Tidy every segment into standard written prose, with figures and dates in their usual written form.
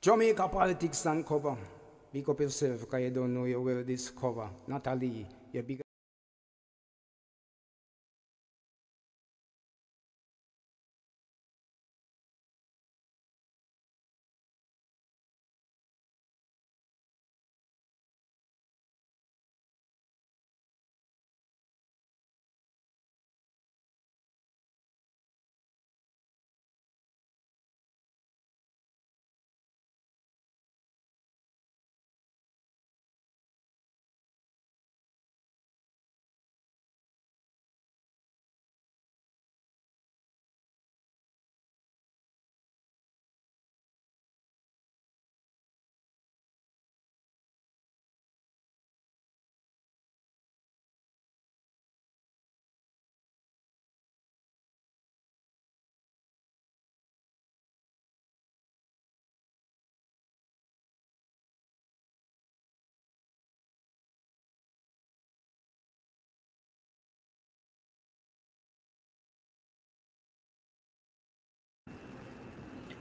Jamaica politics and cover. Pick up yourself because you don't know you will discover. Natalie, you big.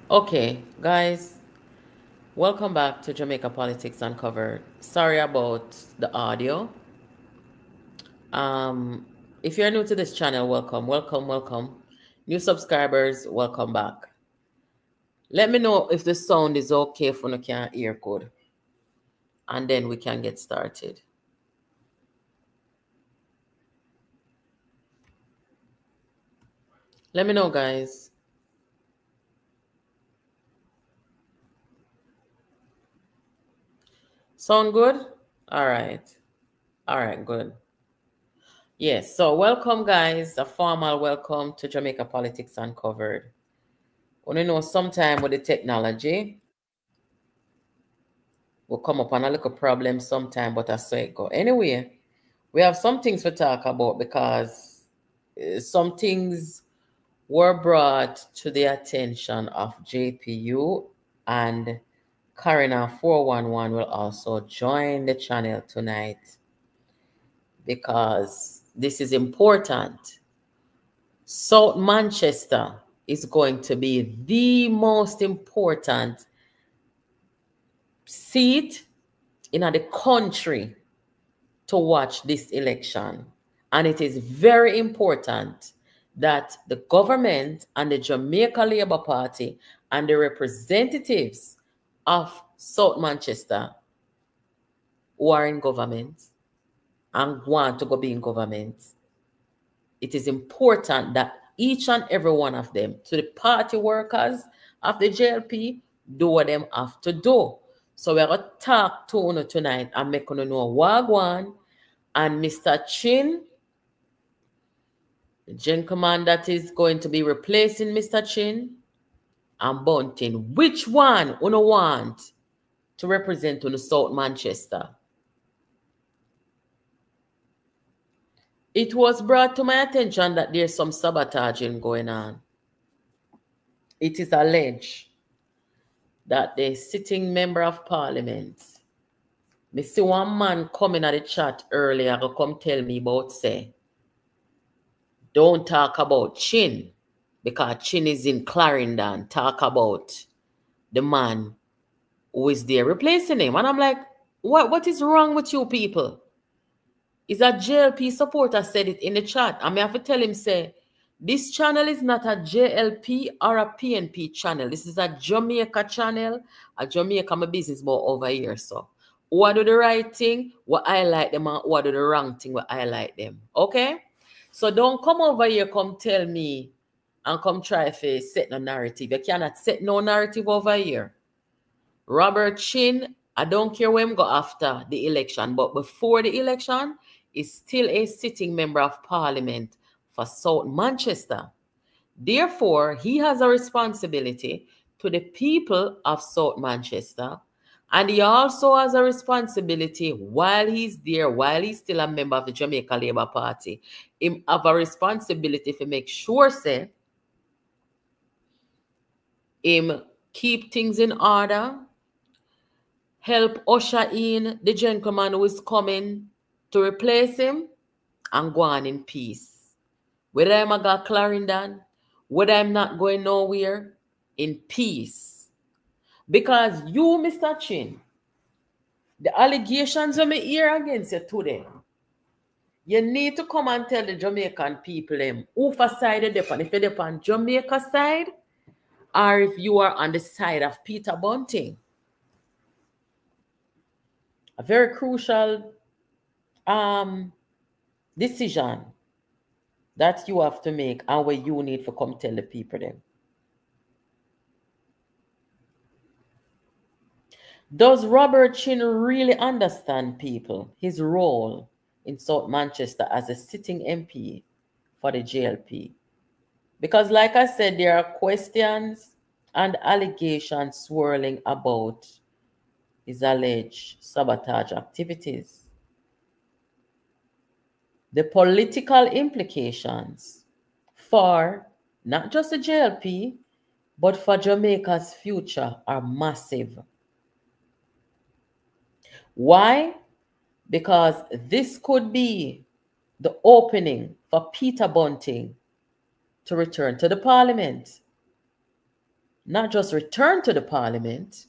Okay, guys, welcome back to Jamaica Politics Uncovered. Sorry about the audio. If you're new to this channel, welcome. New subscribers, welcome back. Let me know if the sound is okay for you can hear good, and then we can get started. Let me know, guys. Sound good? All right, good. Yes, so welcome, guys. A formal welcome to Jamaica Politics Uncovered. Want to know sometime with the technology will come up on a little problem sometime, but I say it go. Anyway, we have some things to talk about because some things were brought to the attention of JPU, and Karina 411 will also join the channel tonight because this is important. South Manchester is going to be the most important seat in the country to watch this election. And it is very important that the government and the Jamaica Labour Party and the representatives of South Manchester who are in government and want to go be in government, it is important that each and every one of them, to the party workers of the JLP, do what them have to do. So we're going to talk to you tonight and make you know Wagwan and Mr. Chin, the gentleman that is going to be replacing Mr. Chin, and Bunting. Which one you want to represent on the South Manchester? It was brought to my attention that there's some sabotaging going on. It is alleged that the sitting member of parliament, me see one man coming at the chat earlier, go come tell me about say, don't talk about Chin, because Chin is in Clarendon. Talk about the man who is there replacing him. And I'm like, what is wrong with you people? Is a JLP supporter said it in the chat. I may have to tell him, say, this channel is not a JLP or a PNP channel. This is a Jamaica channel. A Jamaica my business more over here. So, what do the right thing? What I like them, and what do the wrong thing? What I like them. Okay? So don't come over here, come tell me, and come try to set no narrative. You cannot set no narrative over here. Robert Chin, I don't care when go after the election, but before the election, is still a sitting member of parliament for South Manchester. Therefore, he has a responsibility to the people of South Manchester, and he also has a responsibility while he's there, while he's still a member of the Jamaica Labour Party, him have a responsibility to make sure, say, him keep things in order, help usher in the gentleman who is coming to replace him, and go on in peace. Whether I'm a go Clarendon, whether I'm not going nowhere, in peace. Because you, Mr. Chin, the allegations of me hear against you today, you need to come and tell the Jamaican people them who for side they're on. If you're on Jamaica side, or if you are on the side of Peter Bunting. A very crucial decision that you have to make and where you need to come tell the people them. Does Robert Chin really understand people, his role in South Manchester as a sitting MP for the JLP? Because like I said, there are questions and allegations swirling about his alleged sabotage activities. The political implications for not just the JLP, but for Jamaica's future are massive. Why? Because this could be the opening for Peter Bunting to return to the parliament. Not just return to the parliament,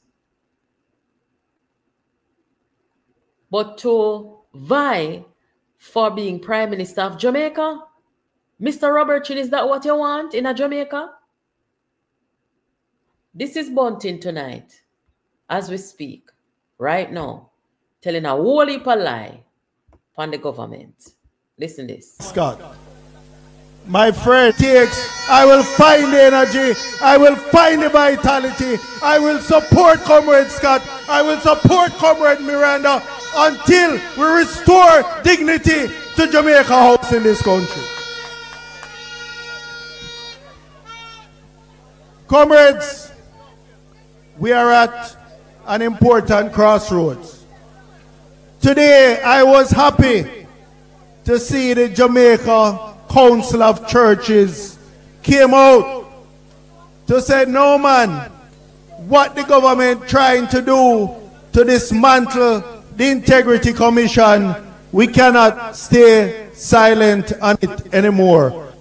but to vie for being Prime Minister of Jamaica. Mr. Robert Chin, is that what you want in a Jamaica? This is Bunting tonight, as we speak, right now, telling a whole heap of lie on the government. Listen this. Scott, my friend, I will find the energy, I will find the vitality, I will support Comrade Scott, I will support Comrade Miranda until we restore dignity to Jamaica House in this country. Comrades, we are at an important crossroads. Today, I was happy to see the Jamaica Council of Churches came out to say, no man, what the government trying to do to dismantle the Integrity Commission, we cannot stay silent on it anymore.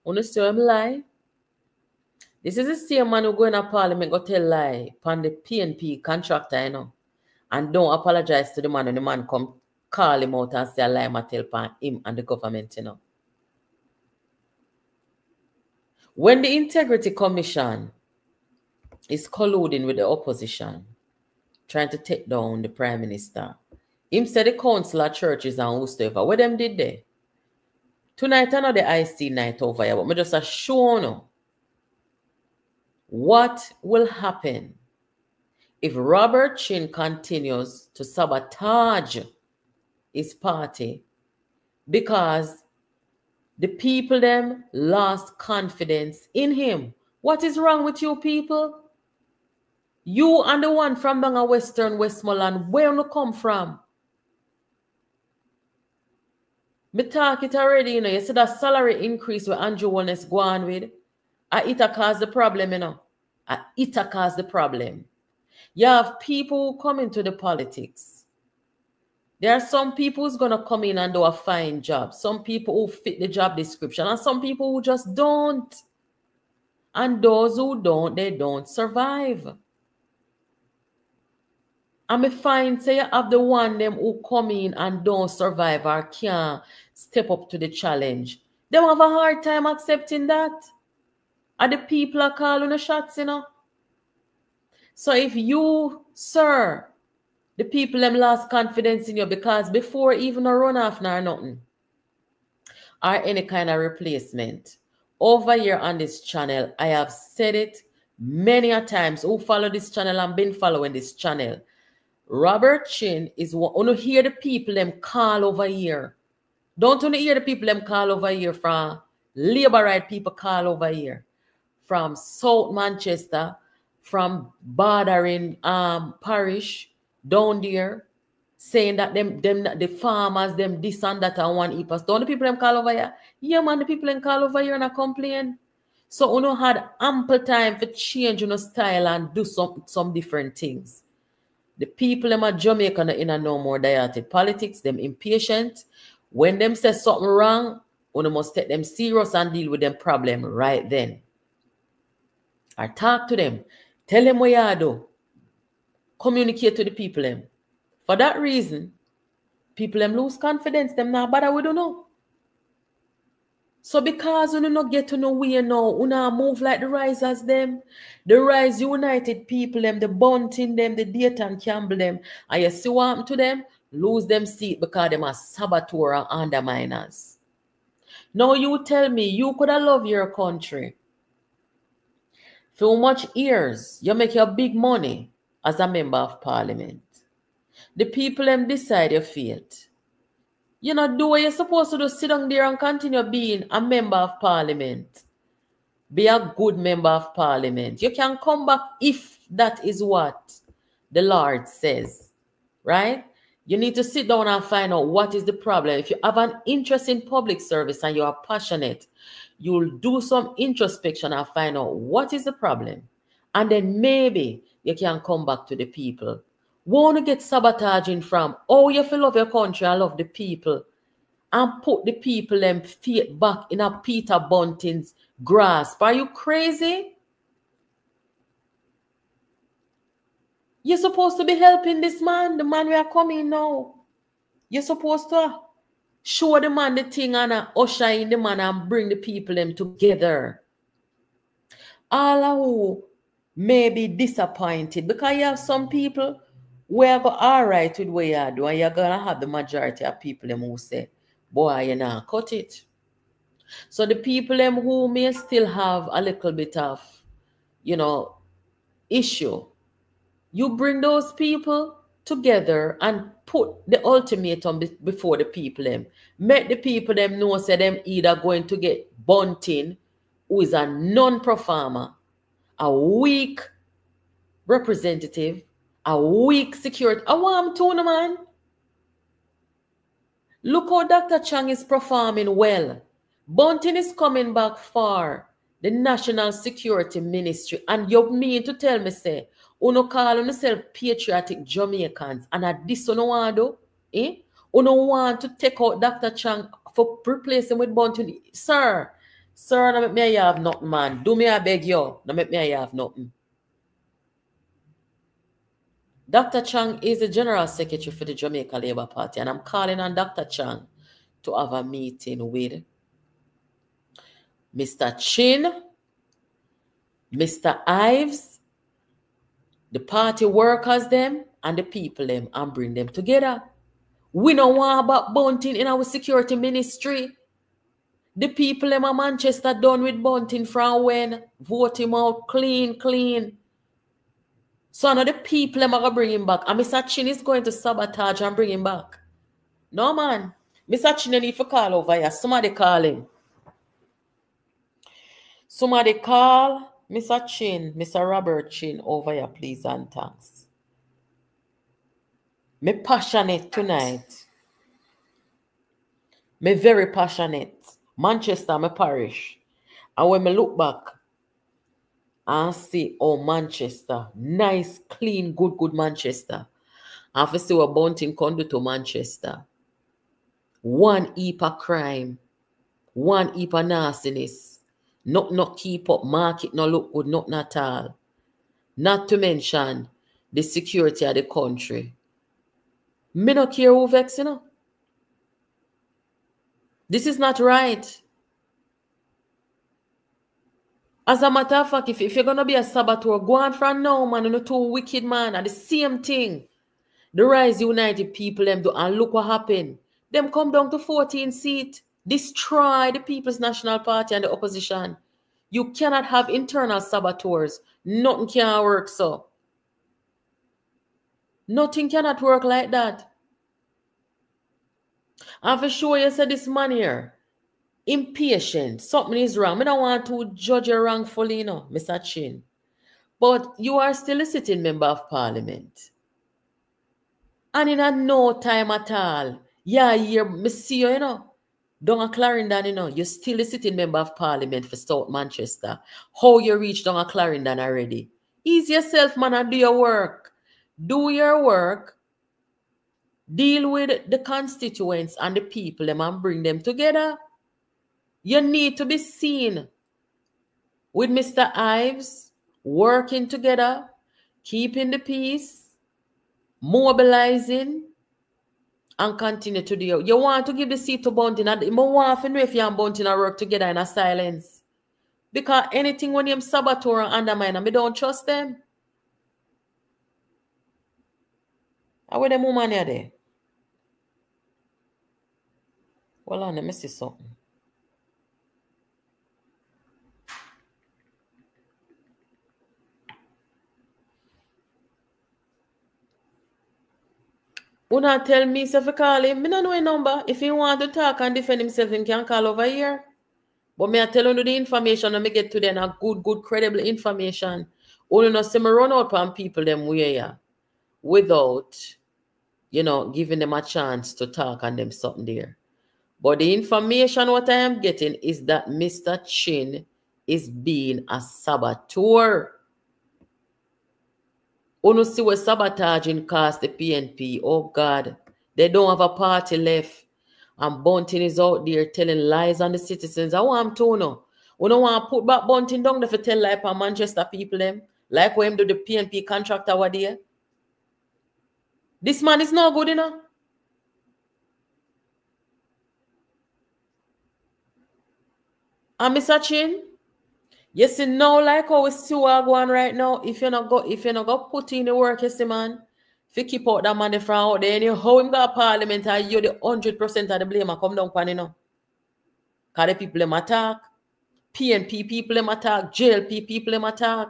Understand him lie? This is the same man who go in a parliament go tell lie upon the PNP contractor, you know, and don't apologize to the man when the man come call him out and say a lie and tell upon him and the government, you know. When the Integrity Commission is colluding with the opposition, trying to take down the Prime Minister, him said the council of churches and whosoever, what them did they? Tonight I know the IC night over here, but me just a show you what will happen if Robert Chin continues to sabotage his party because the people them lost confidence in him. What is wrong with you people? You and the one from Banga Western Westmoreland, where you come from? Me talk it already, you know. You see that salary increase with Andrew Wellness go on with. It cause the problem, you know. It cause the problem. You have people who come into the politics. There are some people who's going to come in and do a fine job. Some people who fit the job description. And some people who just don't. And those who don't, they don't survive. And I find, say, you have the one them who come in and don't survive or can't step up to the challenge. They have a hard time accepting that. And the people are calling the shots, you know. So if you, sir, the people them lost confidence in you because before even a runoff nor nothing, or any kind of replacement, over here on this channel, I have said it many a times. Who follow this channel and been following this channel? Robert Chin is one. You hear the people them call over here. Don't you hear the people them call over here from labor right people call over here from South Manchester, from bordering parish down there, saying that them the farmers them this and that and one heap. Don't the people them call over here? Yeah, man, the people them call over here and I complain. So you had ample time for change style and do some different things. The people them at Jamaica in a no more diated politics, them impatient. When them say something wrong, you must take them serious and deal with them problem right then. Or talk to them. Tell them what you do. Communicate to the people them. For that reason, people them lose confidence. Them not bother we don't know. So because we not get to know we now, we not move like the risers them, the Rise United people them, the Bunting them, the Dayton and Campbell them, and you see what happened to them? Lose them seat because them are saboteur and underminers. Now you tell me, you could have loved your country. For much years, you make your big money as a member of parliament. The people them decide your fate. You not do what you're supposed to do, sit down there and continue being a member of parliament. Be a good member of parliament. You can come back if that is what the Lord says, right? You need to sit down and find out what is the problem. If you have an interest in public service and you are passionate, you'll do some introspection and find out what is the problem. And then maybe you can come back to the people. Want to get sabotaging from, oh, you feel love your country and love the people, and put the people them feet back in a Peter Bunting's grasp. Are you crazy? You're supposed to be helping this man, the man we are coming now. You're supposed to show the man the thing and usher in the man and bring the people them together. All who may be disappointed because you have some people we are going all right with what you do, and you're going to have the majority of people them who say, boy, you know, cut it. So the people them who may still have a little bit of, you know, issue, you bring those people together and put the ultimatum before the people them. Make the people them know say them either going to get Bunting, who is a non-performer, a weak representative, a weak security. I want to know, man. Look how Dr. Chang is performing well. Bunting is coming back for the National Security Ministry. And you mean to tell me, say, uno call yourself patriotic Jamaicans, and at this you want to do? Eh? Uno want to take out Dr. Chang for replacing with Bunting. Sir, no make me have nothing, man. Do me I beg you. No make me have nothing. Dr. Chang is the General Secretary for the Jamaica Labour Party, and I'm calling on Dr. Chang to have a meeting with Mr. Chin, Mr. Ives, the party workers them, and the people them, and bring them together. We don't want about Bunting in our security ministry. The people them in Manchester done with Bunting from when? Vote him out clean. So now the people are going to bring him back. And Mr. Chin is going to sabotage and bring him back. No, man. Mr. Chin need to call over here. Somebody call him. Somebody call Mr. Chin, Mr. Robert Chin over here, please, and thanks. Me passionate tonight. Me very passionate. Manchester, my parish. And when me look back, and see, oh, Manchester, nice, clean, good Manchester. And I see what Bunting can do to Manchester. One heap of crime, one heap of nastiness, not keep up, market not look good, not at all. Not to mention the security of the country. Me no care who vex, you know. This is not right. As a matter of fact, if you're going to be a saboteur, go on from now, man, and two wicked man, and the same thing. The Rise United people, them do, and look what happened. Them come down to 14 seats, destroy the People's National Party and the opposition. You cannot have internal saboteurs. Nothing can work so. Nothing cannot work like that. And for sure, you said this man here, impatient, something is wrong. I don't want to judge you wrongfully, you know, Mr. Chin. But you are still a sitting member of parliament. And in a no time at all, me see you, you know, down a Clarendon, you know, you're still a sitting member of parliament for South Manchester. How you reach down a Clarendon already? Ease yourself, man, and do your work. Do your work. Deal with the constituents and the people, them, and bring them together. You need to be seen with Mr. Ives working together, keeping the peace, mobilizing, and continue to do. You want to give the seat to Bunting, and you want to know if you and Bunting work together in a silence. Because anything when you saboteur and undermine, I don't trust them. How are them woman here there? Well, let me see something. Una tell me if you call him, I don't know a number. If he want to talk and defend himself, he can call over here. But me I tell you the information and me get to them a good, credible information. Only not see me run out on people them way yeah, without, giving them a chance to talk and them something there. But the information what I am getting is that Mr. Chin is being a saboteur. Uno see what sabotaging cost the PNP. Oh God, they don't have a party left. And Bunting is out there telling lies on the citizens. I want to know. We don't want to put back Bunting down there for tell lie for Manchester people them. Like when him do the PNP contract over there. This man is not good enough. And Mr. Chin, you see now like how we see what going right now. If you not go put in the work, you see man. If you keep out that money from out there, how him got parliament and you the 100% of the blame come down on Because the people them attack, PNP people them attack, JLP people them attack.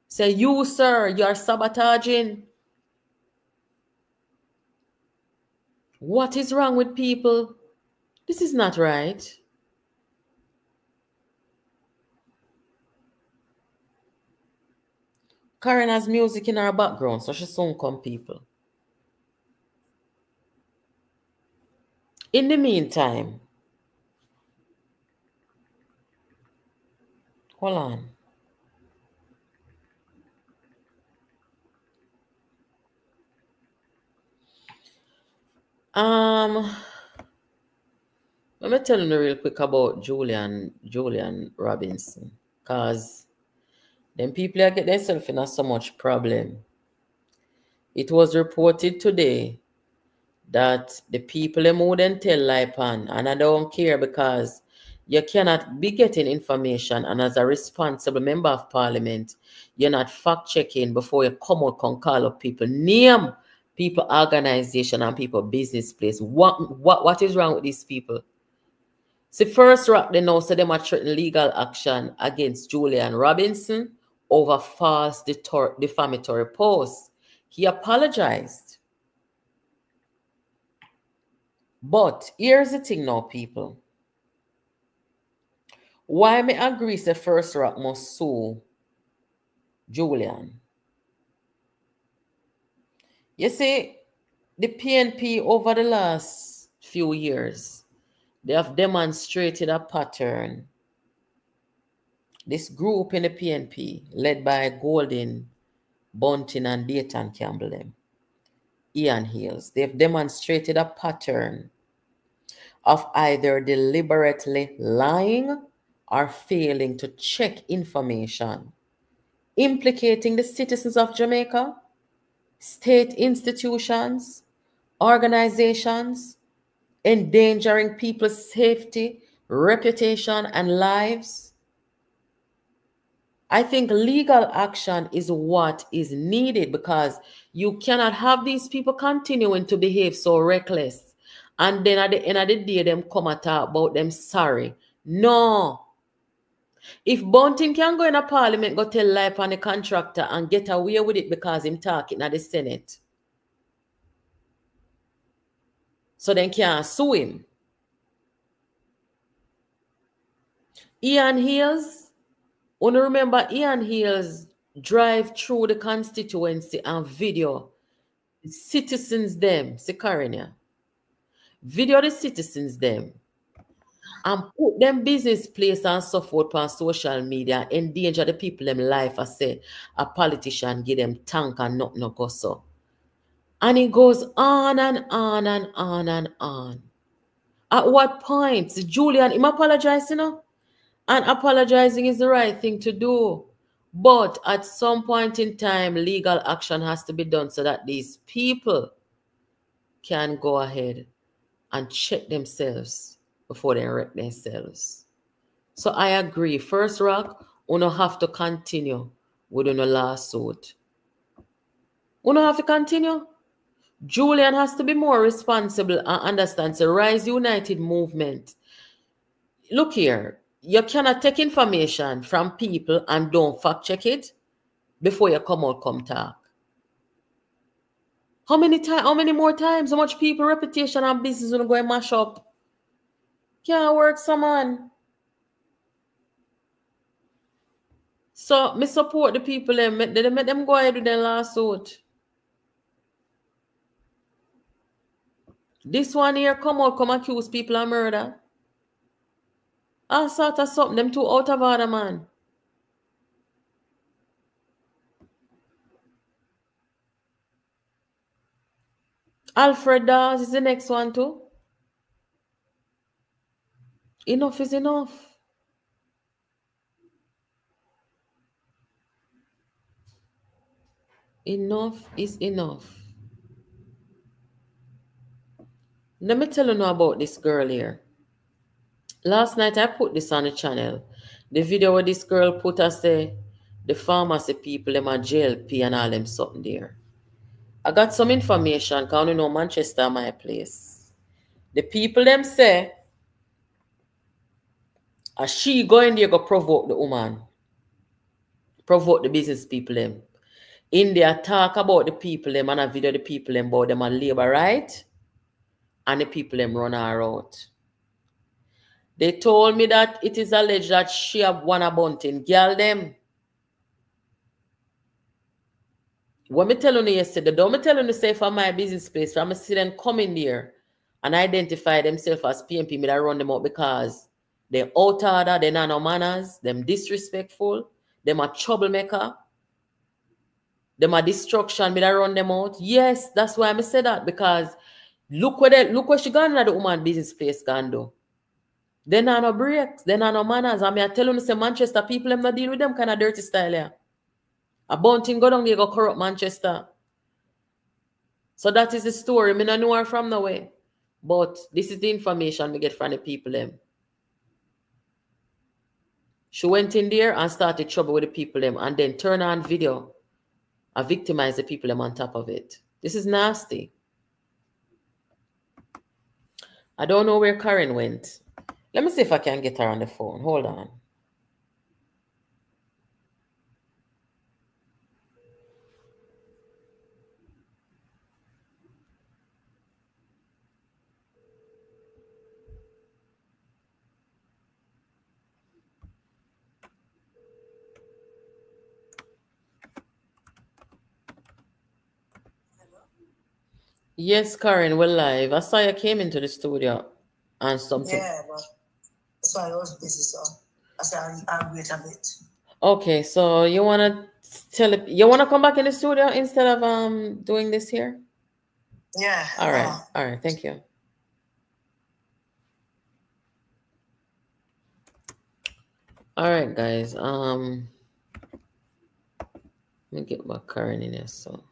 Say you sir, you are sabotaging. What is wrong with people? This is not right. Karen has music in her background, so she soon come, people. In the meantime, hold on. Let me tell you real quick about Julian Robinson, because them people are get themselves in so much problem. It was reported today that the people them wouldn't tell lie pan, and I don't care because you cannot be getting information, and as a responsible member of parliament, you're not fact checking before you come out and call up people name, people organization, and people business place. What is wrong with these people? See, first rock they know so they might threaten legal action against Julian Robinson over false defamatory posts. He apologized. But here's the thing now, people. Why me agree the first rock must sue Julian? You see, the PNP over the last few years, they have demonstrated a pattern. This group in the PNP, led by Golden, Bunting, and Dayton Campbell, Ian Hills, they've demonstrated a pattern of either deliberately lying or failing to check information implicating the citizens of Jamaica, state institutions, organizations, endangering people's safety, reputation, and lives. I think legal action is what is needed because you cannot have these people continuing to behave so reckless. And then at the end of the day, them come and talk about them sorry. No. If Bunting can go in a parliament, go tell lie on the contractor and get away with it because him talking at the Senate, so then can't sue him. Ian Hills, wanna remember Ian Hills drive through the constituency and video the citizens them, see Karen, video the citizens them and put them business place and so forth on social media, endanger the people them life. I say a politician give them tank and nothing no go so. And it goes on and on and on and on. At what point? Julian, him apologize, And apologizing is the right thing to do. But at some point in time, legal action has to be done so that these people can go ahead and check themselves before they wreck themselves. So I agree. First Rock, we don't have to continue with a lawsuit. We don't have to continue. Julian has to be more responsible and understand the Rise United movement. Look here, you cannot take information from people and don't fact check it before you come out, come talk. How many more times? How much people, reputation, and business gonna go and mash up? Can't work, someone. So me support the people. They make them go ahead with their lawsuit. This one here come out, come accuse people of murder. All sort of something. Them two out of order, man. Alfred Dawes is the next one too. Enough is enough. Enough is enough. Let me tell you now about this girl here. Last night I put this on the channel. The video where this girl put us the pharmacy people, them a JLP and all them something there. I got some information because you know Manchester my place. The people them say she going there go provoke the woman. Provoke the business people them. In there talk about the people them and a video the people them about them and labor right. And the people them run her out. They told me that it is alleged that she have one a Bunting. Girl them. What me telling you yesterday, don't me telling you say for my business place, for me see them come in there and identify themselves as PMP, me that run them out because they out order, they not no manners, them disrespectful, them a troublemaker, them a destruction, me that run them out. Yes, that's why I say that because look what she gone at the woman business place can do. They not no breaks, they not no manners. I mean I tell you say Manchester people them not deal with them kind of dirty style here. A Bunting go down there go corrupt Manchester. So that is the story. I don't know her from nowhere. But this is the information we get from the people them. She went in there and started trouble with the people them and then turn on video and victimize the people them on top of it. This is nasty. I don't know where Karen went. Let me see if I can get her on the phone. Hold on. Yes, Karen, we're live. I saw you came into the studio and something. Yeah, but that's why I was busy, so I said I'll wait a bit. Okay, so you wanna come back in the studio instead of doing this here? Yeah. All right, thank you. All right, guys. Let me get my Karen in here. So.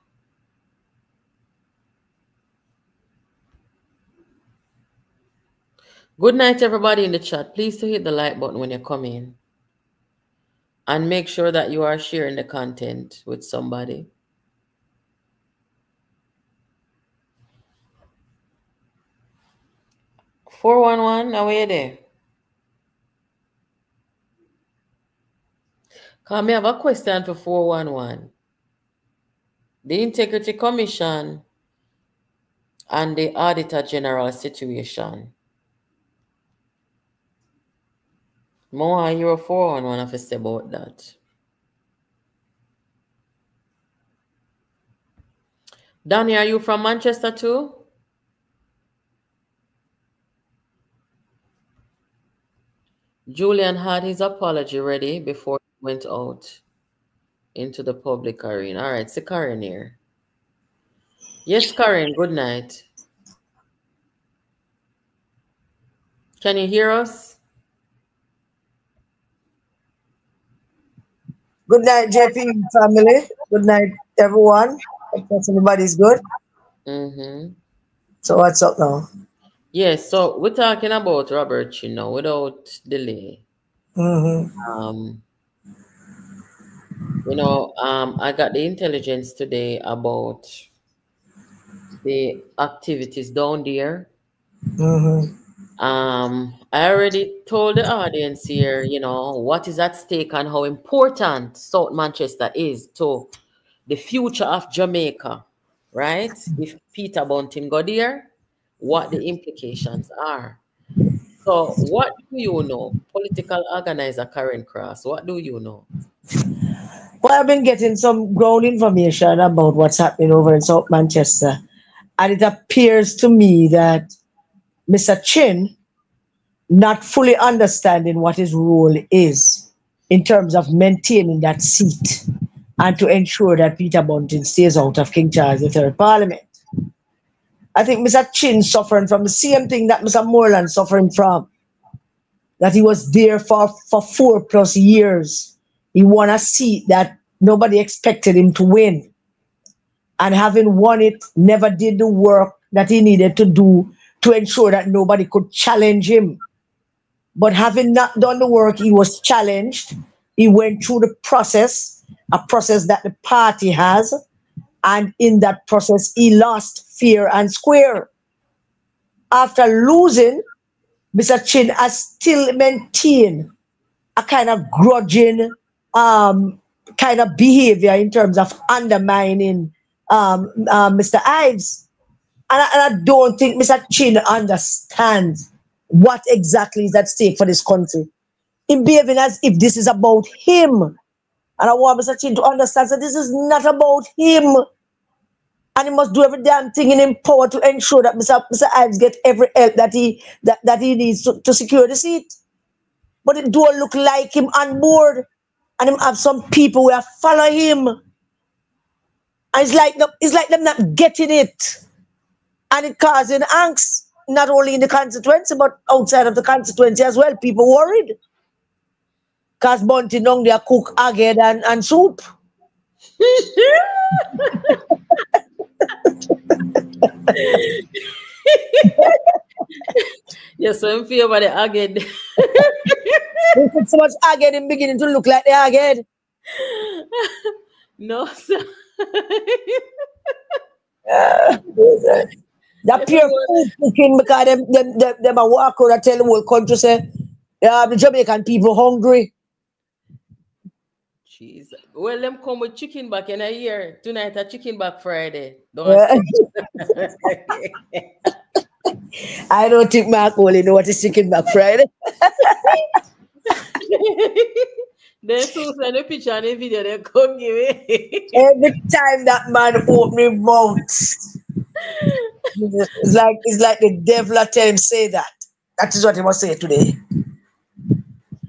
Good night, everybody in the chat. Please to hit the like button when you come in. And make sure that you are sharing the content with somebody. $411, how are you there? Come, I have a question for 411. The Integrity Commission and the Auditor General situation. More you're 411 if I say about that. Danny, are you from Manchester too? Julian had his apology ready before he went out into the public arena. All right, see Karen here. Yes, Karen, good night. Can you hear us? Good night, JP family. Good night, everyone. Hope that everybody's good. Mm-hmm. So what's up now? Yes, so we're talking about Robert, without delay. Um, I got the intelligence today about the activities down there. I already told the audience here, what is at stake and how important South Manchester is to the future of Jamaica, right? If Peter Bunting got there, what the implications are. So what do you know? Political organizer Karen Cross, what do you know? Well, I've been getting some ground information about what's happening over in South Manchester. And it appears to me that Mr. Chin not fully understanding what his role is in terms of maintaining that seat and to ensure that Peter Bunting stays out of King Charles III Parliament. I think Mr. Chin suffering from the same thing that Mr. Moreland suffering from. That he was there for 4+ years. He won a seat that nobody expected him to win. And having won it, never did the work that he needed to do to ensure that nobody could challenge him. But having not done the work, he was challenged. He went through the process, a process that the party has. And in that process, he lost fair and square. After losing, Mr. Chin has still maintained a kind of grudging kind of behavior in terms of undermining Mr. Ives. And I don't think Mr. Chin understands what exactly is at stake for this country. He's behaving as if this is about him. And I want Mr. Chin to understand that this is not about him. And he must do every damn thing in his power to ensure that Mr. Ives gets every help that he needs to secure the seat. But it don't look like him on board. And him have some people who follow him. And it's like them not getting it. And it causing angst, not only in the constituency, but outside of the constituency as well. People worried. Because Bunting down there cook aged and soup. Yes, so I'm fear about the aged. They put so much aged in beginning to look like the aged. No, sir. That pure food cooking because them a walk out and tell the whole country say, the Jamaican people hungry. Jeez. Well, them come with chicken back in a year. Tonight a chicken back Friday. I don't think Mark only know what is chicken back Friday. They soon send a picture and a video they come give me. Every time that man open his mouth, it's like the devil tell him say that. That is what he must say today.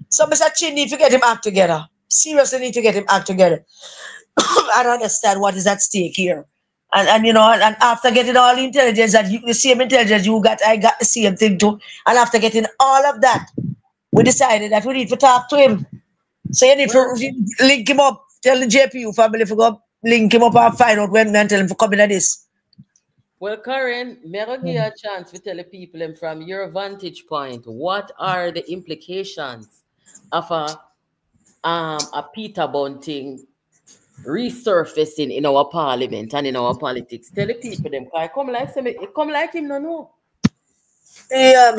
So Mr. Chin need to get him act together. Seriously need to get him act together. I don't understand what is at stake here. And after getting all the intelligence the same intelligence you got, I got the same thing too. And after getting all of that, we decided that we need to talk to him. So you need to link him up. Tell the JPU family to go link him up and find out when and tell him to come into this. Well, Karen, may I give you a chance to tell the people from your vantage point, what are the implications of a Peter Bunting resurfacing in our parliament and in our politics? Tell the people them, come like him, no. Yeah,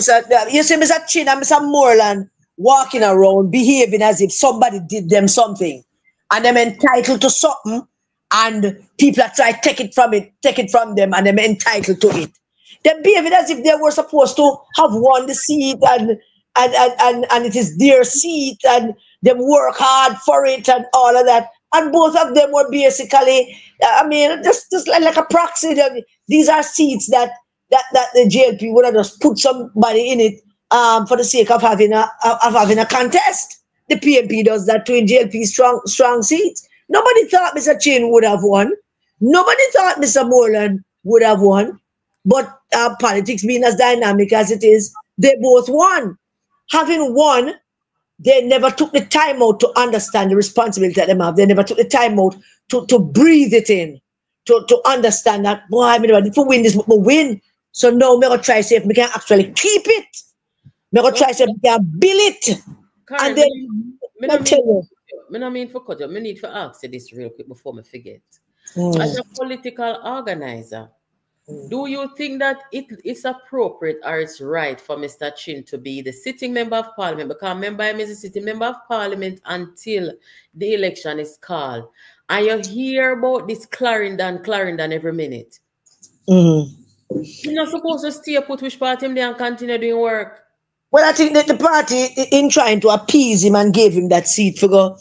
you see Mr. Chin and Mr. Moreland walking around behaving as if somebody did them something and them entitled to something and people are trying to take it from them and them entitled to it. They're behaving as if they were supposed to have won the seat and it is their seat and them work hard for it and all of that. And both of them were basically, just like a proxy. These are seats that the JLP would have just put somebody in it for the sake of having a contest. The PMP does that too in JLP strong seats. Nobody thought Mr. Chin would have won. Nobody thought Mr. Moreland would have won. But politics being as dynamic as it is, they both won. Having won, They never took the time out to understand the responsibility that they have. They never took the time out to breathe it in, to understand that, boy, I mean, if we win this, we win. So now I'm going to try to see if we can actually keep it. I'm going to try to see if we can build it. Karen, And then, I tell you. I mean for cut. I need to ask you this real quick before I forget. As a political organizer, do you think that it's appropriate or it's right for Mr. Chin to be the sitting member of parliament? Because remember, him is a sitting member of parliament until the election is called. And you hear about this Clarendon every minute. You're not supposed to stay put which party him there and continue doing work. Well, I think that the party, in trying to appease him and gave him that seat for go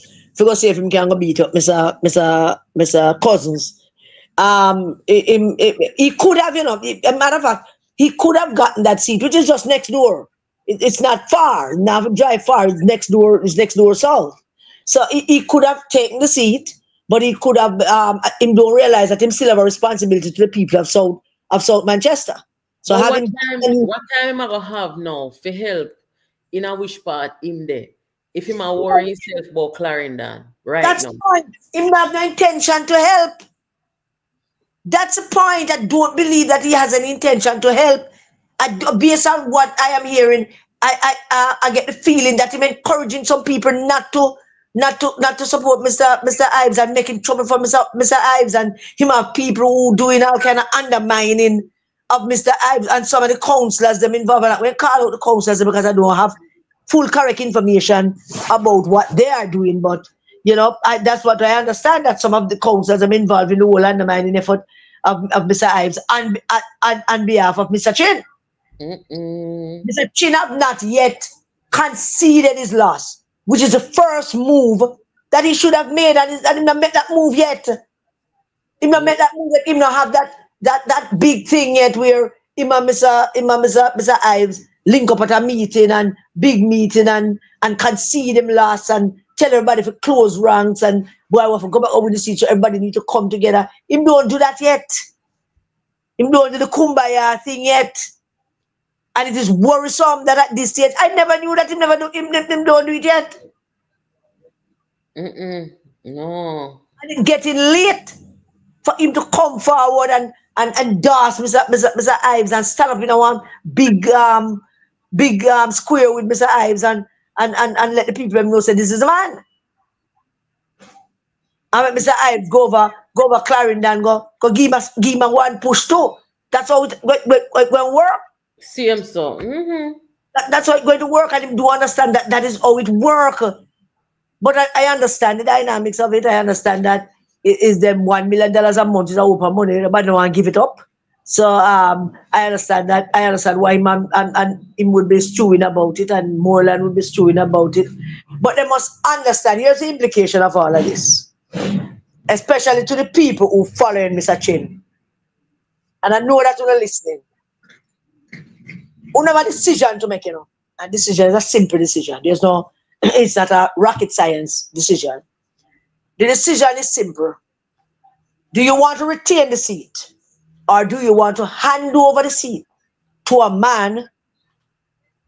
see if him can go beat up Mr. Cousins. He could have, you know, a matter of fact, he could have gotten that seat, which is just next door. It's not far, not drive far. It's next door south. So he could have taken the seat, but he could have. Him don't realize that him still have a responsibility to the people of South Manchester. So what time am I gonna have now for help in a which part him there? If him a worry himself about Clarendon, right? That's now. the point. Him have no intention to help. That's the point. I don't believe that he has an intention to help. Based on what I am hearing, I get the feeling that him encouraging some people not to support Mr. Ives and making trouble for Mr. Ives, and him have people who doing all kind of undermining of Mr. Ives and some of the councillors them involved. We call out the councillors because I don't have full correct information about what they are doing, but you know, that's what I understand, that some of the councillors are involved in the whole undermining effort of Mr. Ives on behalf of Mr. Chin. Mr. Chin have not yet conceded his loss, which is the first move that he should have made, and he not made that move yet. He not made that move yet. He not have that big thing yet where Mr. Ives link up at a meeting and big meeting and concede him loss and tell everybody to close ranks and boy, I want to go back over the seat, so everybody need to come together. Him don't do that yet. Him don't do the kumbaya thing yet. And it is worrisome that at this stage, I never knew that him don't do it yet. No. And it's getting late for him to come forward and endorse Mr. Ives and stand up in a one big square with Mr. Ives and let the people know say this is the man. And when Mr. Ives go over Clarendon, go give him one push too. That's how it will work. See him so. That's how it's going to work, and him do understand that is how it works. But I understand the dynamics of it. I understand that it is them $1 million a month is a open money, but no one give it up. So I understand that. I understand why him and him would be stewing about it, and Moreland would be stewing about it. But they must understand, here's the implication of all of this, especially to the people who following Mr. Chin. And I know that you're listening. You have a decision to make, you know. And decision is a simple decision. There's no, it's not a rocket science decision. The decision is simple. Do you want to retain the seat? Or do you want to hand over the seat to a man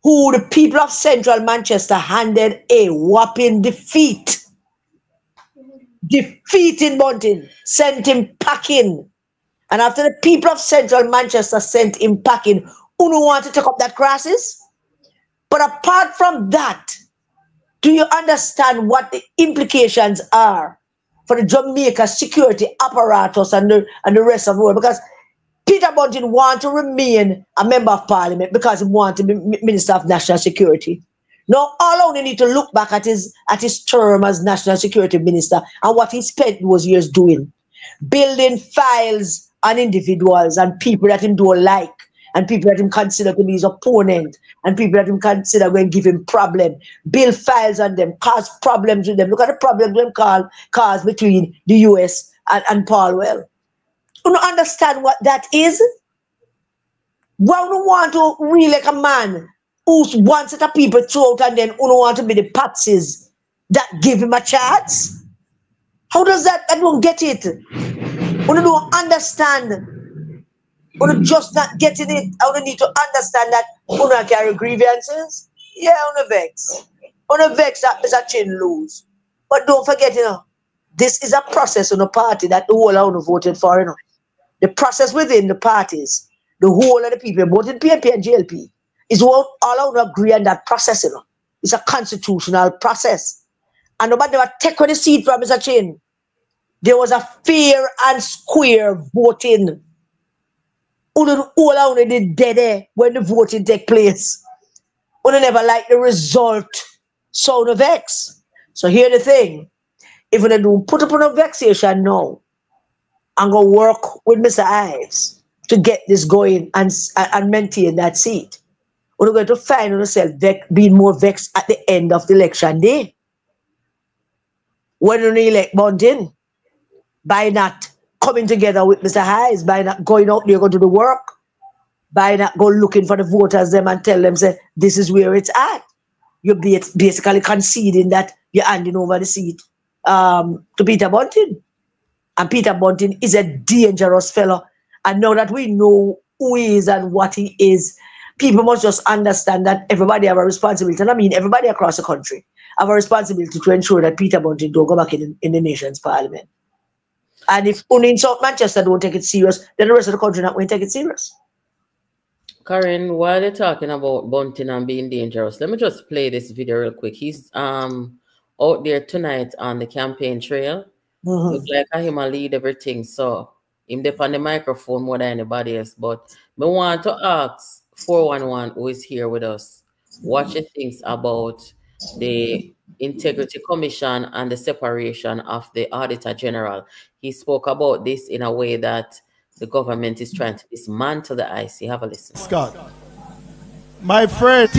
who the people of Central Manchester handed a whopping defeat? Defeating Bunting, sent him packing. And after the people of Central Manchester sent him packing, who don't want to take up that crisis? But apart from that, do you understand what the implications are for the Jamaica security apparatus and the rest of the world? Because Peter Bunting wants to remain a member of parliament because he wants to be Minister of National Security. Now, all only need to look back at his term as National Security Minister and what he spent those years doing. Building files on individuals and people that him don't like, and people that him consider to be his opponent, and people that him consider going to give him problem. Build files on them, cause problems with them. Look at the problems them cause between the US and Paulwell. You don't understand what that is? Why would you want to re-elect a man who's one set of people throughout and then who don't want to be the patsies that give him a chance? How does that? I don't get it. You don't understand. You just not getting it. I don't need to understand that you don't carry grievances. Yeah, you vex. On a vex that Mr. Chin lose. But don't forget, this is a process on the party that the whole of voted for, The process within the parties, the whole of the people voted PNP and JLP, is what all out agree on that process, It's a constitutional process. And nobody ever take on the seat from Mr. Chin. There was a fair and square voting. All out did dead when the voting take place. We never like the result. So the vex. So here the thing. If we don't put up on a vexation now, I'm going to work with Mr. Ives to get this going and maintain that seat. We're going to find ourselves being more vexed at the end of the election day. When we elect Bunting, by not coming together with Mr. Ives, by not going out there, going to do the work, by not go looking for the voters them and tell them, say, this is where it's at. You're basically conceding that you're handing over the seat to Peter Bunting. And Peter Bunting is a dangerous fellow. And now that we know who he is and what he is, people must just understand that everybody have a responsibility. And I mean everybody across the country have a responsibility to ensure that Peter Bunting don't go back in the nation's parliament. And if only in South Manchester don't take it serious, then the rest of the country not going to take it serious. Karen, while they're talking about Bunting and being dangerous, let me just play this video real quick. He's out there tonight on the campaign trail. Look like him a lead everything. So him dep on the microphone more than anybody else. But I want to ask 411 who is here with us, what he thinks about the Integrity Commission and the separation of the Auditor General. He spoke about this in a way that the government is trying to dismantle the IC. Have a listen. Scott, my friend,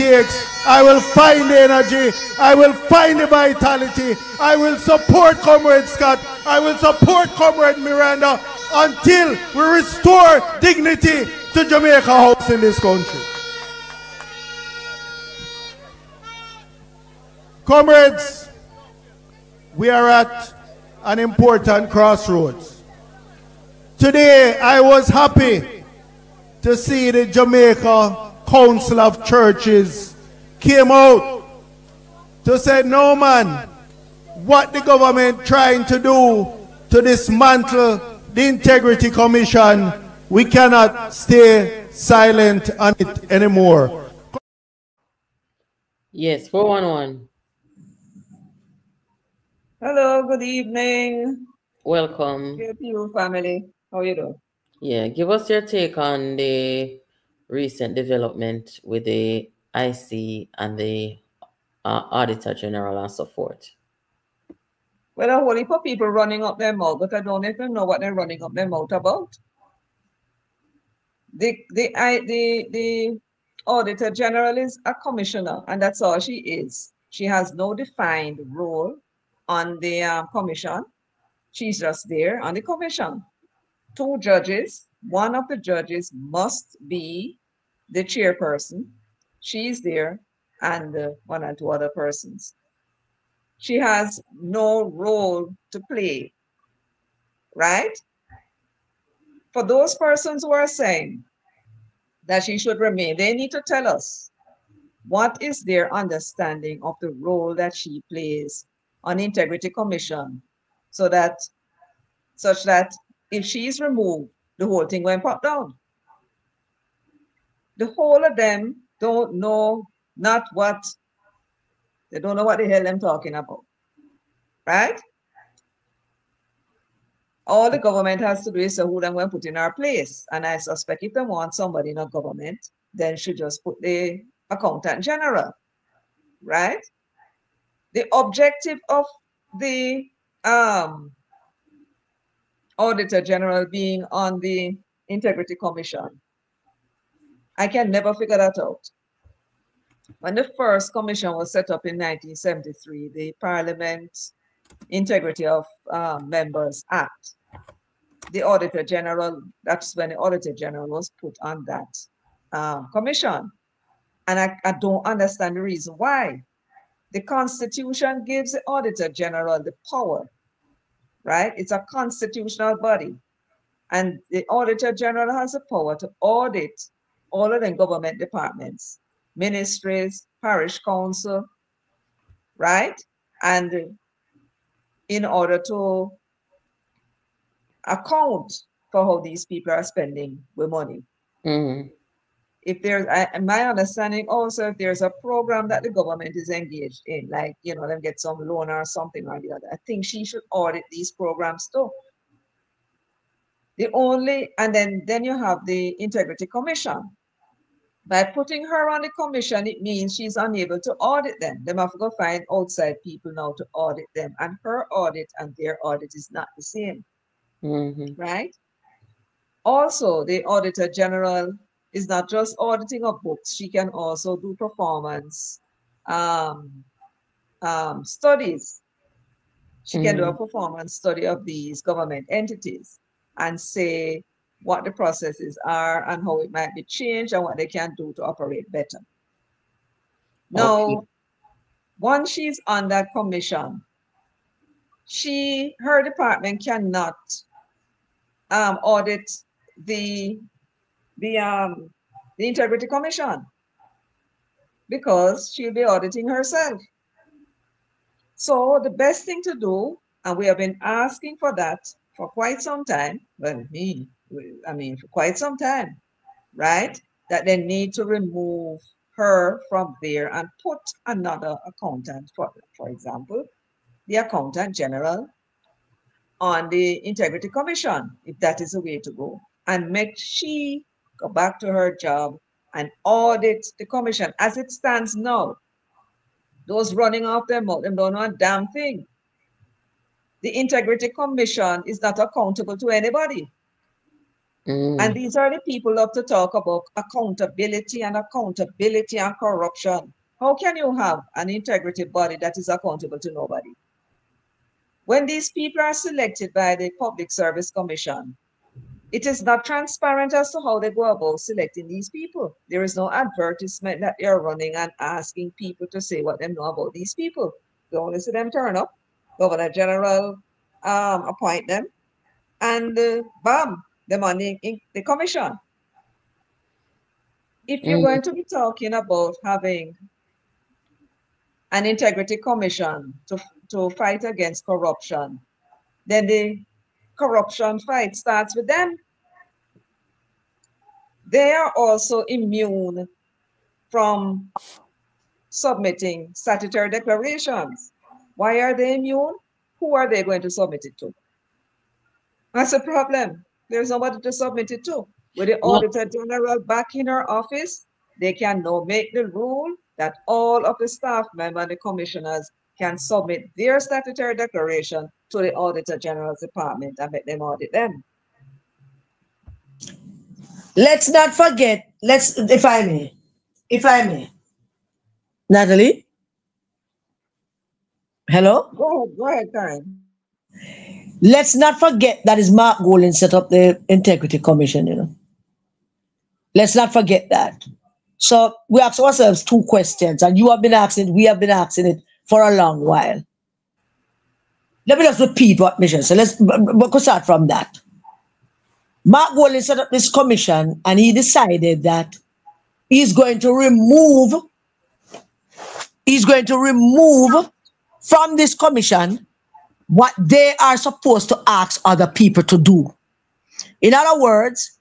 I will find the energy, I will find the vitality, I will support Comrade Scott, I will support Comrade Miranda until we restore dignity to Jamaica House in this country. Comrades, we are at an important crossroads. Today, I was happy to see the Jamaica Council of Churches came out to say, no man, what the government trying to do to dismantle the Integrity Commission, we cannot stay silent on it anymore. Yes, 411. Hello, good evening. Welcome. JLP family. How you doing? Yeah, give us your take on the recent development with the IC and the Auditor General and so forth. Well, a whole heap of people running up their mouth, but I don't even know what they're running up their mouth about. The Auditor General is a commissioner, and that's all she is. She has no defined role on the commission. She's just there on the commission. 2 judges. One of the judges must be the chairperson. She's there, and 1 and 2 other persons. She has no role to play, right? For those persons who are saying that she should remain, they need to tell us what is their understanding of the role that she plays on the Integrity Commission, such that if she is removed, the whole thing went pop down. The whole of them don't know they don't know what the hell I'm talking about, right? All the government has to do is say who they're going to put in our place. And I suspect if they want somebody in a government, then should just put the Accountant General, right? The objective of the Auditor General being on the Integrity Commission, I can never figure that out. When the first commission was set up in 1973, the Parliament Integrity of Members Act, the Auditor General, that's when the Auditor General was put on that commission. And I don't understand the reason why. The Constitution gives the Auditor General the power, right? It's a constitutional body. And the Auditor General has the power to audit all of the government departments, ministries, parish council, right? And in order to account for how these people are spending the money. Mm. If there's, my understanding also, if there's a program that the government is engaged in, like, you know, them get some loan or something or the other, I think she should audit these programs too. And then you have the Integrity Commission. By putting her on the commission, it means she's unable to audit them. They have to go find outside people now to audit them. And her audit and their audit is not the same, right? Also, the Auditor General is not just auditing of books. She can also do performance studies. She can do a performance study of these government entities and say what the processes are and how it might be changed and what they can do to operate better. Now, once she's on that commission, her department cannot audit the Integrity Commission because she'll be auditing herself. So the best thing to do, and we have been asking for that for quite some time, well, for quite some time, right? That they need to remove her from there and put another accountant, for example, the Accountant General on the Integrity Commission, if that is the way to go, and make she go back to her job and audit the commission as it stands now. Those running off their mouth, them don't know a damn thing. The Integrity Commission is not accountable to anybody. And these are the people up to talk about accountability and corruption. How can you have an integrity body that is accountable to nobody? When these people are selected by the Public Service Commission, it is not transparent as to how they go about selecting these people. There is no advertisement that they're running and asking people to say what they know about these people. They only see them turn up, Governor General appoint them, and bam, them on the commission. If you're going to be talking about having an integrity commission to fight against corruption, then the corruption fight starts with them. They are also immune from submitting statutory declarations. Why are they immune? Who are they going to submit it to? That's a problem. There's nobody to submit it to. With the Auditor General back in her office, they can now make the rule that all of the staff members and the commissioners can submit their statutory declaration to the Auditor General's department and make them audit them. Let's not forget, if I may. Natalie? Hello? Go ahead, Karen. Let's not forget that is Mark Golding set up the Integrity Commission, you know. Let's not forget that. So we ask ourselves two questions, and you have been asking it, we have been asking it for a long while. Let me just repeat what mission. So let's start from that. Mark Golding set up this commission, and he decided that he's going to remove from this commission what they are supposed to ask other people to do. In other words,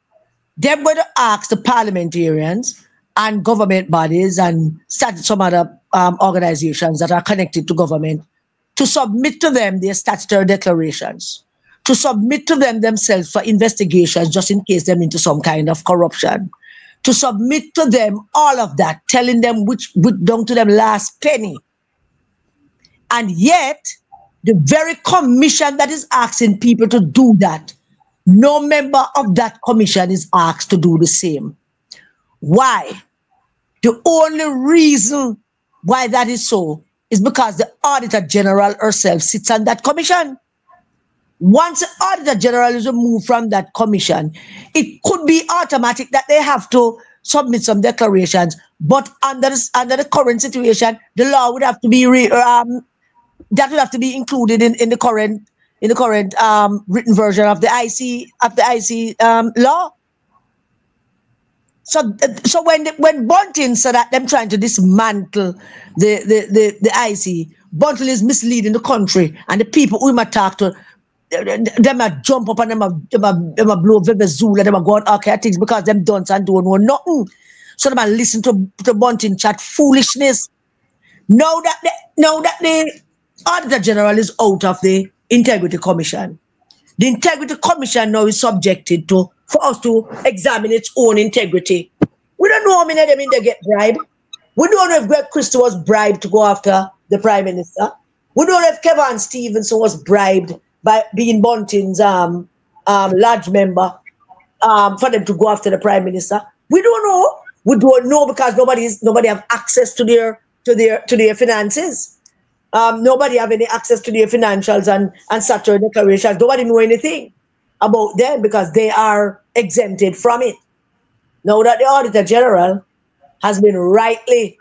they're going to ask the parliamentarians and government bodies and some other organizations that are connected to government to submit to them their statutory declarations, to submit to them themselves for investigations just in case they're into some kind of corruption, to submit to them all of that, telling them which down to them last penny. And yet, the very commission that is asking people to do that, no member of that commission is asked to do the same. Why? The only reason why that is so is because the Auditor General herself sits on that commission. Once the Auditor General is removed from that commission, it could be automatic that they have to submit some declarations, but under the current situation, the law would have to be that would have to be included in the current written version of the IC law. So when Bunting said that them trying to dismantle the IC, Bunting is misleading the country and the people who might talk to, them a jump up and them a blow Zula, them a go on okay things because them dunce and don't know nothing. So them a listen to Bunting chat foolishness. Now that the Auditor General is out of the Integrity Commission, the Integrity Commission now is subjected to for us to examine its own integrity. We don't know how many of them in there get bribed. We don't know if Greg Christie was bribed to go after the Prime Minister. We don't know if Kevin Stevenson was bribed by being Bunting's lodge member for them to go after the Prime Minister. We don't know. We don't know because nobody have access to their finances. Nobody have any access to their financials and statutory declarations. Nobody know anything about them because they are exempted from it. Now that the Auditor General has been rightly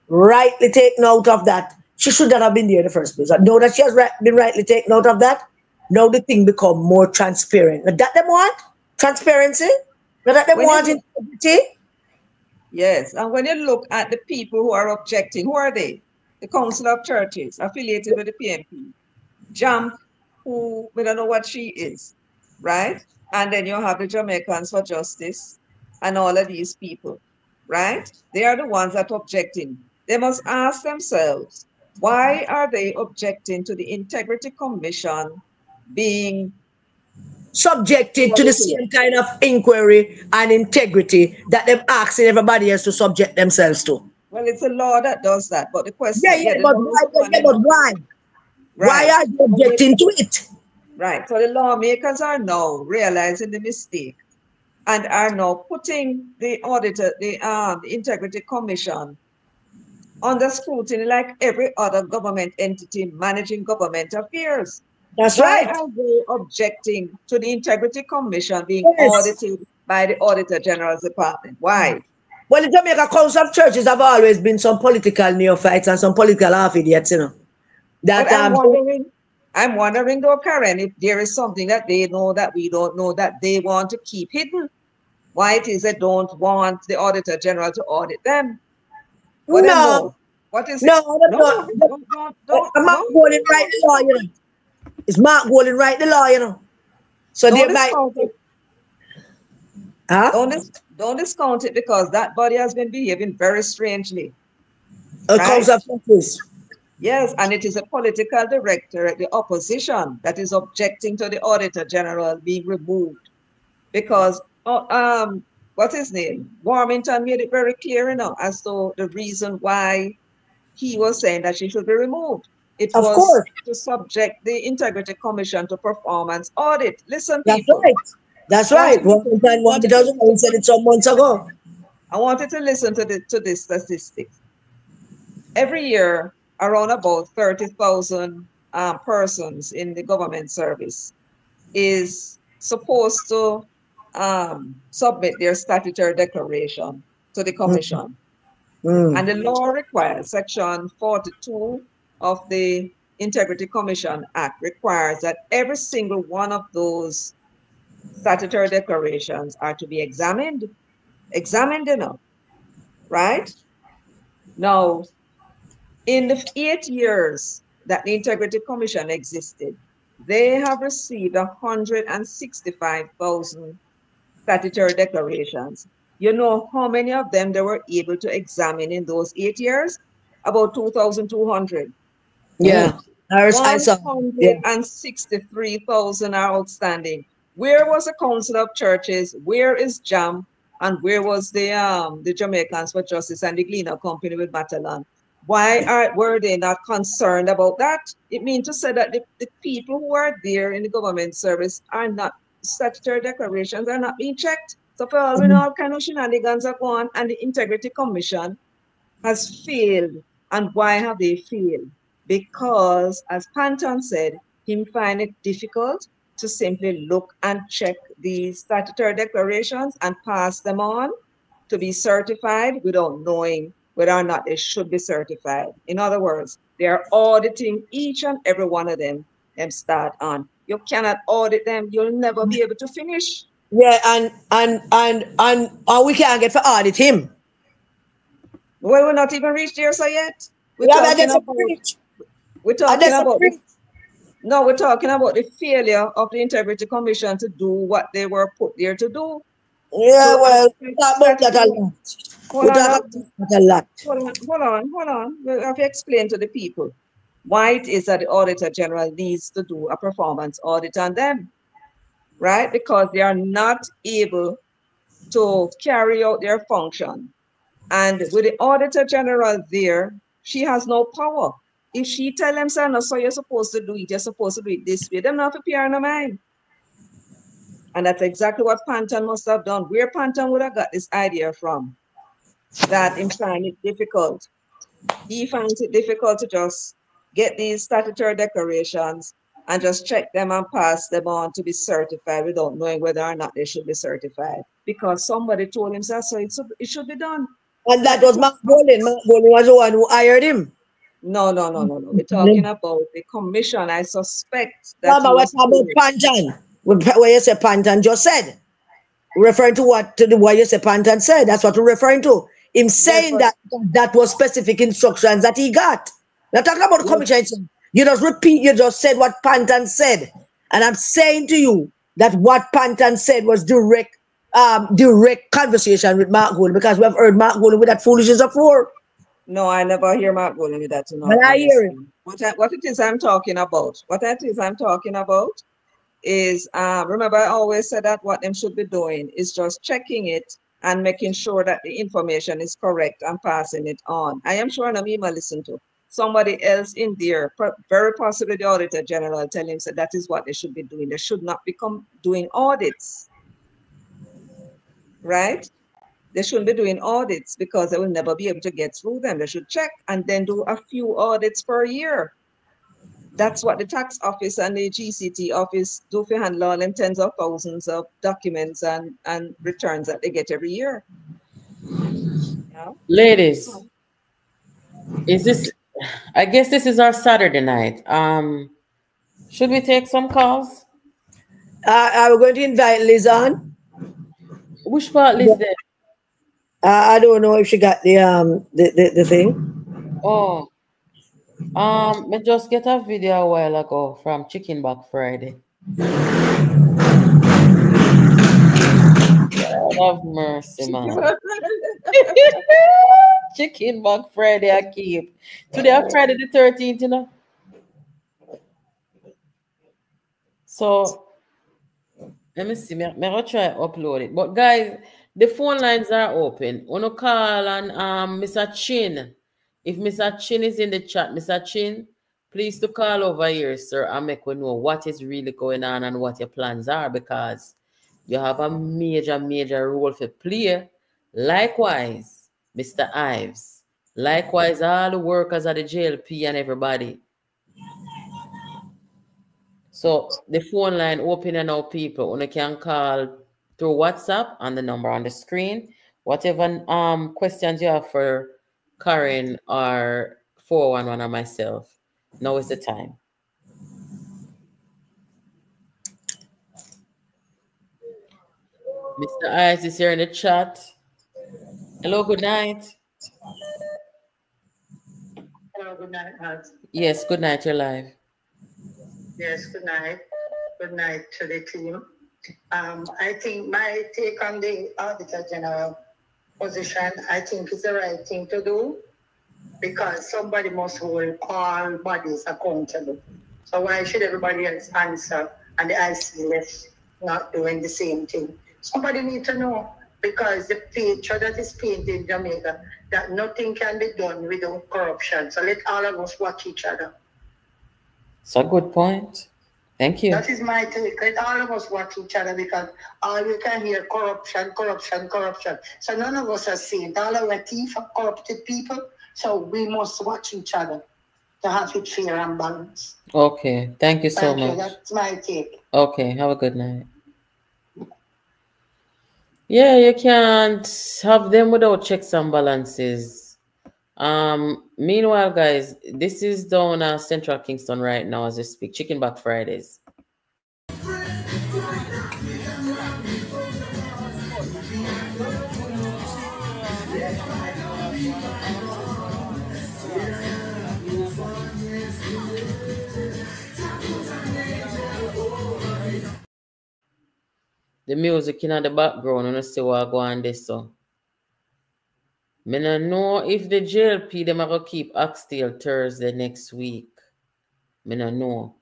taken out of that, she should not have been there in the first place. Now that she has been rightly taken out of that, now the thing become more transparent. Now that them want transparency, now that them want integrity. Yes, and when you look at the people who are objecting, who are they? The Council of Churches affiliated with the PNP. JAMP, who we don't know what she is, right? And then you have the Jamaicans for Justice and all of these people, right? They are the ones that are objecting. They must ask themselves, why are they objecting to the Integrity Commission being subjected to the same kind of inquiry and integrity that they're asking everybody else to subject themselves to? Well, it's a law that does that, but the question but why? Right. Why are you objecting to it? Right. So the lawmakers are now realizing the mistake and are now putting the Integrity Commission under scrutiny like every other government entity managing government affairs. That's Why right. are they objecting to the Integrity Commission being audited by the Auditor General's Department? Why? Well, the Jamaica Council of Churches have always been some political neophytes and some political half-idiots, you know. That I'm wondering though, Karen, if there is something that they know that we don't know that they want to keep hidden. Why it is they don't want the Auditor General to audit them? No. What is it? No, Mark Golding write the law, you know. It's Mark Golding write the law, you know. So they might. Don't discount it because that body has been behaving very strangely. Council of Churches. Yes, and it is a political director at the opposition that is objecting to the Auditor General being removed because what's his name? Warmington made it very clear enough as to the reason why he was saying that she should be removed. It was to subject the Integrity Commission to performance audit. Listen, people. That's right. Warmington said it some months ago. I wanted to listen to this statistics. Every year, around about 30,000 persons in the government service is supposed to submit their statutory declaration to the commission. And the law requires, Section 42 of the Integrity Commission Act requires that every single one of those statutory declarations are to be examined enough, right? Now, in the 8 years that the Integrity Commission existed, they have received 165,000 statutory declarations. You know how many of them they were able to examine in those 8 years? About 2,200. Yeah. 163,000 are outstanding. Where was the Council of Churches? Where is JAM? And where was the Jamaicans for Justice and the Gleaner Company with Matalan? Why were they not concerned about that? It means to say that the people who are there in the government service are not, statutory declarations are not being checked. So for all we know, all kind of shenanigans are going on, and the Integrity Commission has failed. And why have they failed? Because, as Panton said, he find it difficult to simply look and check the statutory declarations and pass them on to be certified without knowing whether or not they should be certified. In other words, they are auditing each and every one of them and start on. You cannot audit them, you'll never be able to finish. Yeah, and we can't get to audit him. Well, we're not even reached there so yet. We're talking about we're talking about the failure of the Integrity Commission to do what they were put there to do. Yeah, well, talk about that a lot. Hold on. We have to explain to the people why it is that the Auditor General needs to do a performance audit on them, right? Because they are not able to carry out their function. And with the Auditor General there, she has no power. If she tell them, "Sir, no, so you're supposed to do it, you're supposed to do it this way," them not prepare no mind. And that's exactly what Panton must have done. Where Panton would have got this idea from, that him find it difficult. He finds it difficult to just get these statutory declarations and just check them and pass them on to be certified without knowing whether or not they should be certified. Because somebody told him so it should be done. And that was Mark Bolin. Mark Bolin was the one who hired him. No. We're talking about the commission. I suspect that. No, but what's about Panton? What you say Panton just said. Referring to what you say Panton said. That's what we're referring to. Him saying that was specific instructions that he got. Now talking about the commission. You just said what Panton said. And I'm saying to you that what Panton said was direct conversation with Mark Golding, because we have heard Mark Golding with that foolishness before. No, I never hear Mark Golding with that. But I hear it. What it is I'm talking about is, remember I always said that what them should be doing is just checking it and making sure that the information is correct and passing it on. I am sure Namima listened to somebody else in there, very possibly the Auditor General, telling him that is what they should be doing. They should not become doing audits. Right? They shouldn't be doing audits because they will never be able to get through them. They should check and then do a few audits per year. That's what the tax office and the GCT office do for handle all them tens of thousands of documents and returns that they get every year. Yeah. Ladies, I guess this is our Saturday night. Should we take some calls? Are we going to invite Liz on? Which part Liz there? I don't know if she got the thing. Oh. I just get a video a while ago from Chicken Back Friday. God have mercy, man. Chicken Back Friday I keep. Today is Friday the 13th, you know. So let me see. I'm gonna try to upload it. But guys, the phone lines are open. Wanna call and Mr. Chin. If Mr. Chin is in the chat, Mr. Chin, please to call over here, sir, and make we know what is really going on and what your plans are, because you have a major role to play. Likewise, Mr. Ives. Likewise, all the workers at the JLP and everybody. So the phone line open and now, people. You can call through WhatsApp on the number on the screen. Whatever questions you have for Karen or 411 or myself, now is the time. Mr. Ives is here in the chat. Hello, good night. Hello, good night, Matt. Yes, good night, you're live. Yes, good night. Good night to the team. I think my take on the Auditor General position, I think it's the right thing to do, because somebody must hold all bodies accountable. So why should everybody else answer and the ICS not doing the same thing? Somebody need to know, because the picture that is painted in Jamaica, that nothing can be done without corruption. So let all of us watch each other. It's a good point. Thank you. That is my take. Let all of us watch each other, because all you can hear corruption. So none of us are saint. All of our thief are corrupted people. So we must watch each other to have it fair and balanced. Okay. Thank you so much. That's my take. Okay. Have a good night. Yeah, you can't have them without checks and balances. Meanwhile, guys, this is down Central Kingston right now as we speak. Chicken Back Fridays. the music in the background and see what go on this so. I don't know if the JLP them are gonna keep oxtail Thursday next week. I don't know.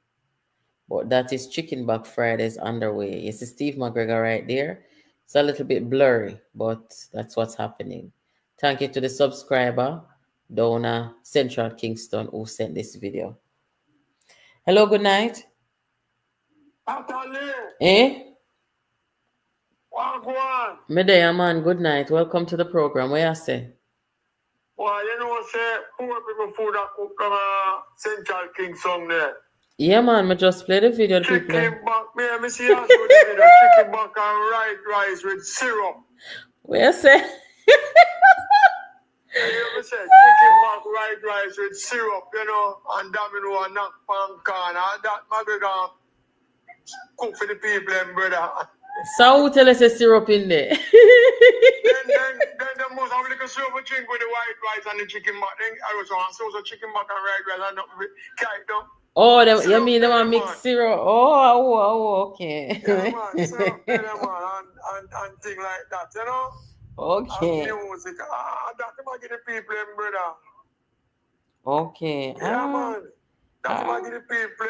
But that is Chicken Back Fridays underway. You see Steve McGregor right there. It's a little bit blurry, but that's what's happening. Thank you to the subscriber, Donna Central Kingston, who sent this video. Hello, good night. Eh? Medea man, good night. Welcome to the program. What you say? Well, you know, say poor people food that cook from Central Kingston there. Yeah, man, I just play the video. Chicken back, me see you the video. Chicken back and white rice with syrup. What you say? You say chicken back, white rice with syrup, you know, and domino and knock pan can. And that McGregor cook for the people, brother. So who tell us a syrup in there? then the most have a little syrup drink with the white rice and the chicken back. Then I was on so chicken back and white rice and not carry down. Oh, you mean them mix syrup? Oh, okay. Yeah, man, syrup, man, and things like that, you know? Okay. And music, that's about the people, brother. Okay. Yeah, man. That's about the people.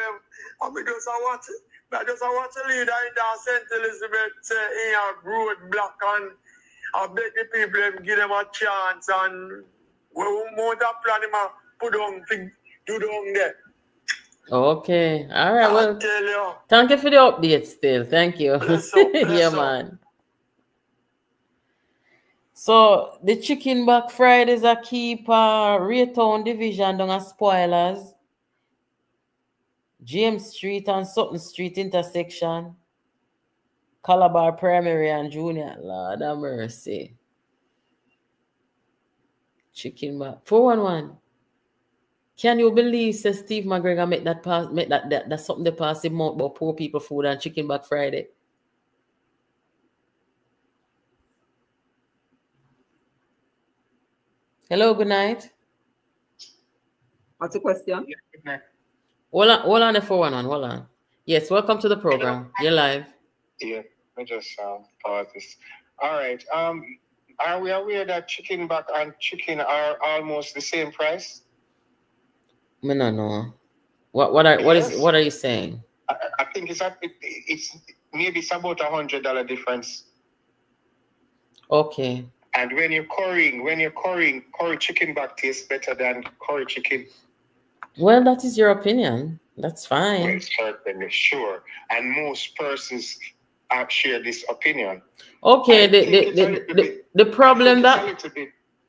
And we just watch it. I just watch the leader in the St. Elizabeth in a broad block and I beg the people give them a chance and we won't have plan him put on do down there. Okay. All right. Well, tell you. Thank you for the update still. Thank you. Bless up, bless yeah, up. man. So the Chicken Back Fridays are keep Raytown Division down as spoilers. James Street and Sutton Street intersection. Calabar Primary and Junior. Lord have mercy. Chicken Back 411. Can you believe say Steve McGregor make that pass, make that's something they pass him out about poor people food and Chicken Back Friday? Hello, good night. What's the question? Yeah, good night. Hold on the 411, hold on. Yes, welcome to the program. You're live. Yeah, I just pause this. All right. Are we aware that chicken back and chicken are almost the same price? I don't know. What are you saying? I think it's maybe it's about $100 difference. Okay. And when you're currying, curry chicken back tastes better than curry chicken. Well, that is your opinion. That's fine. Well, certainly, sure. And most persons share this opinion. Okay, the problem that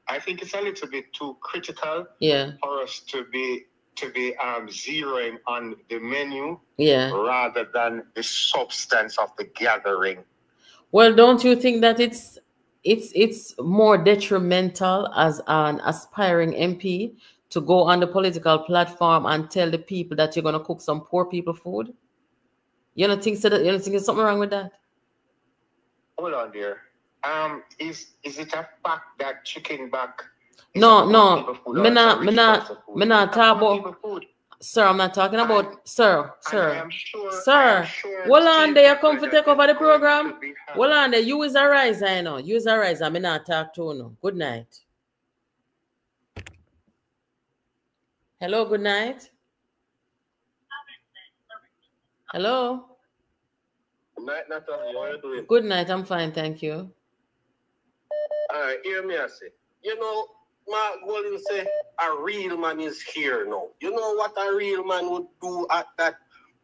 I think it's a little bit too critical. Yeah. For us to be zeroing on the menu. Yeah. Rather than the substance of the gathering. Well, don't you think that it's more detrimental as an aspiring MP to go on the political platform and tell the people that you're going to cook some poor people food? You don't think so? You don't think there's something wrong with that? Hold on, dear. Is it a fact that chicken back? No. Me not talk about. Sir, I'm not talking about sir. Sir, hold on there. You come to take over the program. Hold on there. You is a riser, I know. You is a riser. Me not talk to you. Good night. Hello, good night. Hello. Good night, Natalie. How are you doing? Good night. I'm fine, thank you. Hear me, I say. You know, my Golden say a real man is here now. You know what a real man would do at that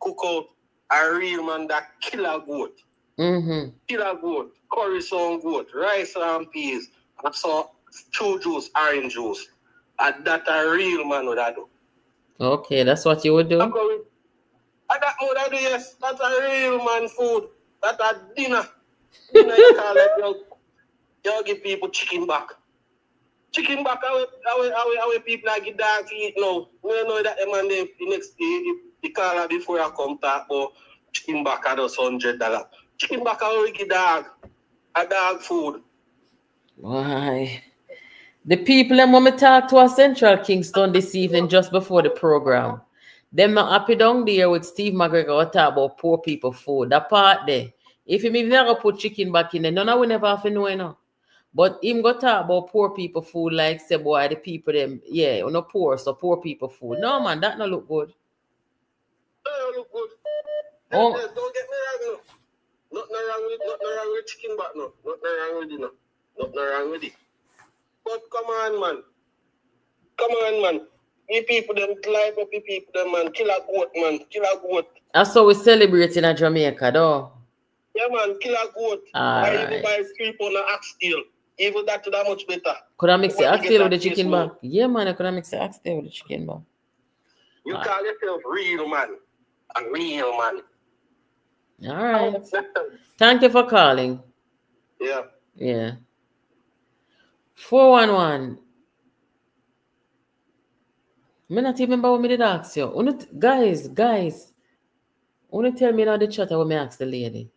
cookout? A real man that kill a goat. Mm-hmm. Kill a goat, curry some goat, rice and peas, and some true juice, orange juice. And that a real man would do. Okay, that's what you would do? And that would I do, yes. That's a real man food. That's a dinner. Dinner you call it, you give people chicken back. Chicken back, our people like dog eat now. We know that the man the next day, the caller before I come talk about chicken back at us $100. Chicken back, I will give dog. A dog food. Why? The people them when we talk to our Central Kingston this evening just before the program, them not happy down there with Steve McGregor talk about poor people food. That part there, If him even never put chicken back in there, none of we never have to know, you know. But him go talk about poor people food like say boy the people them you know poor so poor people food. No man, that not look good. Look good. Oh. Don't get me wrong. Nothing wrong with chicken back no. Nothing wrong with it no. Nothing wrong with it. But come on man. Come on man. We people them life up the people them man. Kill a goat man. Kill a goat. That's how we celebrating in Jamaica though. Yeah man, kill a goat. I even buy 3 pound of oxtail. Even that much better. Could I mix the oxtail with the chicken back? Yeah, man, I could I mix the oxtail with the chicken back. You call yourself real man. A real man. All right. Thank you for calling. Yeah. Yeah. 411. Me not even remember what me did ask you. Guys. Only tell me now the chat what me ask the lady.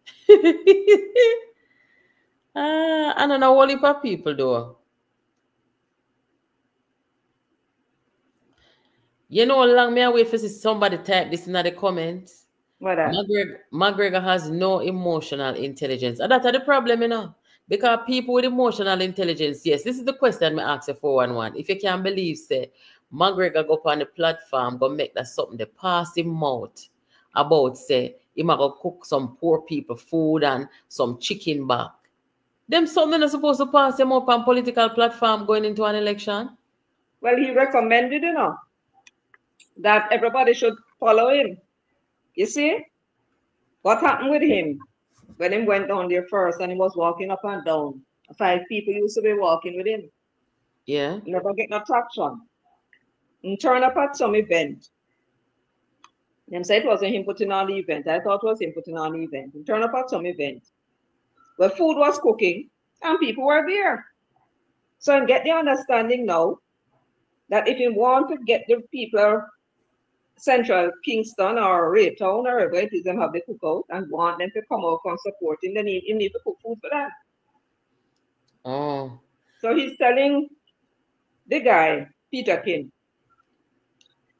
I don't know what heap of people do. You know how long me I wait for somebody type this in the comments? What that? McGregor has no emotional intelligence. And that's the problem, you know. Because people with emotional intelligence, yes, this is the question I ask you 411. If you can't believe, say, McGregor go up on the platform, go make that something they pass him out about, say, he might go cook some poor people food and some chicken back. Them something that's supposed to pass him up on political platform going into an election? Well, he recommended, you know, that everybody should follow him. You see? What happened with him when he went down there first and he was walking up and down? 5 people used to be walking with him. Yeah. Never get no traction. He turned up at some event. Them said it wasn't him putting on the event. I thought it was him putting on the event. He turned up at some event where food was cooking and people were there. So I get the understanding now that if you want to get the people Central Kingston or Raytown or wherever it is them have the cookout and want them to come out and support him, then you need to cook food for them. Oh. So he's telling the guy, Peter King,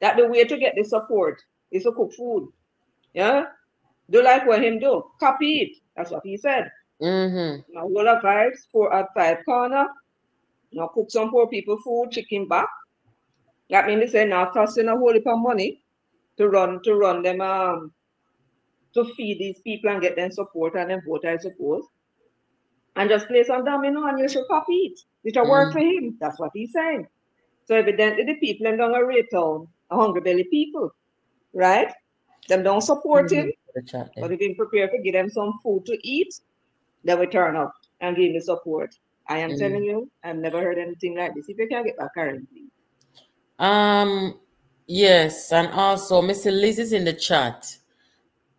that the way to get the support is to cook food. Yeah? Do like what him do. Copy it. That's what he said. Mm-hmm. Now, whole of vibes, 4 at 5 corner. Now cook some poor people food, chicken back. That means they say now costing a whole heap of money to run them to feed these people and get them support and then vote, I suppose. And just play some domino and you should copy it. It will work for him. That's what he's saying. So evidently the people in down a Raytown are hungry belly people, right? Them don't support him, but if he's prepared to give them some food to eat, they will turn up and give him the support. I am telling you, I've never heard anything like this. If you can get back currently. Yes, and also Mr. Liz is in the chat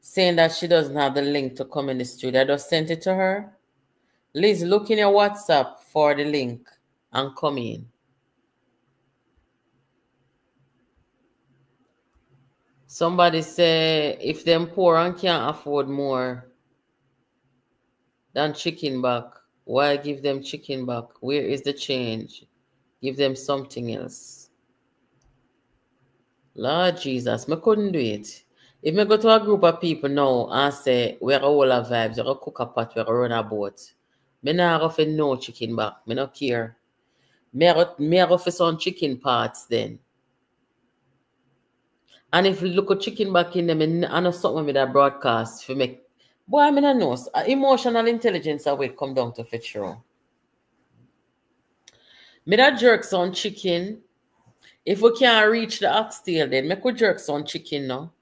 saying that she doesn't have the link to come in the studio. I just sent it to her. Liz, look in your WhatsApp for the link and come in. Somebody say if them poor and can't afford more than chicken back, why give them chicken back? Where is the change? Give them something else. Lord Jesus, I couldn't do it. If I go to a group of people now and say, we're all of vibes, we're cook a pot, we're run a boat, I not offer no chicken back. I don't care. I offer some chicken parts then. And if you look at chicken back in them, I know something with that broadcast for me. Boy, I mean, I know. Emotional intelligence will come down to fetch you. Me that jerks on chicken. If we can't reach the oxtail, then me could jerks on chicken now.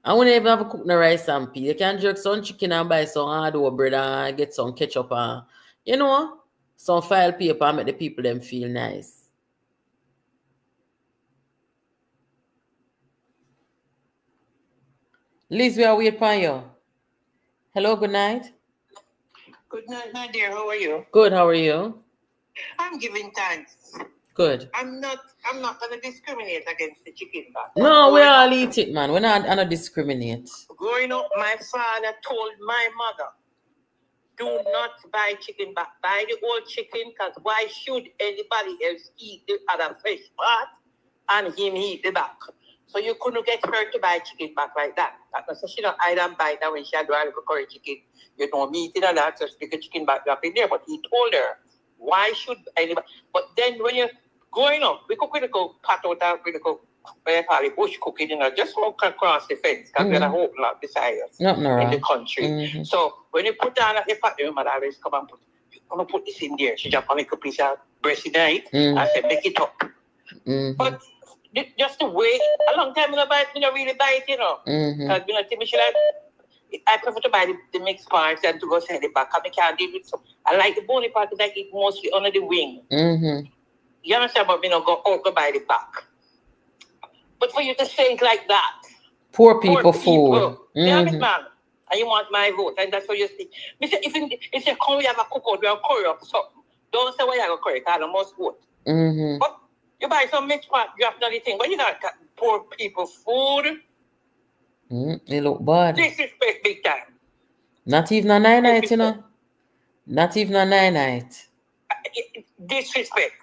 I won't even have to cook no rice and peas. You can jerk some chicken and buy some hard bread and get some ketchup and, you know, some file paper and make the people them feel nice. Liz, we are waiting for you. Hello, good night. Good night, my dear. How are you? Good, how are you? I'm giving thanks. Good. I'm not gonna discriminate against the chicken back. No, we all eat it, man. We're not discriminate. Growing up, my father told my mother, do not buy chicken back. Buy the old chicken, because why should anybody else eat the other fresh part and him eat the back? So you couldn't get her to buy chicken back like that. So she don't hide and bite that when she had to little curry chicken. You don't meat it and that, just stick a chicken back up in there. But he told her, why should anybody? But then when you're growing up, we could pat out that we could bush cooking, just walk across the fence because we had a whole lot beside us in the country. So when you put down at the pot, your mother always come and put, you're going to put this in there. She just make a piece of breast in it. I said, make it up. But just to wait a long time, we don't really buy it, Because I prefer to buy the mixed parts than to go send it back. I can't deal with some. I like the bony part because I eat mostly under the wing. You understand? But go buy the back. But for you to think like that, poor people food. Yeah, man. And you want my vote, and that's what you think. If you come, we have a cookout, we have curry up something. Don't say why you have a curry, because I must vote. But you buy some mixed part, you have another thing. But you got poor people food. They look bad. Disrespect big time. Not even a 9-night, Not even a 9-night. Disrespect.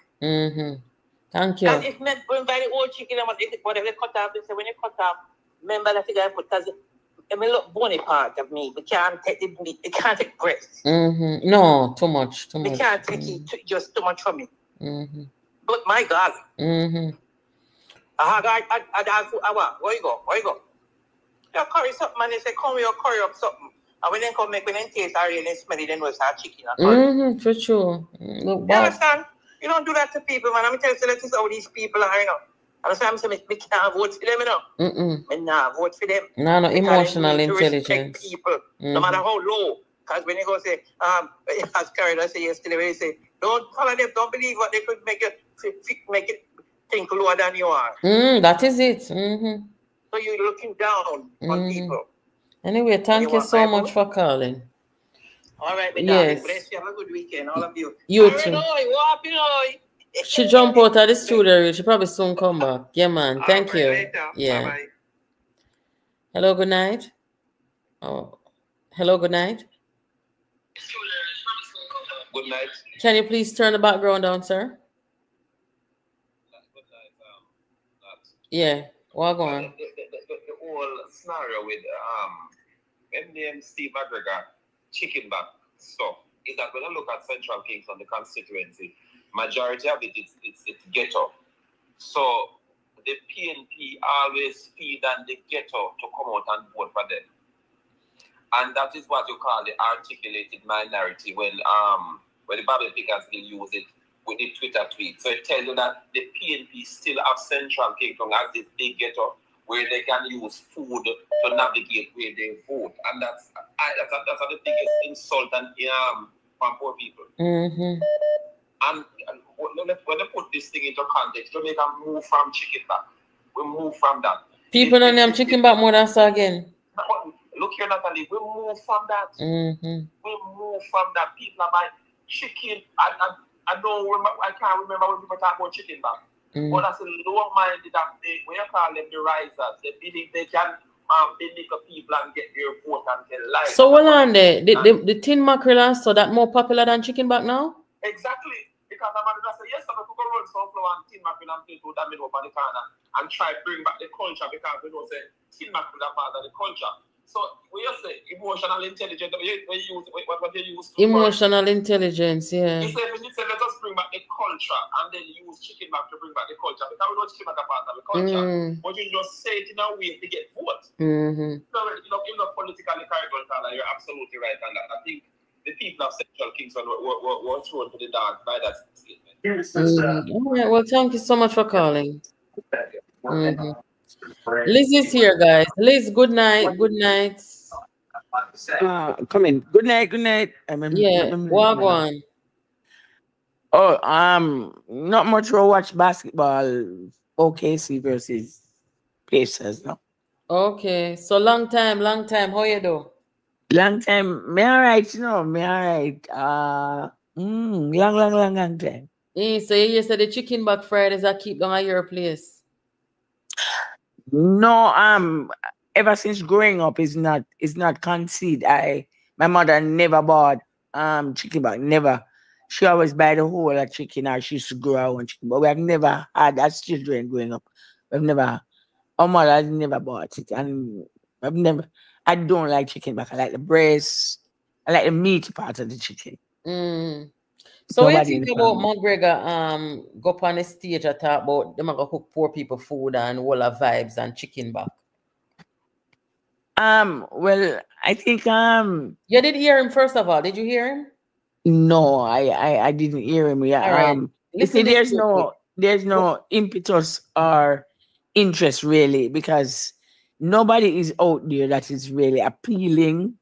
Thank you. And if men go and buy the old chicken, whatever they cut off, they say when you cut off, remember that you got to put, because it may look bony part of me, but can't take the meat, it can't take breast. No, too much. It can't take it just too much for me. But my God. Where you go? You curry something, and they say, come here, curry up something. And when they come make, when they taste already, and they smell it, then we'll start chicken. For sure. You understand? You don't do that to people, man. I'm telling you, that is how these people are, And so I'm saying, we can't vote for them, I nah, vote for them. No, emotional intelligence. People, no matter how low. Because when you go say, as Karen I say yesterday, when they say, don't follow them, don't believe what they could make it think lower than you are. That is it. So you're looking down on people. Anyway, thank you so much for calling. All right, my darling. Bless you. Have a good weekend, all of you. You too. She jump out of the studio. She probably soon come back. Yeah, man. Thank you. Later. Yeah. Bye-bye. Hello, good night. Oh, hello, good night. Good night. Can you please turn the background down, sir? Yeah. What go on? The whole scenario with MDM Steve McGregor chicken back stuff is that when I look at Central Kingston, the constituency, majority of it it's ghetto. So the PNP always feed on the ghetto to come out and vote for them. And that is what you call the articulated minority when the Bible pickers will use it with the Twitter tweet. So it tells you that the PNP still have Central Kingston as this big ghetto where they can use food to navigate where they vote. And that's the biggest insult from poor people. And when they put this thing into context, Jamaica move from chicken back. We move from that. People don't have chicken back more than so again. Look here, Natalie, we move from that. We move from that. People are buying chicken. I can't remember when people talk about chicken back. But that's a low-minded that when you call them the risers, they believe they can make people and get their vote and get life. So hold on there. The tin mackerel, so that more popular than chicken back now? Exactly. Because I'm going to say, yes, I'm going to run sunflower and tin mackerel and play to that middle up on the corner and try to bring back the culture because we don't say tin mackerel are part of the culture. So when you say emotional intelligence, what you use? Emotional intelligence, yeah. You say, let us bring back the culture and then use chicken back to bring back the culture. Because we don't chicken back a part of the culture. But you just say it in a way to get vote. You're not politically correct, you're absolutely right on that. I think the people of Central Kingston were thrown to the dark by that statement. All right, well, thank you so much for calling. Liz is here, guys. Liz, good night. Good night. Come in. Good night. Good night. Wagwan. Oh, not much to watch basketball. OKC versus Pacers, no? Okay. So long time. How you do? Long time. Me alright, me alright. Long time. So you said the chicken back Fridays that keep down at your place. No, ever since growing up is not concede. My mother never bought chicken back, never. She always buy the whole chicken, or she used to grow her own chicken, but we have never had as children growing up. We've never our mother has never bought it, and I don't like chicken back. I like the breast. I like the meat part of the chicken. So what you Nobody in think the about family. McGregor go up on the stage and talk about them gonna cook poor people food and all of vibes and chicken back? Well, I think You did hear him first of all. Did you hear him? no, I didn't hear him. Yeah. All right. You see, Listen this real quick. there's no impetus or interest really, because nobody is out there that is really appealing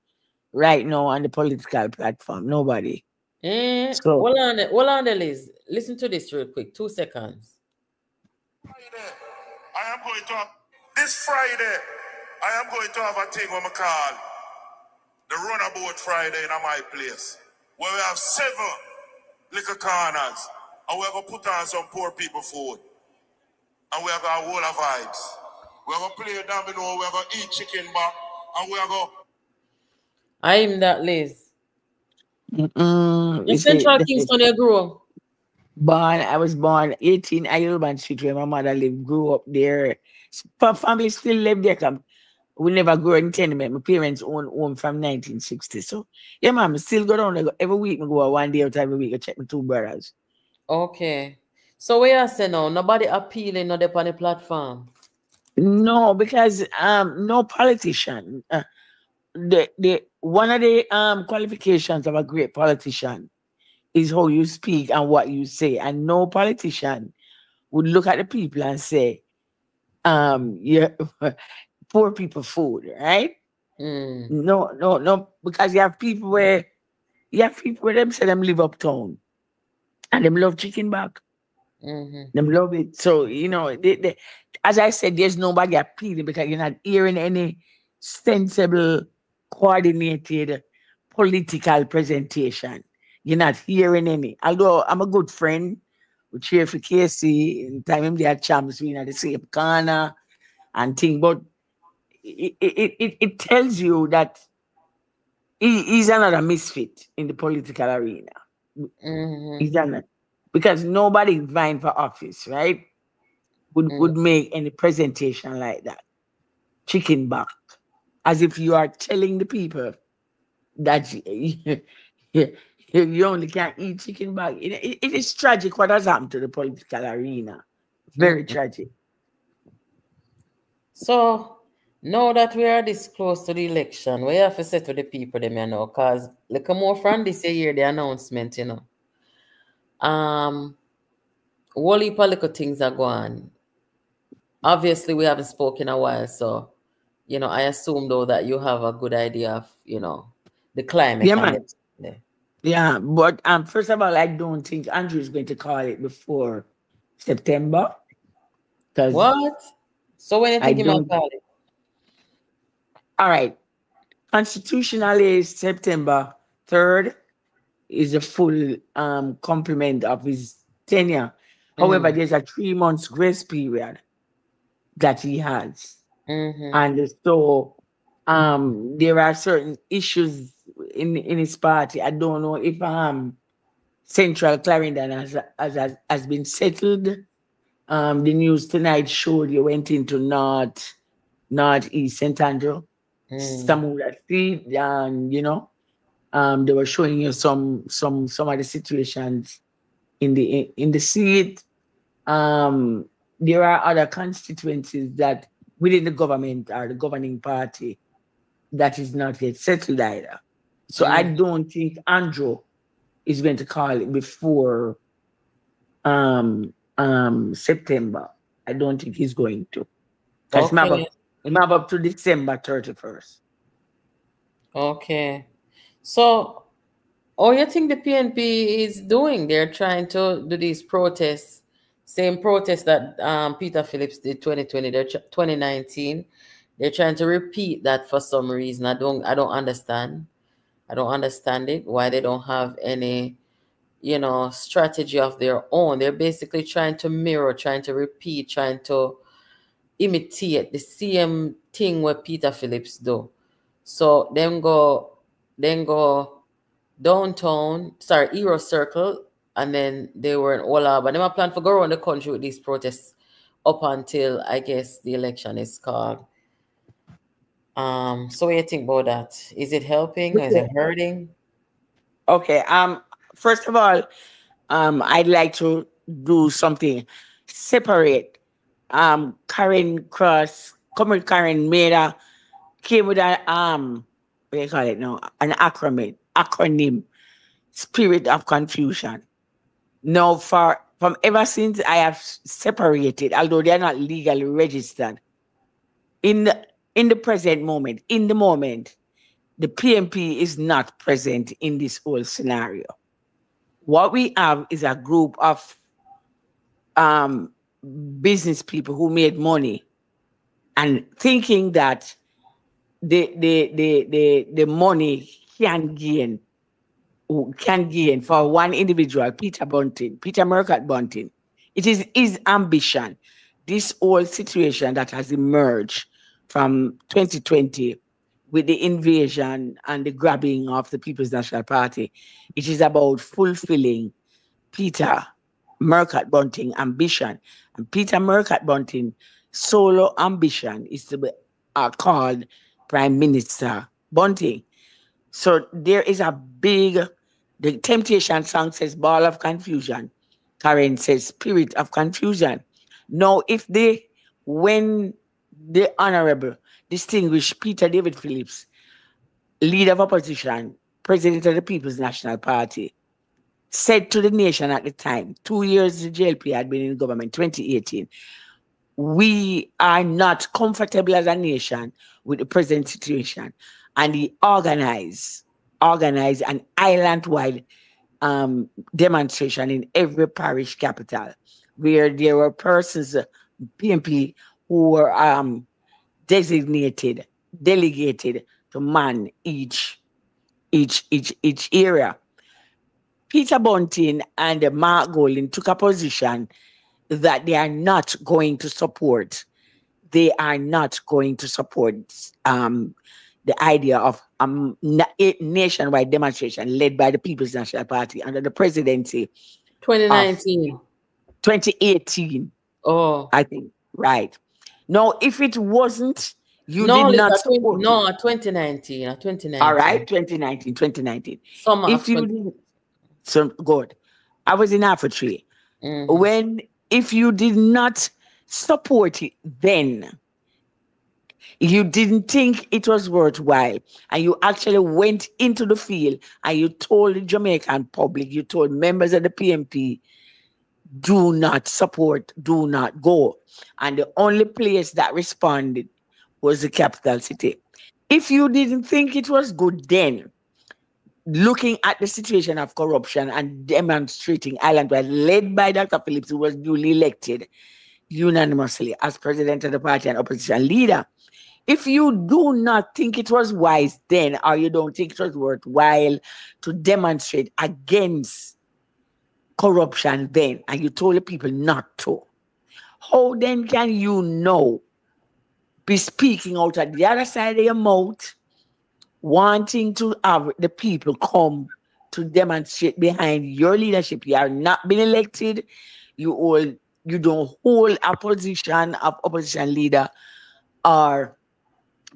right now on the political platform. Nobody. So Hold on there, Liz. Listen to this real quick. 2 seconds. I am going to have, this Friday, I am going to have a thing what I call the Runabout Friday in my place, where we have 7 liquor corners, and we're going to put on some poor people food, and we're going to whole of vibes. We're going to play domino, we're going to eat chicken back, and we're going to... I'm that Liz. you In see, Central Kingston, you grew up. I was born 18 Ayurban Street where my mother lived, grew up there. Family still live there. We never grew in tenement. My parents owned home from 1960. So, yeah, mom, still go down there. Every week, I go one day out every week. I check my 2 brothers. Okay. So, what you say now? Nobody appealing not up on the platform? No, because no politician. One of the qualifications of a great politician is how you speak and what you say. And no politician would look at the people and say, yeah, poor people food, right? No, because you have people where them say them live uptown and them love chicken back. Them love it. So, they, as I said, there's nobody appealing because you're not hearing any sensible, coordinated political presentation. You're not hearing any. Although I'm a good friend, we cheer for Casey, in time they are champs, we at the same corner and thing, but it tells you that he's another misfit in the political arena. He's another, because nobody vying for office, right? Would make any presentation like that. Chicken back. As if you are telling the people that you only can eat chicken back. It is tragic what has happened to the political arena. Very tragic. So, now that we are this close to the election, we have to say to the people them, because look more from this year, the announcement, whole heap of little things are going. Obviously, we haven't spoken a while, so, I assume, though, that you have a good idea of, the climate. Yeah, man. Yeah, but first of all, I don't think Andrew is going to call it before September. What? So when you think he might call it? All right. Constitutionally, September 3rd is a full complement of his tenure. However, there's a 3 months grace period that he has. And so there are certain issues in his party. I don't know if Central Clarendon has been settled. The news tonight showed you went into Northeast St. Andrew, Samuel Street, and they were showing you some of the situations in the seat. There are other constituencies that within the government or the governing party that is not yet settled either. So I don't think Andrew is going to call it before September. I don't think he's going to. Because he map up to December 31st. Okay. So, how you think the PNP is doing? They're trying to do these protests, same protests that Peter Phillips did 2019. They're trying to repeat that for some reason. I don't understand. I don't understand it. Why they don't have any, strategy of their own. They're basically trying to mirror, trying to repeat, trying to imitate the same thing what Peter Phillips do. So then go downtown, Euro Circle, and then they were in Ola, but they were planning to go around the country with these protests up until, I guess, the election is called. So what do you think about that? Is it helping? Is it hurting? Okay. First of all, I'd like to do something separate. Karen Cross, Comrade Karen came with an what do you call it now? An acronym, Spirit of Confusion. Now, from ever since I have separated, although they are not legally registered, in the present moment, the PMP is not present in this whole scenario. What we have is a group of business people who made money and thinking that the money can gain for one individual, Peter Murcutt Bunting. It is his ambition. This whole situation that has emerged from 2020 with the invasion and the grabbing of the People's National Party, it is about fulfilling Peter Murcutt Bunting ambition. And Peter Murcutt Bunting solo ambition is to be called Prime Minister Bunting. So there is a the Temptation song says ball of confusion. Karen says spirit of confusion. Now, when the Honorable Distinguished Peter David Phillips, leader of opposition, president of the People's National Party, said to the nation at the time, 2 years the JLP had been in government, 2018, we are not comfortable as a nation with the present situation. And he organized an island-wide demonstration in every parish capital, where there were persons, PMP, who were delegated to man each area. Peter Bunting and Mark Golding took a position that they are not going to support. They are not going to support the idea of a nationwide demonstration led by the People's National Party under the presidency 2019. 2018. Oh. I think, right. Now, if it wasn't, you did not support 2019. 2019. All right, 2019. Summer if you didn't, so good. I was in Africa. If you did not support it then, you didn't think it was worthwhile, and you actually went into the field and you told the Jamaican public, you told members of the PMP, do not support, do not go. And the only place that responded was the capital city. If you didn't think it was good then, looking at the situation of corruption and demonstrating island-wide, led by Dr. Phillips, who was duly elected unanimously as president of the party and opposition leader, if you do not think it was wise then, or you don't think it was worthwhile to demonstrate against corruption then, and you told the people not to, how then can you now be speaking out at the other side of your mouth, wanting to have the people come to demonstrate behind your leadership? You are not been elected. You don't hold a position of opposition leader or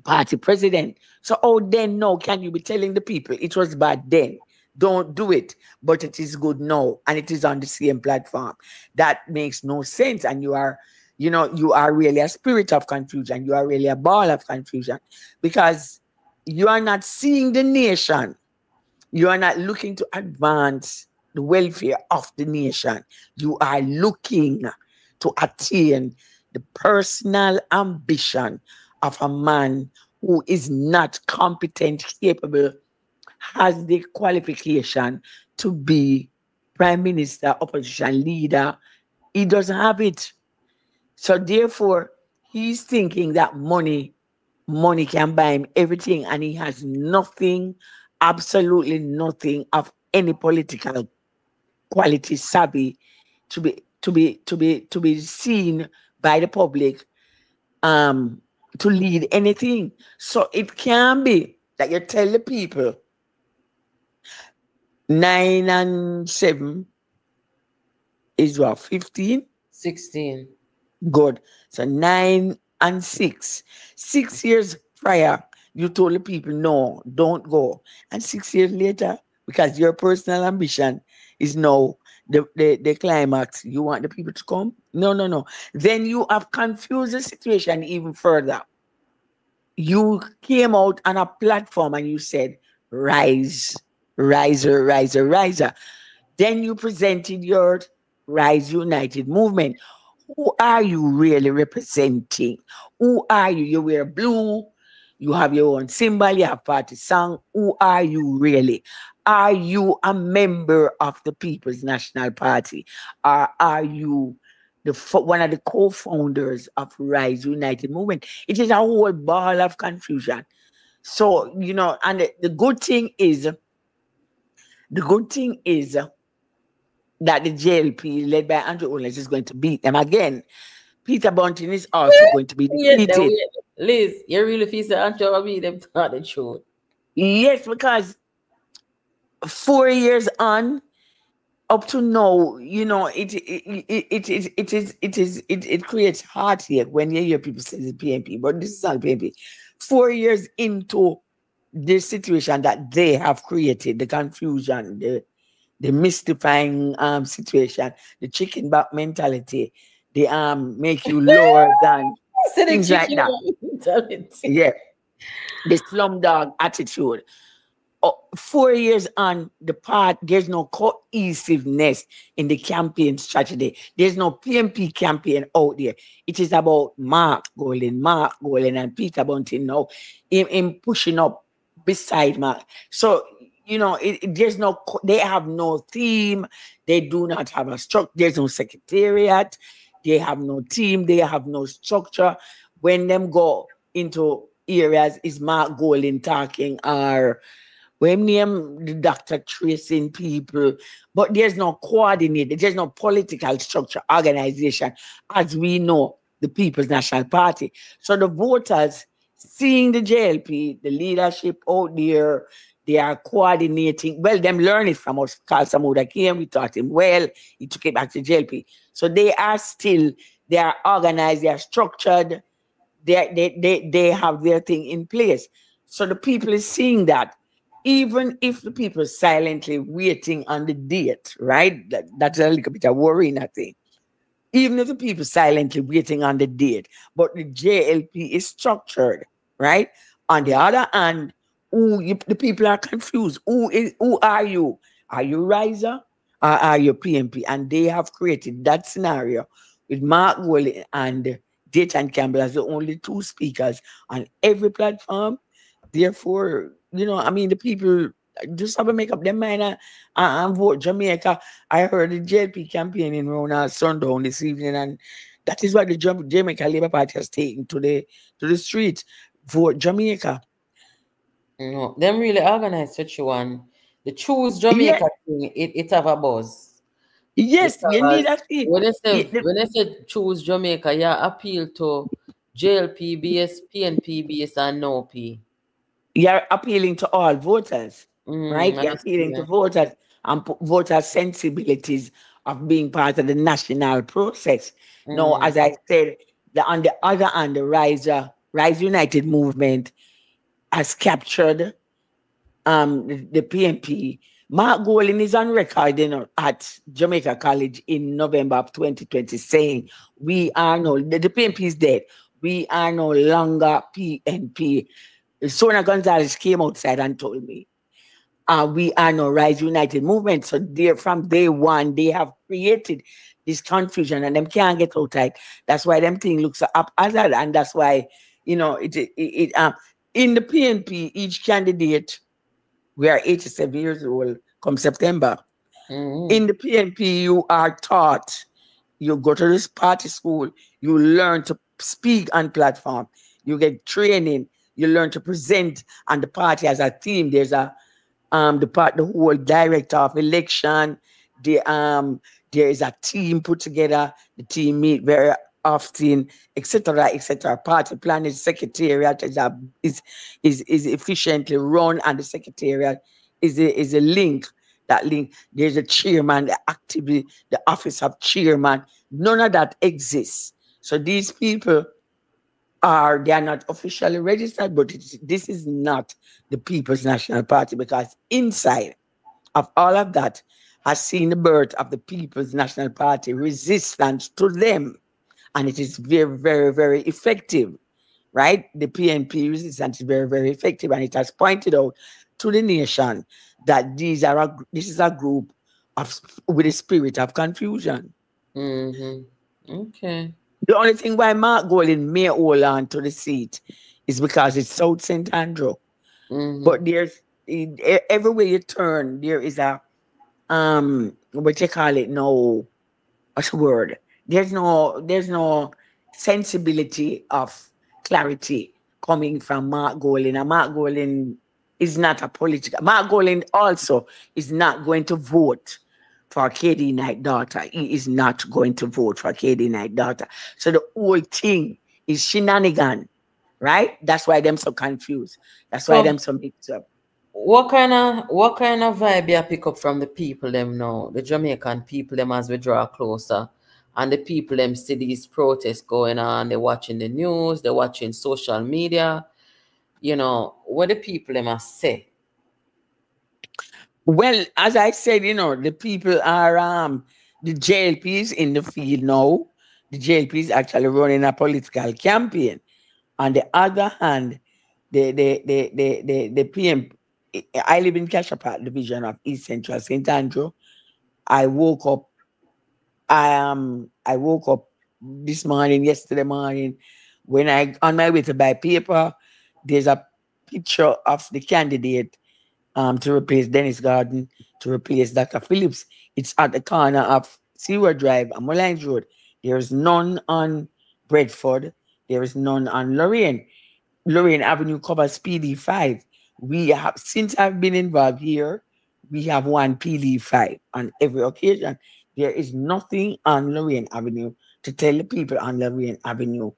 party president. So how then now can you be telling the people it was bad then? Don't do it, but it is good now, and it is on the same platform. That makes no sense. And you are really a spirit of confusion. You are really a ball of confusion, because you are not seeing the nation. You are not looking to advance the welfare of the nation. You are looking to attain the personal ambition of a man who is not competent, capable, has the qualification to be prime minister, opposition leader. He doesn't have it. So therefore, he's thinking that money can buy him everything, and he has nothing, absolutely nothing of any political quality savvy to be seen by the public to lead anything. So it can be that you tell the people 9 and 7 is what, 15? 16. Good. So 9 and 6. 6 years prior, you told the people, no, don't go. And 6 years later, because your personal ambition is now the climax, you want the people to come? No, no, no. Then you have confused the situation even further. You came out on a platform and you said, rise, riser, riser, riser. Then you presented your Rise United movement. Who are you really representing? Who are you? You wear blue, you have your own symbol, you have party song. Who are you really? Are you a member of the People's National Party? Or are you one of the co-founders of Rise United movement? It is a whole ball of confusion. So, you know, and the good thing is that the JLP, led by Andrew Owens, is going to beat them again. Peter Bunting is also going to be defeated. Liz, you really feel that Andrew will beat them to the truth? Yes, because 4 years on, up to now, you know, it creates heartache when you hear people say the PNP, but this is not PNP. 4 years into the situation that they have created, the confusion, the mystifying situation, the chicken back mentality, the make you lower than things like that. Yeah, the slumdog attitude. 4 years on the part, there's no cohesiveness in the campaign strategy. There's no PMP campaign out there. It is about Mark Golden, and Peter Bunting now in pushing up beside Mark. So, you know, there's no, they have no theme. They do not have a structure. There's no secretariat. They have no team. They have no structure. When them go into areas, is Mark Golden talking or when name the doctor tracing people, but there's no coordinated, there's no political structure, organization, as we know the People's National Party. So the voters seeing the JLP, the leadership out there, they are coordinating. Well, them learn it from us. Carl Samuda came, we taught him well, he took it back to JLP. So they are organized, they are structured, they have their thing in place. So the people is seeing that. Even if the people silently waiting on the date, right? That's a little bit of worrying, I think. Even if the people silently waiting on the date, but the JLP is structured, right? On the other hand, the people are confused. Who are you? Are you Riser or are you PMP? And they have created that scenario with Mark Woolley and Dayton Campbell as the only two speakers on every platform. Therefore, you know, I mean, the people just have to make up their mind and vote Jamaica. I heard the JLP campaigning around sundown this evening, and that is what the Jamaica Labour Party has taken to the streets. Vote Jamaica. No, them really organized such one. The Choose Jamaica thing, it have a buzz. Yes, because you need that thing. When they say Choose Jamaica, you appeal to JLP, BS, PNP, BS, and NOP. You're appealing to all voters, right? You're appealing to voters and voters' sensibilities of being part of the national process. Now, as I said, on the other hand, the Rise United movement has captured the PNP. Mark Golden is on record, you know, at Jamaica College in November of 2020 saying, we are no, the PNP is dead. We are no longer PNP. Sona Gonzalez came outside and told me, we are no Rise United movement. So from day one, they have created this confusion and them can't get outside. That's why them thing looks haphazard. And that's why, you know, in the PNP, each candidate, we are 87 years old come September. In the PNP, you are taught, you go to this party school, you learn to speak on platform, you get training, you learn to present on the party as a team. There's the whole director of election. There is a team put together. The team meet very often, etc., etc. Party planning secretariat is efficiently run, and the secretariat is a link. That link. There's a chairman, the office of chairman. None of that exists. So these people they are not officially registered, but this is not the People's National Party, because inside of all of that has seen the birth of the People's National Party, resistance to them. And it is very, very, very effective, right? The PNP resistance is very, very effective. And it has pointed out to the nation that this is a group with a spirit of confusion. Okay. The only thing why Mark Golding may hold on to the seat is because it's South St. Andrew. But there's everywhere you turn, there is a what you call it now, what's the word? There's no sensibility of clarity coming from Mark Golding. And Mark Golding is not a political. Mark Golding also is not going to vote for KD Knight daughter. He is not going to vote for KD Knight daughter. So the whole thing is shenanigan, right? That's why them so confused. That's why them so mixed up. What kind of vibe you pick up from the people them now, the Jamaican people them, as we draw closer, and the people them see these protests going on, they're watching the news, they're watching social media, you know, what the people them must say? Well, as I said, you know, the people are the JLPs in the field now. The JLP is actually running a political campaign. On the other hand, the PM, I live in Cashapat division of East Central St. Andrew. I woke up this morning, yesterday morning, when I on my way to buy paper, there's a picture of the candidate to replace Dennis Garden, to replace Dr. Phillips. It's at the corner of Seaward Drive and Mullines Road. There is none on Bradford. There is none on Lorraine. Lorraine Avenue covers PD5. We have, since I've been involved here, we have one PD5 on every occasion. There is nothing on Lorraine Avenue to tell the people on Lorraine Avenue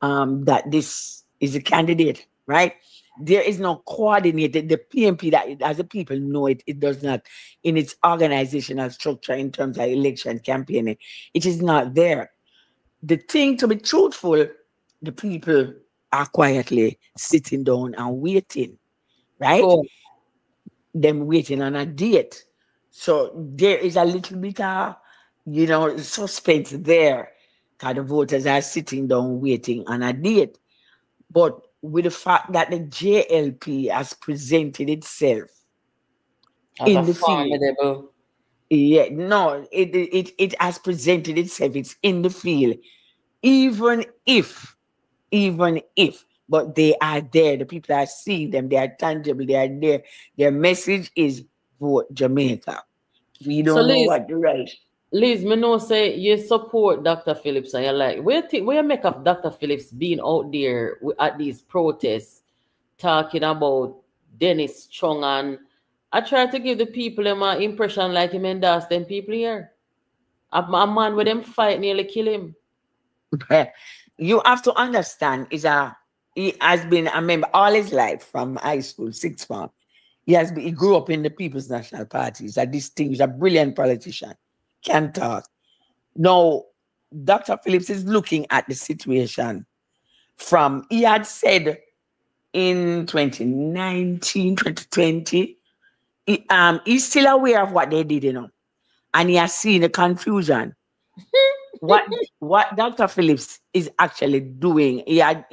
that this is a candidate, right? There is no coordinated, the PMP, that as the people know it, it does not, in its organizational structure in terms of election campaigning, it is not there. The thing, to be truthful, the people are quietly sitting down and waiting, right? Cool. Them waiting on a date. So there is a little bit of, you know, suspense there, because the voters are sitting down waiting on a date. But with the fact that the JLP has presented itself as in a the field, formidable. yeah, no, it has presented itself. It's in the field, even if, but they are there. The people are seeing them. They are tangible. They are there. Their message is vote Jamaica. We don't know what the right. Liz, me know say you support Dr. Phillips, and you're like, where you make of Dr. Phillips being out there at these protests talking about Dennis Chung, and I try to give the people them an impression like him endorse them people here. A man with them fight nearly kill him. You have to understand, he has been a member all his life from high school, sixth form. He grew up in the People's National Party. He's a distinguished, a brilliant politician. Can talk. Now, Dr. Phillips is looking at the situation from, he had said in 2019, 2020, he's still aware of what they did, you know, and he has seen the confusion. What Dr. Phillips is actually doing, he had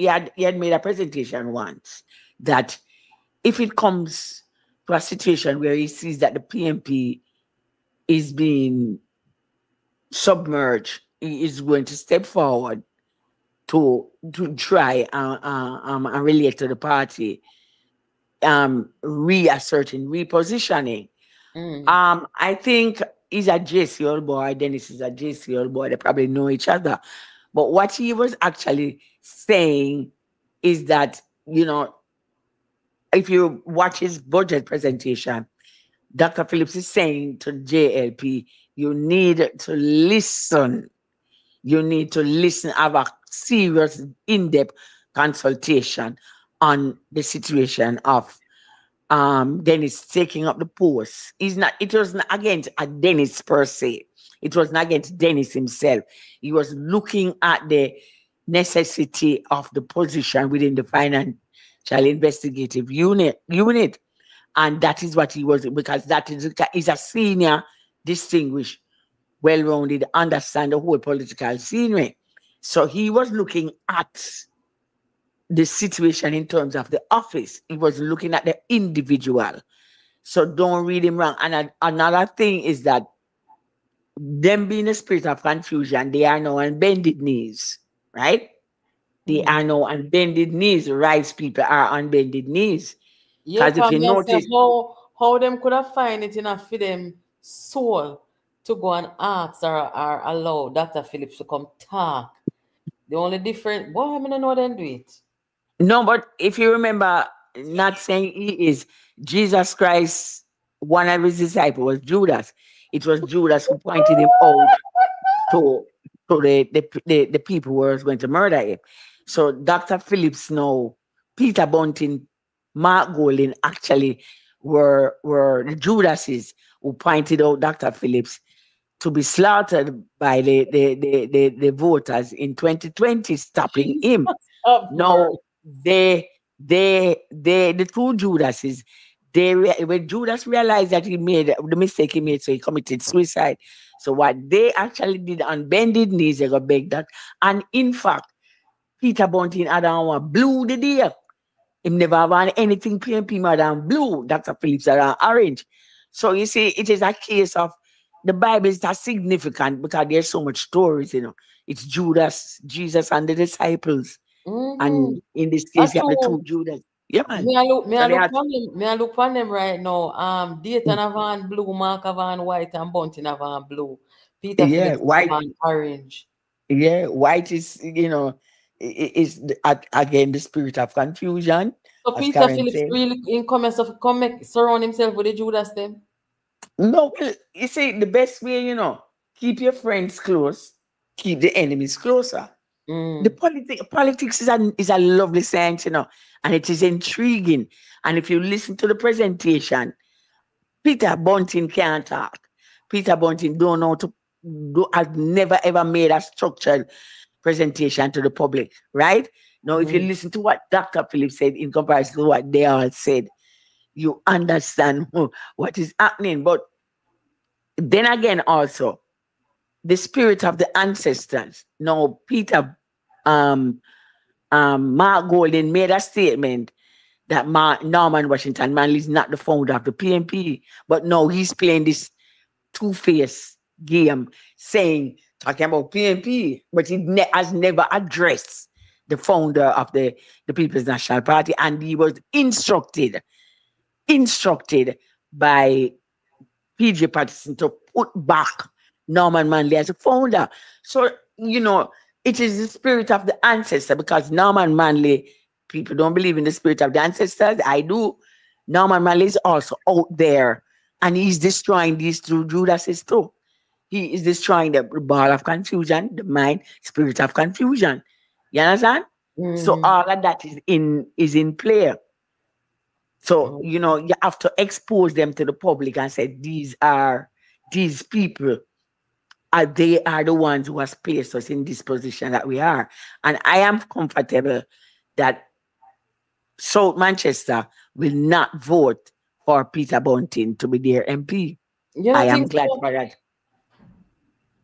made a presentation once that if it comes to a situation where he sees that the PMP is being submerged, he is going to step forward to try and relate to the party, reasserting, repositioning. I think he's a JC old boy, Dennis is a JC old boy, they probably know each other. But what he was actually saying is that, you know, if you watch his budget presentation, Dr. Phillips is saying to JLP, you need to listen. You need to listen, have a serious, in-depth consultation on the situation of Dennis taking up the post. It wasn't against a Dennis per se. It was not against Dennis himself. He was looking at the necessity of the position within the financial investigative unit. And that is what he was, because that is a senior, distinguished, well-rounded, understand the whole political scenery. So he was looking at the situation in terms of the office. He was looking at the individual. So don't read him wrong. And another thing is that them being a spirit of confusion, they are now on bended knees, right? They are now on bended knees. Rice people are on bended knees. Yeah, Because if you notice, how them could have find it enough for them soul to go and ask or allow Dr. Phillips to come talk. The only difference, boy, I don't know them do it. no, but if you remember, not saying he is Jesus Christ, one of his disciples was Judas. It was Judas who pointed him out to the people who was going to murder him. So Dr. Phillips know Peter Bunting, Mark Golding actually were the Judases who pointed out Dr. Phillips to be slaughtered by the voters in 2020, stopping him. No, the two Judases, when Judas realized that he made the mistake he made, so he committed suicide. So what they actually did on bended knees, they got begged that. And in fact, Peter Bunting had on blue the day. He never had anything PMP more than blue. Dr. Phillips had orange. So you see, it is a case of the Bible is that significant because there's so much stories, you know. It's Judas, Jesus, and the disciples. And in this case, you have the two Judas. Yeah, man. Me I look on them right now. Dayton have on blue, Mark have on white, and Bunting have on blue. Peter Phillips have on orange. Yeah, white is, you know, is again the spirit of confusion. So Peter Phillips really in comments of surround himself with the Judas them? No, well, you see, the best way, you know, keep your friends close, keep the enemies closer. The politics is a lovely science, you know, and it is intriguing. And if you listen to the presentation, Peter Bunting can't talk. Peter Bunting don't know has never ever made a structured presentation to the public, right? Now, if you listen to what Dr. Phillips said in comparison to what they all said, you understand what is happening. But then again, also, the spirit of the ancestors. Now, Peter Mark Golding made a statement that Norman Washington Manley is not the founder of the PNP, but no, he's playing this two-faced game, talking about PNP, but he has never addressed the founder of the People's National Party, and he was instructed by PJ Patterson to put back Norman Manley as a founder. So, you know, it is the spirit of the ancestor, because Norman Manley, people don't believe in the spirit of the ancestors. I do. Norman Manley is also out there, and he's destroying these two Judases too. He is destroying the ball of confusion, the mind, spirit of confusion. You understand? So all of that is in play. So, you know, you have to expose them to the public and say, these people, they are the ones who have placed us in this position that we are. And I am comfortable that South Manchester will not vote for Peter Bunting to be their MP. I am glad for that.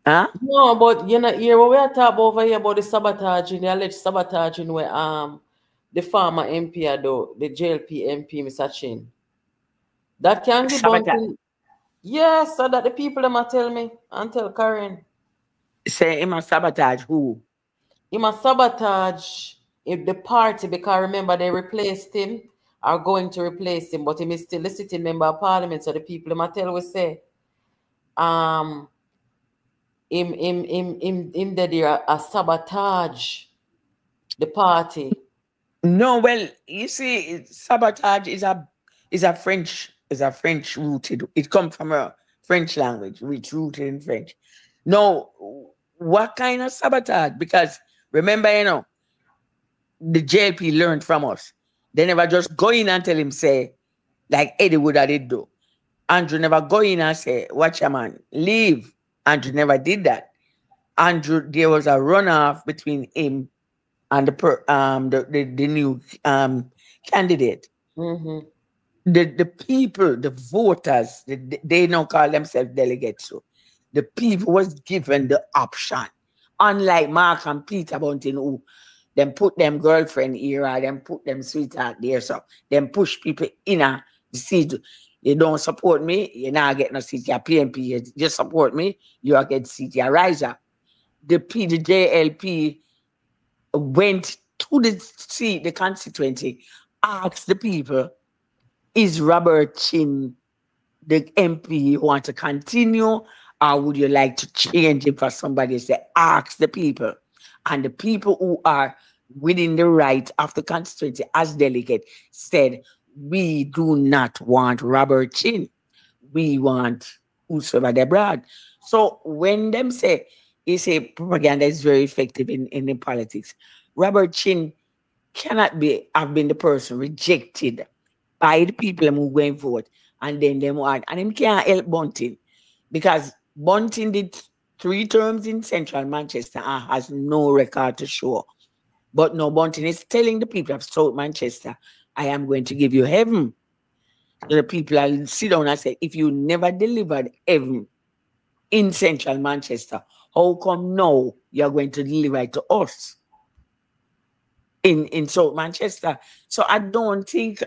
Huh? No, but you know, here what we are talking over here about the sabotaging, the alleged sabotaging where the former MP do, the JLP MP, Mr. Chin. That can be Bunting. Yes, so that the people them are tell me and tell Karen. Say him a sabotage who? He must sabotage the party, because remember they replaced him, are going to replace him, but he is still a sitting member of parliament. So the people them tell we say him that they are a sabotage the party. No, well, you see, sabotage is a French rooted. It comes from a French language, which rooted in French. No, what kind of sabotage? Because remember, you know, the JLP learned from us. They never just go in and tell him, say, like Eddie would have did do. Andrew never go in and say, watch your man, leave. Andrew never did that. Andrew, there was a runoff between him and the new candidate. Mm-hmm. The people, the voters, they now call themselves delegates. So the people was given the option. Unlike Mark and Peter Bunting, who them put them girlfriend here, or them put them sweetheart there. So them push people in a seat. You don't support me, you're not getting a seat. You're PNP, you just support me, you are getting seat. You're riser. The JLP went to the constituency, asked the people, is Robert Chin the MP you want to continue, or would you like to change it for somebody? Say, ask the people. And the people who are within the right of the constituency as delegate said, we do not want Robert Chin. We want whosoever they brought. So when them say, you say propaganda is very effective in the politics, Robert Chin cannot have been the person rejected by the people who go and vote, and then them want, and him can't help Bunting, because Bunting did 3 terms in Central Manchester and has no record to show. But no, Bunting is telling the people of South Manchester, I am going to give you heaven. So the people will sit down and say, if you never delivered heaven in Central Manchester, how come now you're going to deliver it to us in South Manchester? So I don't think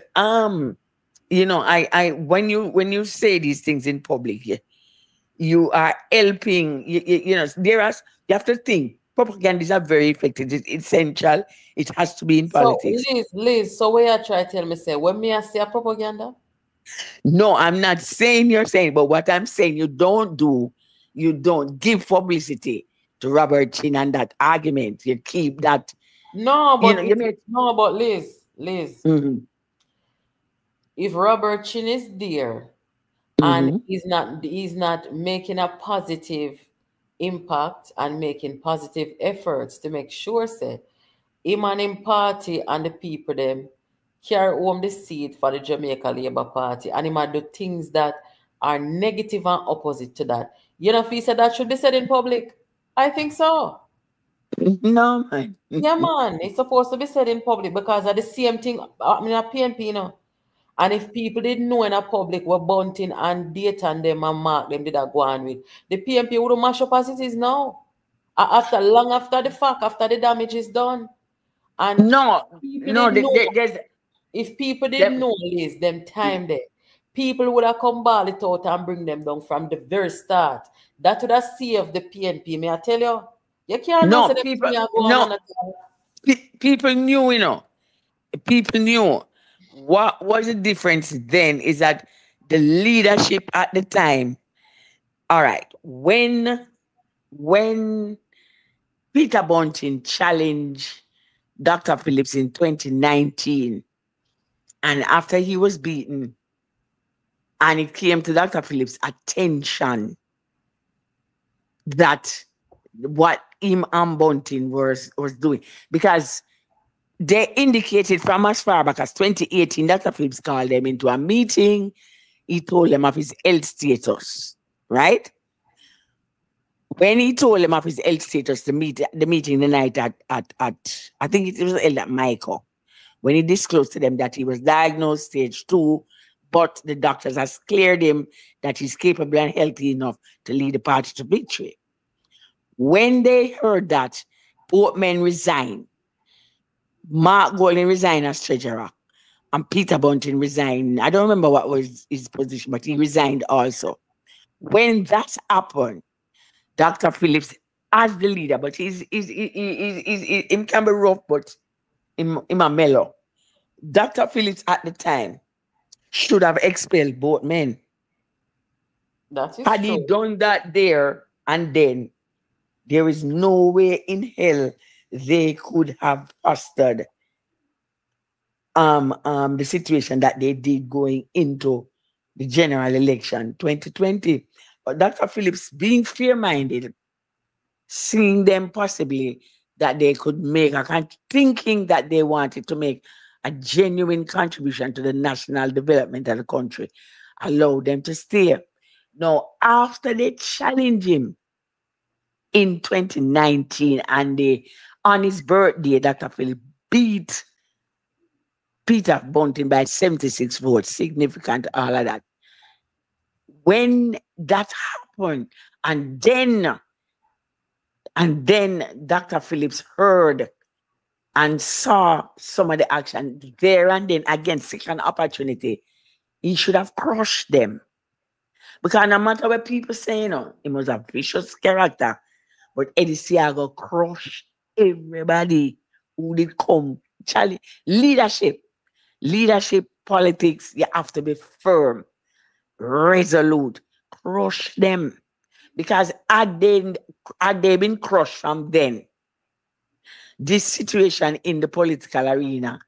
you know, when you say these things in public, you are helping. You know, you have to think. Propaganda is very effective. It's essential. It has to be in politics. So Liz, so what you try to tell me, say, when me I say a propaganda? No, I'm not saying you're saying, but what I'm saying, you don't give publicity to Robert Chin and that argument. You keep that. No, but Liz. Mm-hmm. If Robert Chin is there and he's not making a positive impact and making positive efforts to make sure, say, him and him party and the people them carry home the seat for the Jamaica Labour Party, and he might do things that are negative and opposite to that. You know, if he said that should be said in public, I think so. No, man. Yeah, man. It's supposed to be said in public because of the same thing. I mean, a PNP, you know. And if people didn't know in a public what Bunting and Dayton them and Mark them did that go on with, the PNP would mash up as it is now. Long after the fact, after the damage is done. And if people didn't know Liz, them time there, people would have come ball it out and bring them down from the very start. That would have saved the PNP. May I tell you? You can't know people knew, you know. People knew. What was the difference then is that the leadership at the time, all right, when Peter Bunting challenged Dr. Phillips in 2019, and after he was beaten, and it came to Dr. Phillips' attention that what him and Bunting was doing, because they indicated from as far back as 2018, Dr. Phillips called them into a meeting. He told them of his health status, right? When he told them of his health status, the meeting the night at I think it was held at Michael, when he disclosed to them that he was diagnosed stage 2, but the doctors has cleared him that he's capable and healthy enough to lead the party to victory. When they heard that, both men resigned. Mark Golding resigned as treasurer, and Peter Bunting resigned. I don't remember what was his position, but he resigned also. When that happened, Dr. Phillips, as the leader, but he can be rough, but in a mellow. Dr. Phillips at the time should have expelled both men. Had he done that there and then, there is no way in hell they could have fostered the situation that they did going into the general election 2020. But Dr. Phillips, being fair-minded, seeing them possibly that they could make thinking that they wanted to make a genuine contribution to the national development of the country, allowed them to stay. Now, after they challenged him in 2019, and on his birthday, Dr. Philip beat Peter Bunting by 76 votes, significant, all of that. When that happened, and then Dr. Phillips heard and saw some of the action there and then, again, second opportunity, he should have crushed them. Because no matter what people say, he was a vicious character, but Eddie Siago crushed everybody who did come. Charlie, leadership, politics, you have to be firm, resolute, crush them. Because had they been crushed from then, this situation in the political arena,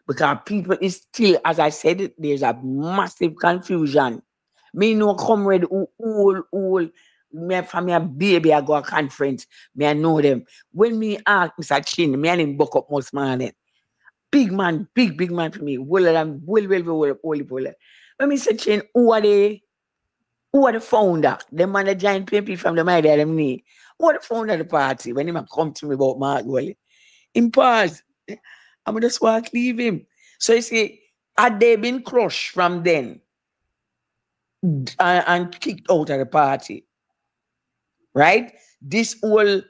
because people is still, as I said, there's a massive confusion. Me know comrade who all me from a baby I go a conference, me I know them. When me ask Mr. Chin, me and him buck up most morning. Big man, big man for me. Well. When me say Chin, who are the founder? The man that joined PMP from the idea them need. Who are the founder of the party? When him come to me about Mark Wally. In pause. I'm just want to leave him. So you see, had they been crushed from then and kicked out of the party, right? This whole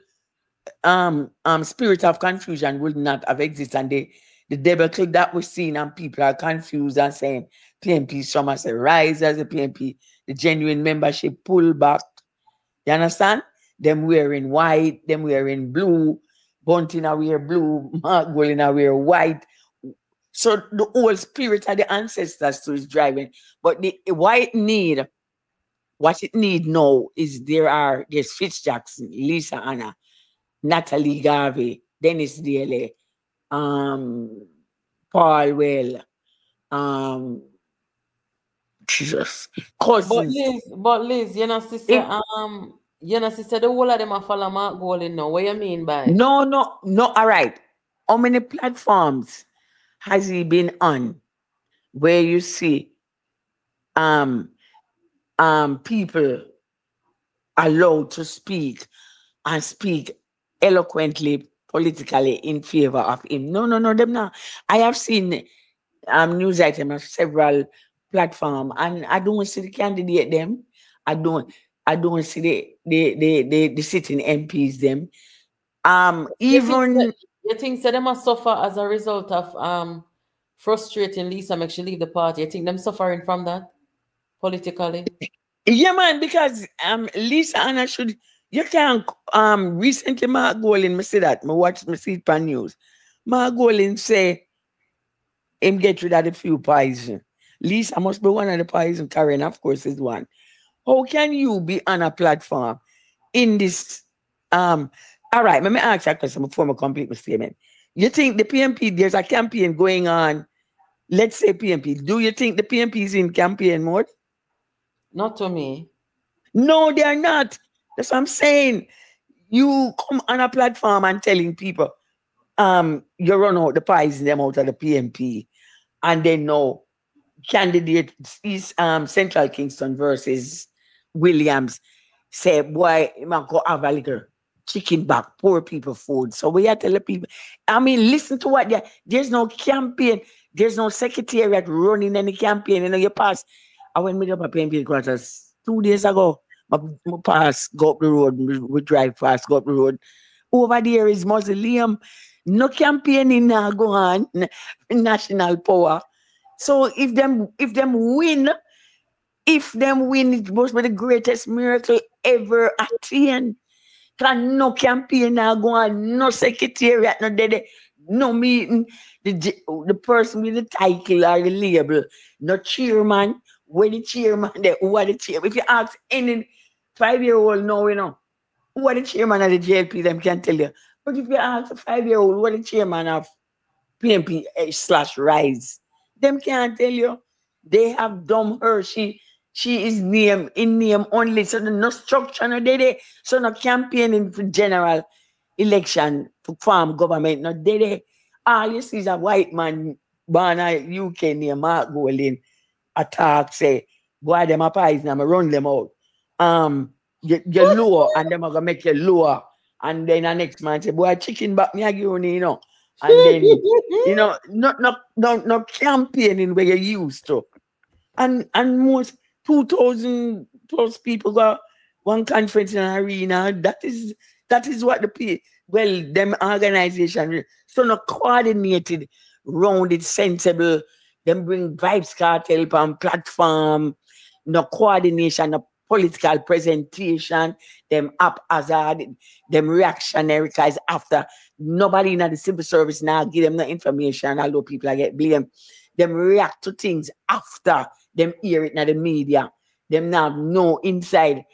spirit of confusion would not have existed. And the debacle that we're seeing, and people are confused and saying PMP, some say rise as a PMP, the genuine membership pull back. You understand? Them wearing white, them wearing blue, Bunting wear blue, Mark Golin wear white. So the whole spirit of the ancestors too is driving. But what it need now is there's Fitz Jackson, Lisa Anna, Natalie Garvey, Dennis Daly, Paul Well, Jesus, cousins. But Liz, you know, sister, the whole of them are follow Mark Golin now. What you mean by it? No, all right. How many platforms has he been on where you see people allowed to speak and speak eloquently, politically in favor of him? No, them not. I have seen news items of several platforms, and I don't see the candidate them. I don't see the sitting MPs them. Even you think they must suffer as a result of frustrating Lisa make she leave the party? You think them suffering from that politically? Yeah, man, because Lisa Anna should, you can't recently Mark Golin, me see that, me see it on news. Mark Golin say him get rid of the few poison. Lisa must be one of the poison. Karen, of course, is one. How can you be on a platform in this all right, let me ask you a question before I complete my statement. You think the PMP, there's a campaign going on, let's say PMP, do you think the PMP is in campaign mode? Not to me. No, they are not. That's what I'm saying. You come on a platform and telling people, you run out the pies them out of the PMP, and they know candidate is Central Kingston versus Williams. Say, boy, you might go have a little chicken back, poor people food. So we are telling people, I mean, listen to what there's no campaign, there's no secretariat running any campaign. You know, you pass. I went with up a PMP quarters 2 days ago. My pass, go up the road, we drive fast, go up the road. Over there is mausoleum. No campaigning now go on, national power. So if them win, it must be the greatest miracle ever attained. Can no campaign now go on, no secretariat, no meeting, the person with the title or the label, no chairman. Where the chairman there, who are the chairman? If you ask any 5-year-old now, you know, who are the chairman of the JLP, them can tell you. But if you ask a 5-year-old who are the chairman of PMP /Rise, them can't tell you. They have dumb her. She is in name only. So no structure, no day. So no campaigning for general election to farm government. No day. All you see is a white man born in UK near Mark Golin attack, say, boy, them a poison, I'm run them out. you're lower, and them are gonna make you lower. And then the next man say, boy, chicken back me again, you know. And then, you know, no campaigning where you used to. And most 2,000 plus people go one conference in an arena. That is what them organization, so not coordinated, rounded, sensible. Them bring Vibes Cartel on platform, no coordination, no political presentation, them haphazard, them reactionary guys after nobody in the civil service now give them the information, although people are get blamed. Them react to things after them hear it in the media. Them now know inside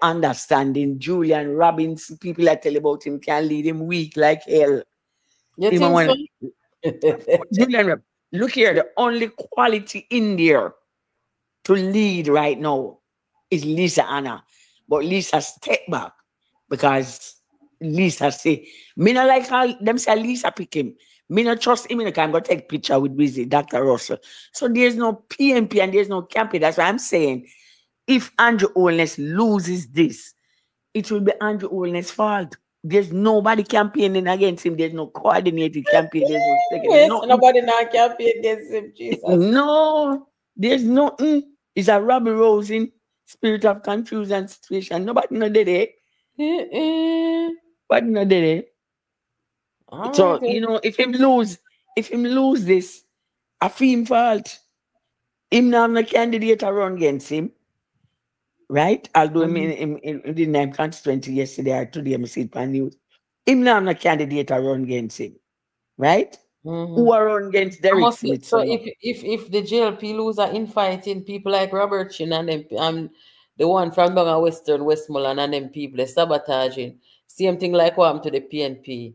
understanding. Julian Robinson, people that tell about him can lead him weak like hell. You think so? Julian, look here, the only quality in there to lead right now is Lisa Anna. But Lisa step back because Lisa say, me not like how them say Lisa pick him. Me not trust him, I can go take picture with busy Dr. Russell. So there's no PMP and there's no campaign. That's why I'm saying if Andrew Holness loses this, it will be Andrew Holness' fault. There's nobody campaigning against him. There's no coordinated campaign. There's no second. Yes, nobody now campaign against him, Jesus. No, there's nothing. It's a Robbie Rose in spirit of confusion situation. Nobody know did it. Nobody know did it. So right, you know, if him lose this, I feel him fault. Him now no candidate to run against him. Right? Although in the name constituency yesterday or today, I see it on news. Him now no candidate to run against him. Right? Who are run against Derek Smith? So if the JLP lose are infighting people like Robert Chin and them, the one from down at Western Westmoreland and them people, they're sabotaging. Same thing like what happened to the PNP.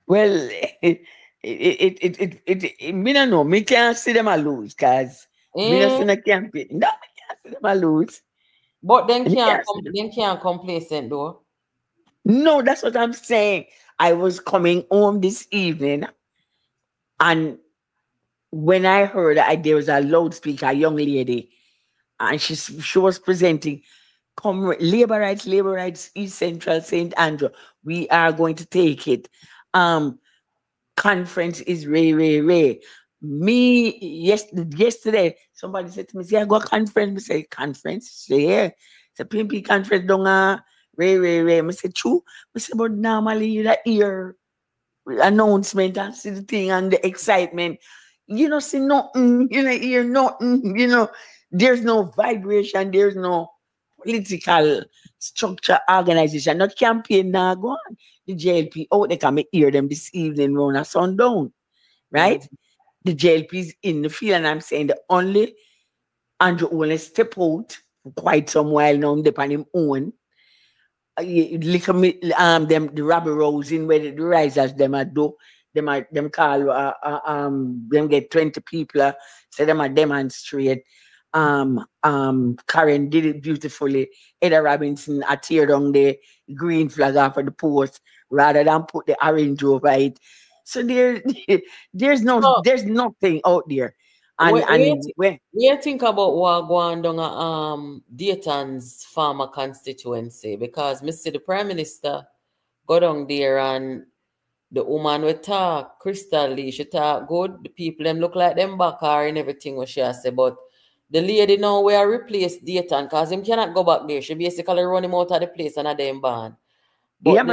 Well, me no know. Me can't see them a lose because me not see the campaign. No, me can't see them a lose. But then can't complacent though. No, that's what I'm saying. I was coming home this evening, and when I heard there was a loudspeaker, a young lady, and she was presenting, "Come, labor rights, East Central St. Andrew. We are going to take it. Conference is Ray. Me, yesterday, somebody said to me, "See, I got conference." Me say, "Conference? Say, yeah. It's a PMP conference, don't Ray. I said, true. I said, but normally you hear announcement and see the thing and the excitement. You know, see nothing, you know, hear nothing, you know, there's no vibration, there's no political structure, organization, no campaign now go on. The JLP out, they can hear them this evening around a sundown, right? The JLP is in the field, and I'm saying the only Andrew only step out for quite some while now, depend him own. The Robbie Rose in where the risers them are do them call them get 20 people say them a demonstrate. Karen did it beautifully. Ada Robinson tear down the green flag off of the post rather than put the orange over it. So there's nothing out there. And when you think about what going down Dayton's farmer constituency, because Mr. the Prime Minister go down there and the woman will talk, Crystal Lee, she talk good, the people them look like them back her and everything what she has say, but the lady now will replace Dayton because him cannot go back there. She basically run him out of the place and them ban. But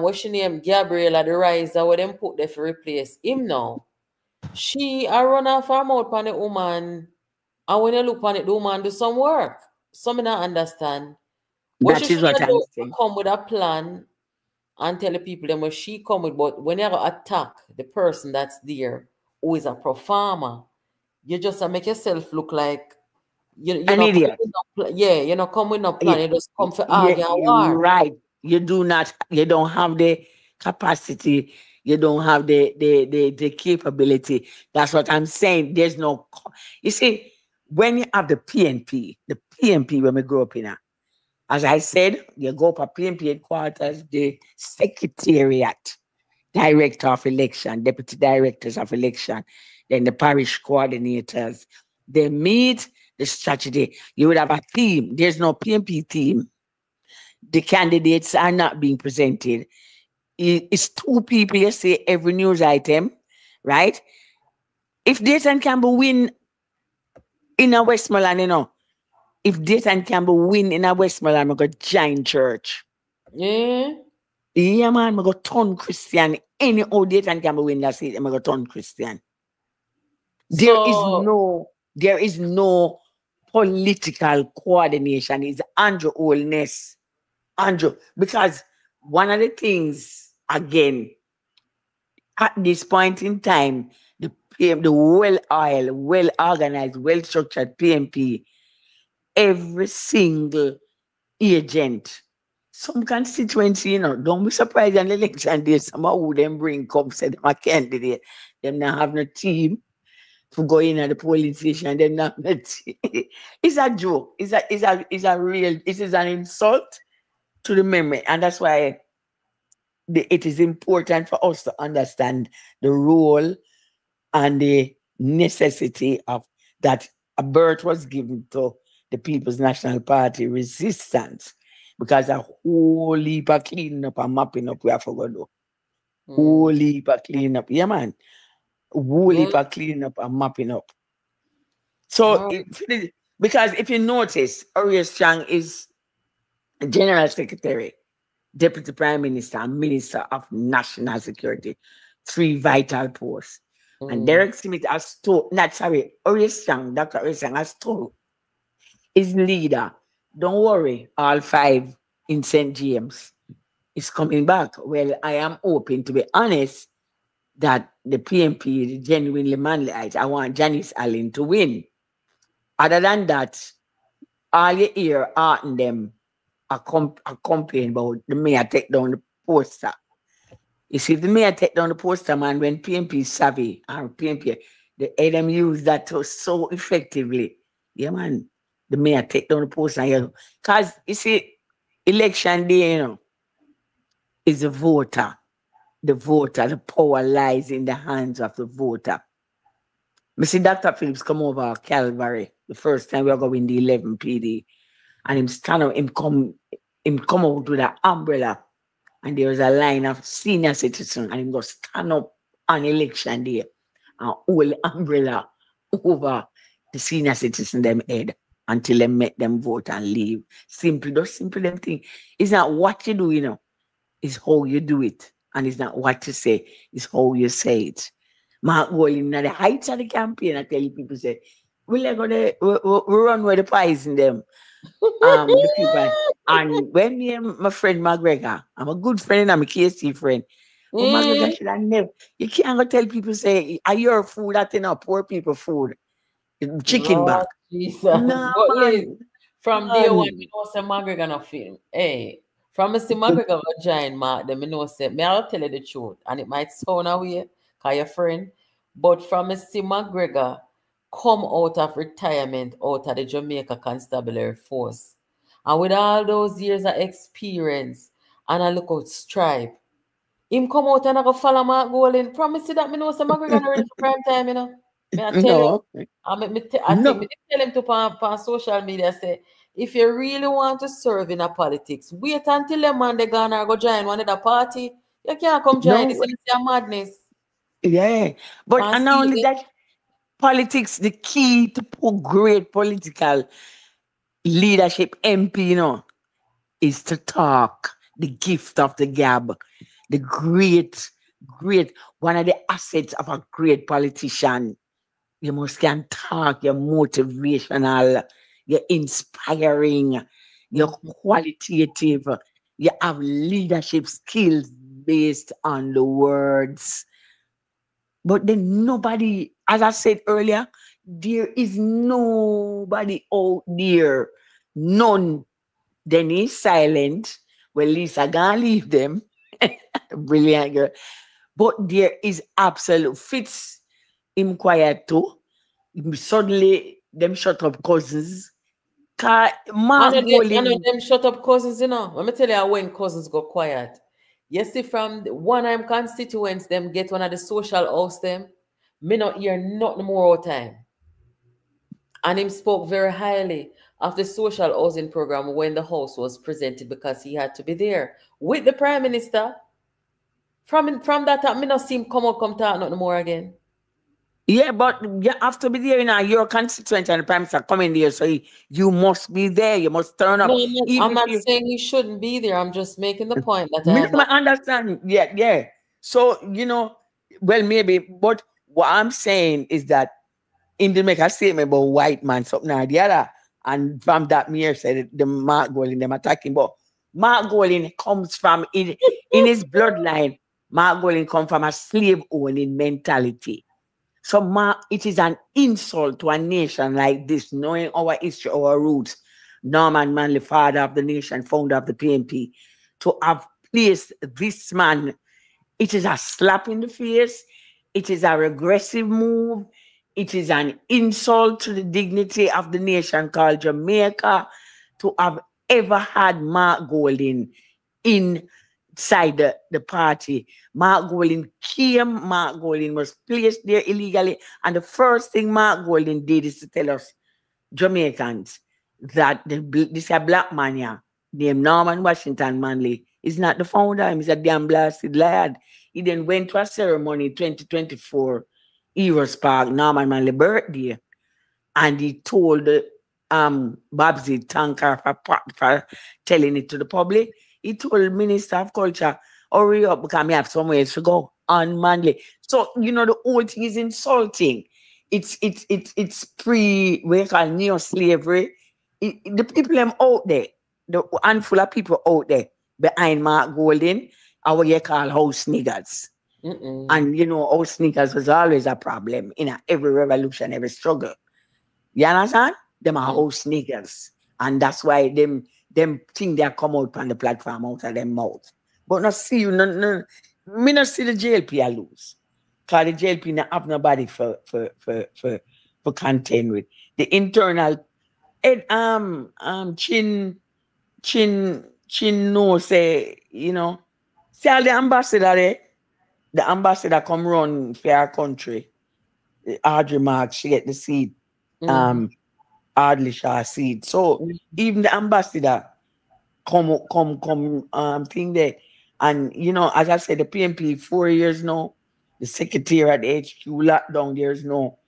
what's she name? Gabriela the riser where them put there to replace him now. She a run off her mouth on the woman, and when you look on it, the woman do some work. Some not understand. What that is what I'm saying. Come with a plan and tell the people them what she come with, but when you attack the person that's there who is a performer, you just make yourself look like an idiot. You know, come with no plan. You just come for argue and war. Right. You don't have the capacity. You don't have the capability. That's what I'm saying. There's no, you see, when you have the PNP when we grow up in, as I said, you go up at PNP headquarters, the secretariat, director of election, deputy directors of election, then the parish coordinators, they meet the strategy. You would have a team. There's no PMP team. The candidates are not being presented. It's two people you say every news item, right? If Dayton Campbell win in a Westmoreland, you know, if Dayton Campbell win in a Westmoreland, I'm going to join church. Yeah. Yeah, man, I'm going to turn Christian. Any old Dayton Campbell win that seat, I'm going to turn Christian. There is no political coordination. It's Andrew Holness. Andrew, because one of the things, again, at this point in time, the well-oiled, well-organized, well-structured PMP, every single agent, some constituency, you know, don't be surprised on the election day, someone who them bring come, say them a candidate, them not have no team to go in at the polling station, them not have no team. It's a joke. It's a real, it is an insult to the memory. And that's why it is important for us to understand the role and the necessity of that a birth was given to the People's National Party resistance, because a whole heap of cleaning up and mapping up we have to go do. Whole heap of cleaning up. Yeah, man. Whole heap of cleaning up and mapping up. So, because if you notice, Orius Chang is General Secretary, Deputy Prime Minister, and Minister of National Security. 3 vital posts. And Derek Smith has told, Orius Chang, Dr. Orius Chang has told his leader, don't worry, all 5 in St. James is coming back. Well, I am hoping, to be honest, that the PMP is genuinely manly. I want Janice Allen to win. Other than that, all you hear art in them are complaining about the mayor take down the poster. You see, the mayor take down the poster, man, when PMP is savvy, and PMP, the them use that so effectively. Yeah, man, the mayor take down the poster. Because, you see, election day, you know, is the voter. The voter, the power lies in the hands of the voter. I see Dr. Phillips come over Calvary the first time we are going the 11 PD, and him stand up, him come out with an umbrella, and there was a line of senior citizens, and him go stand up on election day and hold the umbrella over the senior citizen them head until they make them vote and leave. Simple them thing. It's not what you do, you know, it's how you do it. And it's not what you say, it's how you say it. Mark Walling at the heights of the campaign, I tell you, people say, we run where the pies in them. The people. And when me and my friend McGregor, I'm a good friend, I'm a KC friend. But McGregor should have never, you can't go tell people, say, are your food that enough poor people food? Chicken back. Jesus. No, man. From day one, we know say McGregor no film. Hey. From Mr. McGregor join Mark, then I know say, I'll tell you the truth, and it might sound away, because you're a friend, but from Mr. McGregor come out of retirement out of the Jamaica Constabulary Force. And with all those years of experience, and I look out stripe, him come out and I go follow Mark Golding. Promise you that I know say McGregor not ready for prime time, you know. I tell you, I tell him to on social media, say, if you really want to serve in a politics, wait until the man they gonna go join one of the party. You can't come join this. It's a madness. Yeah. But and not only that, politics, the key to put great political leadership MP, you know, is to talk. The gift of the gab. The great, one of the assets of a great politician. You must can talk, you're motivational, you're inspiring, you're qualitative, you have leadership skills based on the words. But then nobody, as I said earlier, there is nobody out there, none. Then he's silent. Well, Lisa gonna leave them. Brilliant girl. But there is absolute Fitz him quiet too. Suddenly them shut up cousins. I know them shut up cousins, you know. Let me tell you when cousins go quiet. You see, from one of them constituents, them get one of the social house them, me not hear nothing more all time. And him spoke very highly of the social housing program when the house was presented because he had to be there with the Prime Minister. From that time, me not see him come talk nothing more again. Yeah, but you have to be there, your constituent and the Prime Minister coming there, so you must be there. You must turn up. No, Even I'm not if saying he shouldn't be there. I'm just making the point that me not understand. Yeah. So, well, maybe, but what I'm saying is that him did make a statement about white man, something or the other. And from that, me said the Mark Golding, them attacking. But Mark Golding comes from, in his bloodline, Mark Golding comes from a slave-owning mentality. So it is an insult to a nation like this, knowing our history, our roots. Norman Manley, father of the nation, founder of the PNP, to have placed this man, it is a slap in the face. It is a regressive move. It is an insult to the dignity of the nation called Jamaica to have ever had Mark Golding inside the party. Mark Golding came, Mark Golding was placed there illegally, and the first thing Mark Golding did is to tell us Jamaicans that this a black man here, named Norman Washington Manley, is not the founder. He's a damn blasted lad. He then went to a ceremony 2024, Eros Park, Norman Manley birthday, and he told Babsy Tanker for telling it to the public. He told Minister of Culture, hurry up because I have somewhere else to go on Monday. So, the whole thing is insulting. It's we call neo-slavery. The people them out there, the handful of people out there behind Mark Golding are what you call house niggers. And house niggers was always a problem in every revolution, every struggle. You understand? Them are house niggers. And that's why them think they come out on the platform out of them mouth. But not see you, me not see the JLP I lose. Because the JLP not have nobody for contend with. The internal Chin no say, see all the ambassador there, the ambassador come run for our country. Audrey Marks, she get the seat. Audley Shaw seat. So even the ambassador come thing there. And as I said, the PNP 4 years now, the secretary at the HQ lockdown, there's no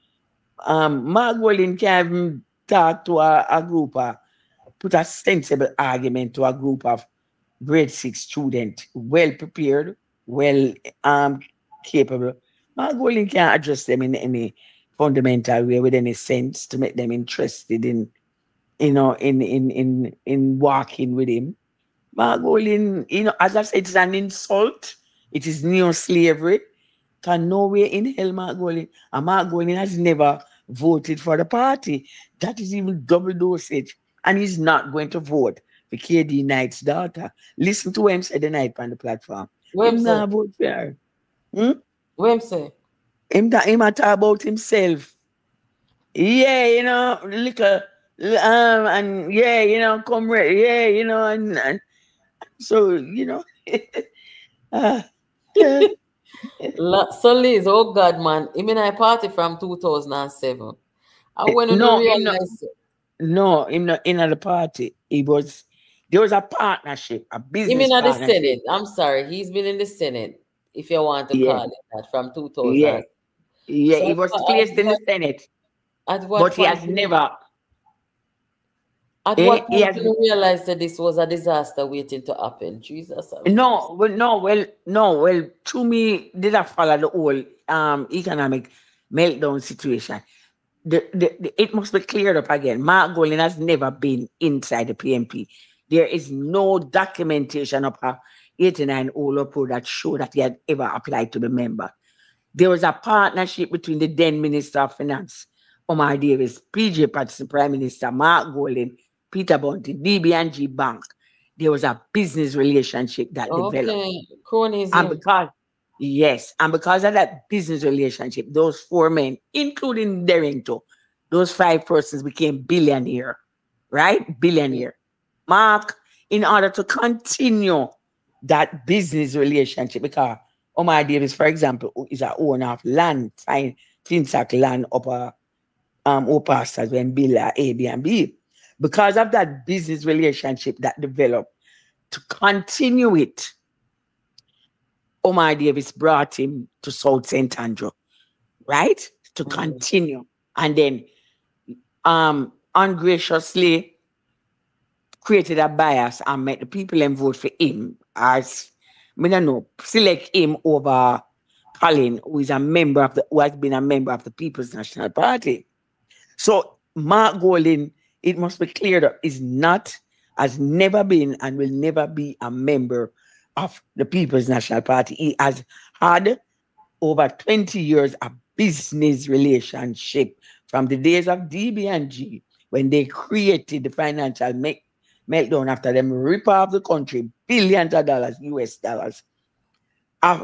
Mark Golding can't even talk to a group put a sensible argument to a group of grade 6 students, well prepared, well capable. Mark Golding can't address them in any fundamental way with any sense to make them interested in walking with him. Mark Golding, as I said, it's an insult. It is neo-slavery. Can nowhere in hell Mark Golding. And Mark Golding has never voted for the party. That is even double dosage. And he's not going to vote for KD Knight's daughter. Listen to what him say the night on the platform. Him not vote for her. What him say? Him talk about himself. Yeah, little and yeah, comrade, yeah, and so So Liz, oh God, man, I mean I party from 2007. I went on No, him not in the party. There was a partnership, a business. You mean at the partnership. Senate? I'm sorry, he's been in the Senate, if you want to call it that, from 2000. Yeah, he was placed in the Senate. At what but he has never. At what point did you realize that this was a disaster waiting to happen? Jesus. Well, to me, did I follow the whole economic meltdown situation? It must be cleared up again. Mark Golding has never been inside the PNP. There is no documentation of a 89 Olo that showed that he had ever applied to be member. There was a partnership between the then Minister of Finance, Omar Davis, PJ Patterson, Prime Minister, Mark Golding, Peter Bunting, DB&G Bank. There was a business relationship that developed. Cronyism. And because of that business relationship, those 4 men, including Derrington, those 5 persons became billionaire, right? Billionaire. Mark, in order to continue that business relationship, because Omar Davis, for example, is an owner of land, Finsack land up or pastors when build a Airbnb. Because of that business relationship that developed, to continue it, Omar Davis brought him to South St. Andrew, right? To continue. And then ungraciously created a bias and made the people and vote for him as, I don't know, select him over Colin, who is a member of who has been a member of the People's National Party. So Mark Golding, it must be cleared up, is not, has never been, and will never be a member of the People's National Party. He has had over 20 years a business relationship from the days of DB&G, when they created the financial meltdown after them rip off the country, billions of dollars, US dollars.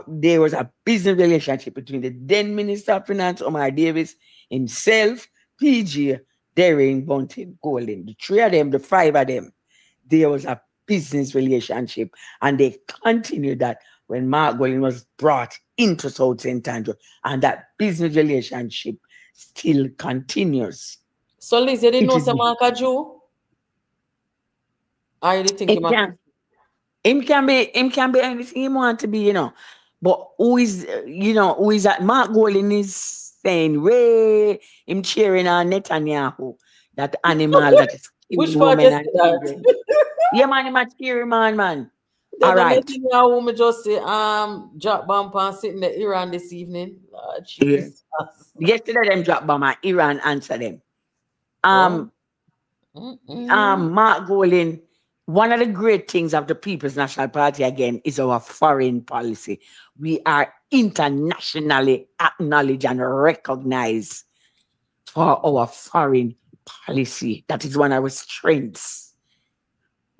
There was a business relationship between the then Minister of Finance, Omar Davis, himself, PG, Peter Bunting, Golding. The three of them, the five of them, there was a business relationship. And they continued that when Mark Golding was brought into South St. Andrew. And that business relationship still continues. So Liz, you didn't know some Mark a Jew? Or you didn't think him can be anything he want to be, you know. But who is that? Mark Golding is saying, way him cheering on Netanyahu, that animal that is which part is that? Yeah, man, him a cheering man. Then all right. Netanyahu, me just say, drop bomb and sitting in Iran this evening. Jesus. Yesterday them drop bomb and Iran answer them. Mark Golding, one of the great things of the People's National Party, again, is our foreign policy. We are internationally acknowledged and recognized for our foreign policy. That is one of our strengths.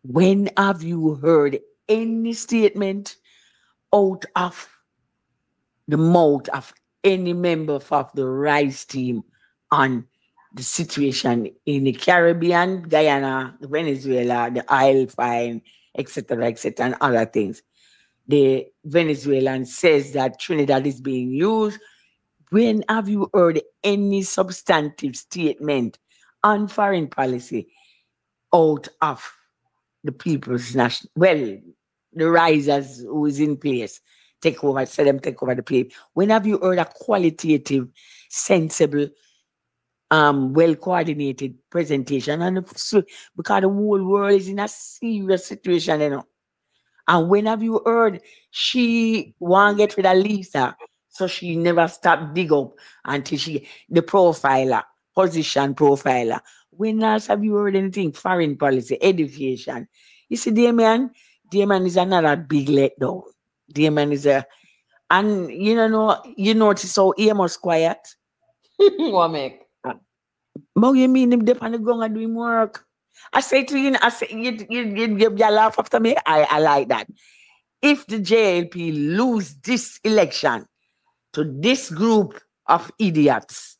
When have you heard any statement out of the mouth of any member of the RISE team on the situation in the Caribbean, Guyana, Venezuela, the oil fine, etc., and other things? The Venezuelan says that Trinidad is being used. When have you heard any substantive statement on foreign policy out of the People's National, well, the risers who is in place, take over the place? When have you heard a qualitative, sensible, well-coordinated presentation? And because the whole world is in a serious situation, you know. And when have you heard she want to get rid of Lisa, so she never stopped dig up until the position profiler? When else have you heard anything? Foreign policy, education. You see, Damien is another big letdown. Damien is and you notice how he was quiet. What make? But you mean him dip on the ground and doing work? I say to you, you laugh after me. I like that. If the JLP lose this election to this group of idiots,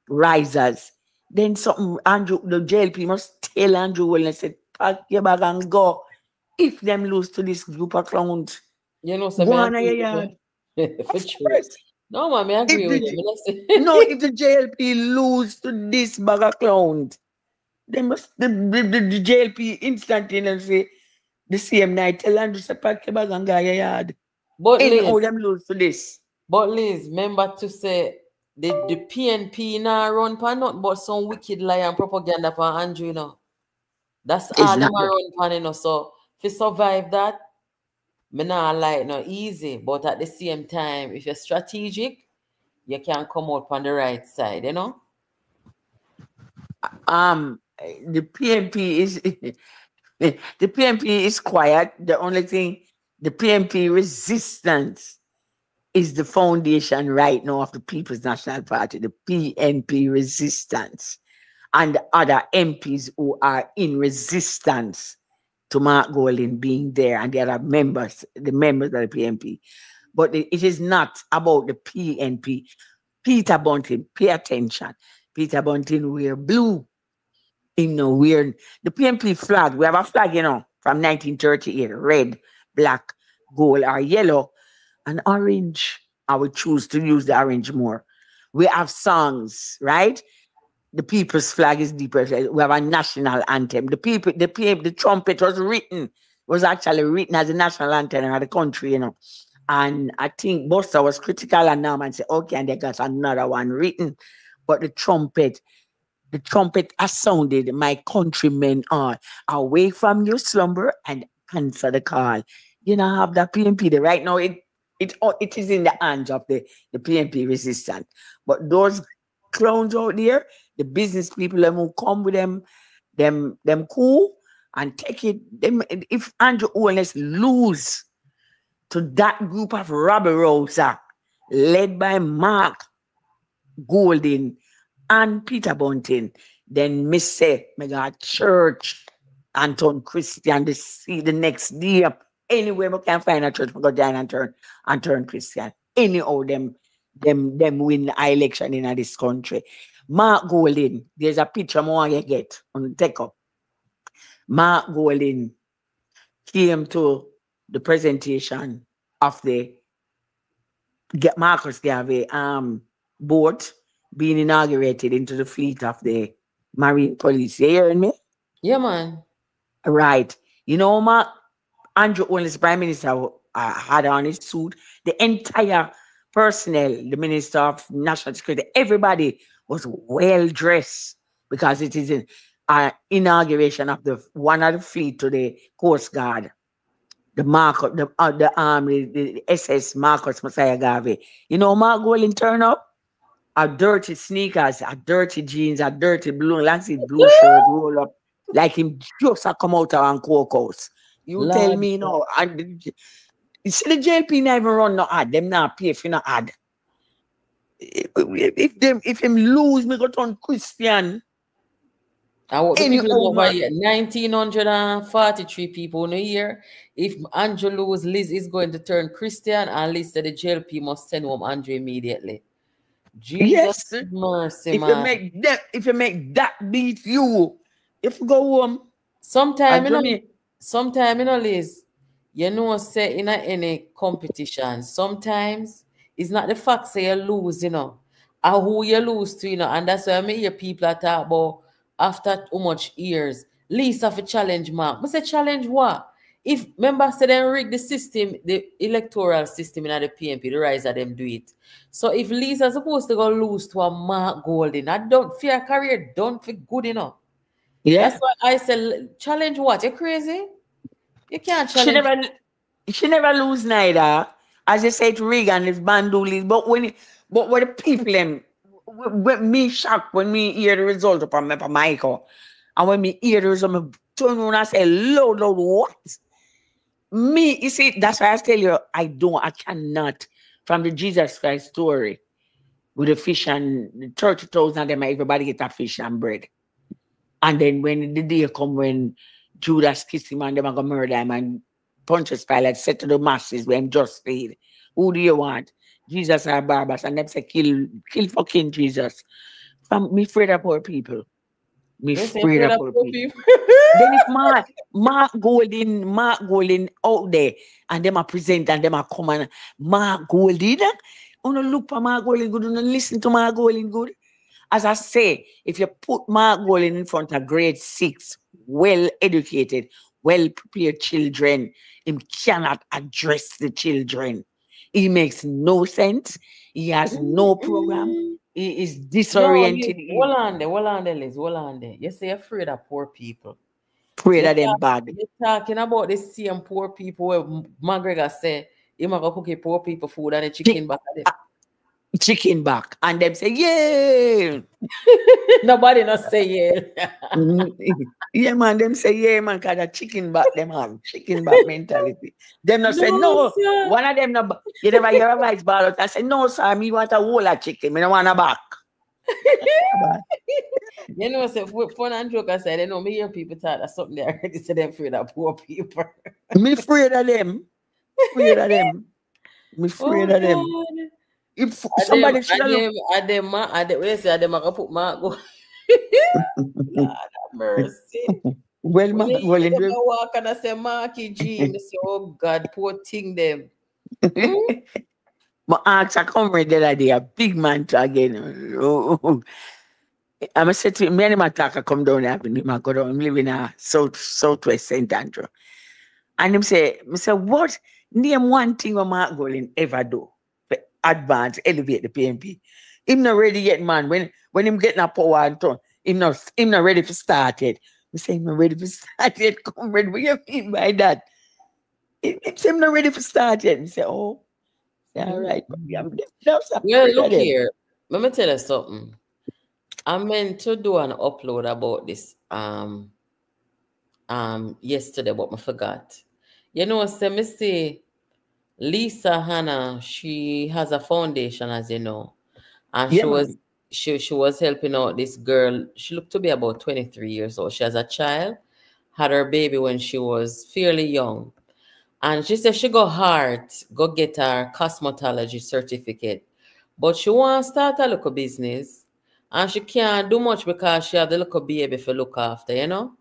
risers, then something the JLP must tell Andrew Will and say, pack your bag and go. If them lose to this group of clowns, you know, one of your yard. For sure. No, man, I agree with you. No, if the JLP lose to this bag of clowns, they must the JLP instantly and say the same night tell Andrew to pack your bag and go your yard. But Liz, how them lose to this. But Liz, remember to say the PNP now run for nothing but some wicked lie and propaganda for Andrew, you know. That's all them run for, you know. So if you survive that, me not like no easy, but at the same time, if you're strategic, you can come out on the right side, you know. The PNP is quiet. The only thing, the PNP resistance is the foundation right now of the People's National Party, the PNP resistance, and the other MPs who are in resistance to Mark Golding being there, and the other members, the members of the PNP. But it is not about the PNP. Peter Bunting, pay attention. Peter Bunting wear blue. We're the PNP flag. We have a flag, from 1938, red, black, gold, or yellow, and orange. I would choose to use the orange more. We have songs, right? the people's flag is deeper. We have a national anthem. The trumpet was actually written as a national anthem of the country, you know. And I think Buster was critical and now and said, okay, and they got another one written. But the trumpet has sounded, my countrymen are awake from your slumber and answer the call. You know, have that PNP there. Right now, it is in the hands of the PNP resistance. But those clowns out there, the business people them who come with them cool and take it. Them, if Andrew Holness lose to that group of rabble led by Mark Golding and Peter Bunting, then me say, me got church and turn Christian to see the next day. Anywhere we can find a church, we go down and turn Christian. Anyhow, them win the election in this country. Mark Golding, there's a picture I want you get on the take up. Mark Golding came to the presentation of the Marcus Garvey boat being inaugurated into the fleet of the Marine Police. You hearing me? Yeah, man. Right. You know, Andrew Holness, Prime Minister, had on his suit. The entire personnel, the Minister of National Security, everybody was well dressed because it is an inauguration of one of the fleet to the Coast Guard. The SS Marcus Messiah Garvey. You know, Mark Golding turn up a dirty sneakers, a dirty jeans, a dirty blue, like his blue shirt roll up, like him just a come out of courthouse. You Lord, tell me no. And you see the JLP never run no ad. Them not pay for no ad. If him lose, me go turn Christian. I want the people over here, 1,943 people in a year. If Andrew lose, Liz is going to turn Christian, and Liz said the JLP must send home Andrew immediately. Jesus mercy, man. If you make that beat you, if you go home. Sometime, you know, Liz, you know, say in any competition, sometimes it's not the fact say you lose, you know, or who you lose to, you know, and that's why I hear people talk about after too much years, least of a challenge, Mark. I say challenge what? If members say they rig the system, the electoral system in the PNP, the rise of them do it. So if Lisa supposed to go lose to a Mark Golding, I don't fear a career, don't feel good enough. Yeah. That's why I say challenge what? You crazy? You can't challenge. She never lose neither. As you say to Reagan, it's banduli. But when the people them, when me shocked when me hear the result of Michael, and when me hear the result, I turn around and say, Lord, what? Me, you see, that's why I tell you, I cannot, from the Jesus Christ story, with the fish and the 30,000 of them, everybody get a fish and bread. And then when the day come when Judas kissed him and them are going to murder him and Pontius Pilate said to the masses, when just paid, who do you want? Jesus or Barabbas? And them say, kill fucking Jesus. Me afraid of poor people. Me afraid of poor people. Then if Mark Golding out there and them are present and them are come and Mark Golding, you look for Mark Golding good, you listen to Mark Golding good. As I say, if you put Mark Golding in front of grade 6, well-educated, well-prepared children, he cannot address the children. He makes no sense. He has no program. He is disoriented. Hold on there, Liz. You say you're afraid of poor people. Afraid of them bad. You're talking about the same poor people where McGregor said, he might go cook poor people food and the chicken back at them. Chicken back. And them say, yeah. Nobody not say yeah. Yeah, man, them say, yeah, man, because the chicken back, them have chicken back mentality. Them not say, no. Sir. One of them, not, you never hear a vice ballot. I say, no, sir, me want a whole of chicken. Me don't want a back. You know, say, fun and joke, I said, know, me hear people talk that something they already said they're afraid of poor people. Me afraid of them. Me afraid of them. If somebody should have them I put Mark go. God have mercy. Well, I walk and I say, Marky G, I say, oh God, poor thing them. My ask a comrade the other day, a big man to again. I'm a say to me and him attack, I come down there, I go down, I'm living in a southwest St. Andrew. And him say, what? Name one thing what Mark Golding ever do for advance, elevate the PNP. Him not ready yet, man. When him getting a power and turn, him not ready for start yet. I say him not ready for start yet. Come ready. What do you mean by that? Him not ready for start yet. I say, oh, all right. Well, look here. Let me tell you something. I meant to do an upload about this yesterday, but I forgot. You know, me say Lisa Hannah, she has a foundation, as you know, and Yeah, she was helping out this girl. She looked to be about 23 years old. She has a child, had her baby when she was fairly young. And she said she go hard, go get her cosmetology certificate. But she want to start a little business. And she can't do much because she have the little baby to look after, you know?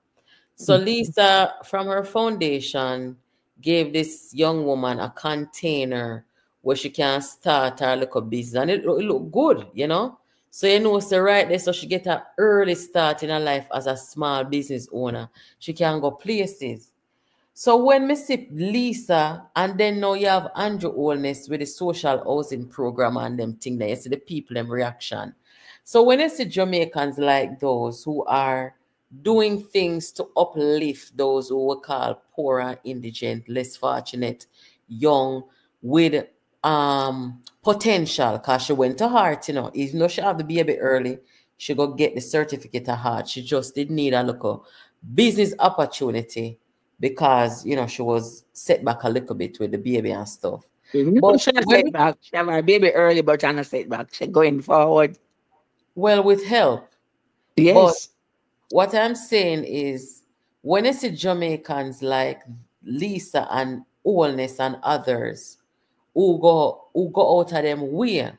So Lisa, from her foundation, gave this young woman a container where she can start her little business. And it look good, you know? So you know, so right there, so she get an early start in her life as a small business owner. She can go places. So when me see Lisa, and then now you have Andrew Holness with the social housing program and them thing there, you see the people, them reaction. So when you see Jamaicans like those who are doing things to uplift those who we call poor and indigent, less fortunate, young, with potential, because she went to heart, you know, even though she had the baby early, she go get the certificate of heart. She just did need a little business opportunity because, you know, she was set back a little bit with the baby and stuff. But she set back. She have her baby early, but she not set back. She going forward. Well, with help. Yes. But what I'm saying is, when I see Jamaicans like Lisa and Holness and others who go out of them way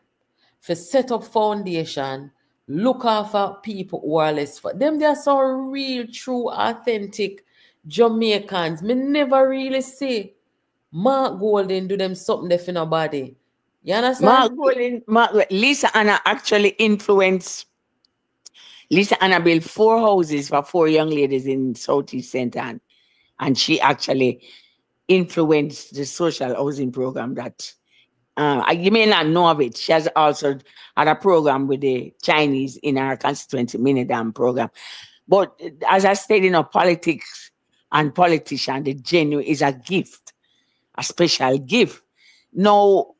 for set up foundation, look after people who are less for them, they are so real, true, authentic Jamaicans. Me never really see Mark Golding do them something there for nobody. You understand? Lisa Anna actually influenced. Lisa Anna built 4 houses for 4 young ladies in Southeast St. Anne. And she actually influenced the social housing program that you may not know of it. She has also had a program with the Chinese in our constituency, Minidam program. But as I said, you know, politics and politician, the genuine is a gift, a special gift. No,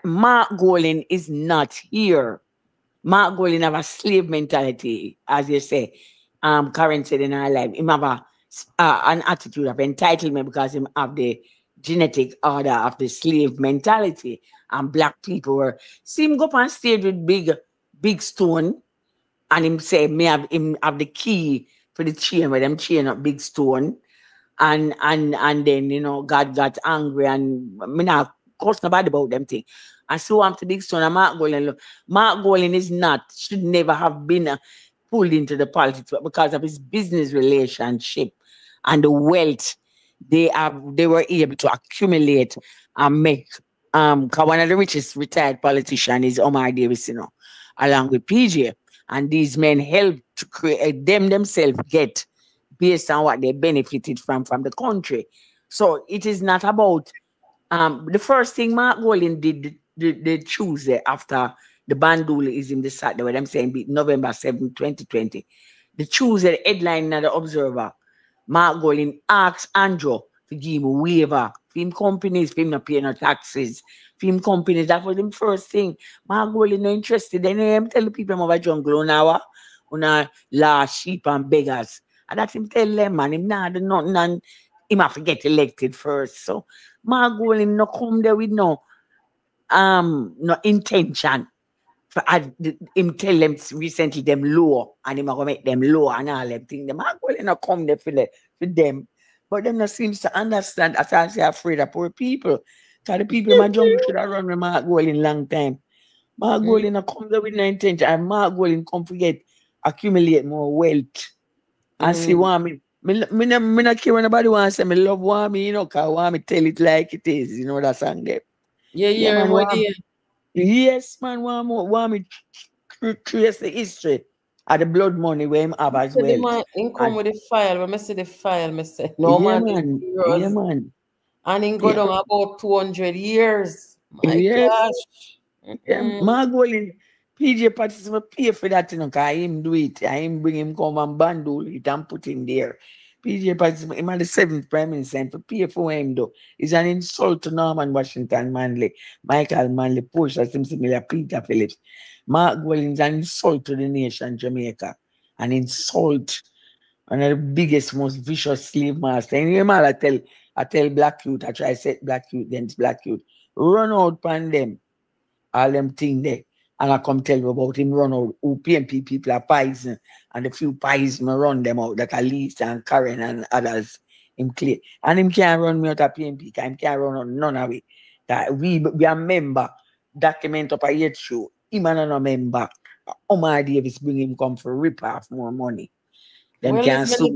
Mark Golding is not here. Mark Golding have a slave mentality, as you say, currently in our life. He have an attitude of entitlement because he have the genetic order of the slave mentality. And black people were see him go up on stage with big stone, and him say him have the key for the chain where them chain up big stone. And then, you know, God got angry and me not curse nobody about them thing. And so I'm to big stone and Mark Golding should never have been pulled into the politics, but because of his business relationship and the wealth they were able to accumulate and make. Because one of the richest retired politicians is Omar Davis, you know, along with PJ. And these men helped to create themselves get based on what they benefited from the country. So it is not about the first thing Mark Golding did the Tuesday after the bandulism, the Saturday, what I'm saying, November 7, 2020. The Tuesday, the headline in the Observer, Mark Golding asked Andrew to give him a waiver. Film companies, film not pay no taxes. Film companies, that was the first thing. Mark Golding not interested. Then I'm telling people I'm over jungle now, on last sheep and beggars. And that's him tell them, man, him not do nothing and him have to get elected first. So Mark Golding no come there with no intention. For him tell them recently them low and him gonna make them low and all them things. The Mark Golding no come there for them. But them not seems to understand as I say afraid of poor people. So the people in my jungle should have run with Mark Golding long time. Mark Golding no come there with no intention. And Mark Golding come forget accumulate more wealth. And see want me not care when nobody wants to say me love want me, you know, cause want me tell it like it is, you know that song there. Yeah, man, yes, man, want me trace the history At the blood money where him have as So the well. man in come And with the file. When I see the file, I say, no yeah, man, man. heroes. Yeah, man. And in go Yeah. down about 200 years. My Yes. gosh. Yeah, my goal is PJ participant pay for that, you know, because him do it. And him bring him come and bundle it and put in there. PJ participant, him the 7th Prime Minister, and for pay for him though. It's an insult to Norman Washington Manley, Michael Manley, Portia Simpson, Peter Phillips. My goal is an insult to the nation, Jamaica. An insult. One of the biggest, most vicious slave master. And you know, I tell black youth, I try to set black youth against black youth. Run out upon them. All them things there. And I come tell you about him run out who PNP people are poison. And the few poison run them out that are Lisa and Karen and others him clear. And him can't run me out of PNP because him can't run out none of it. That we are member document up a yet show. Him and a member. Omar Davis bring him come for rip off more money. Them Well, can't sue I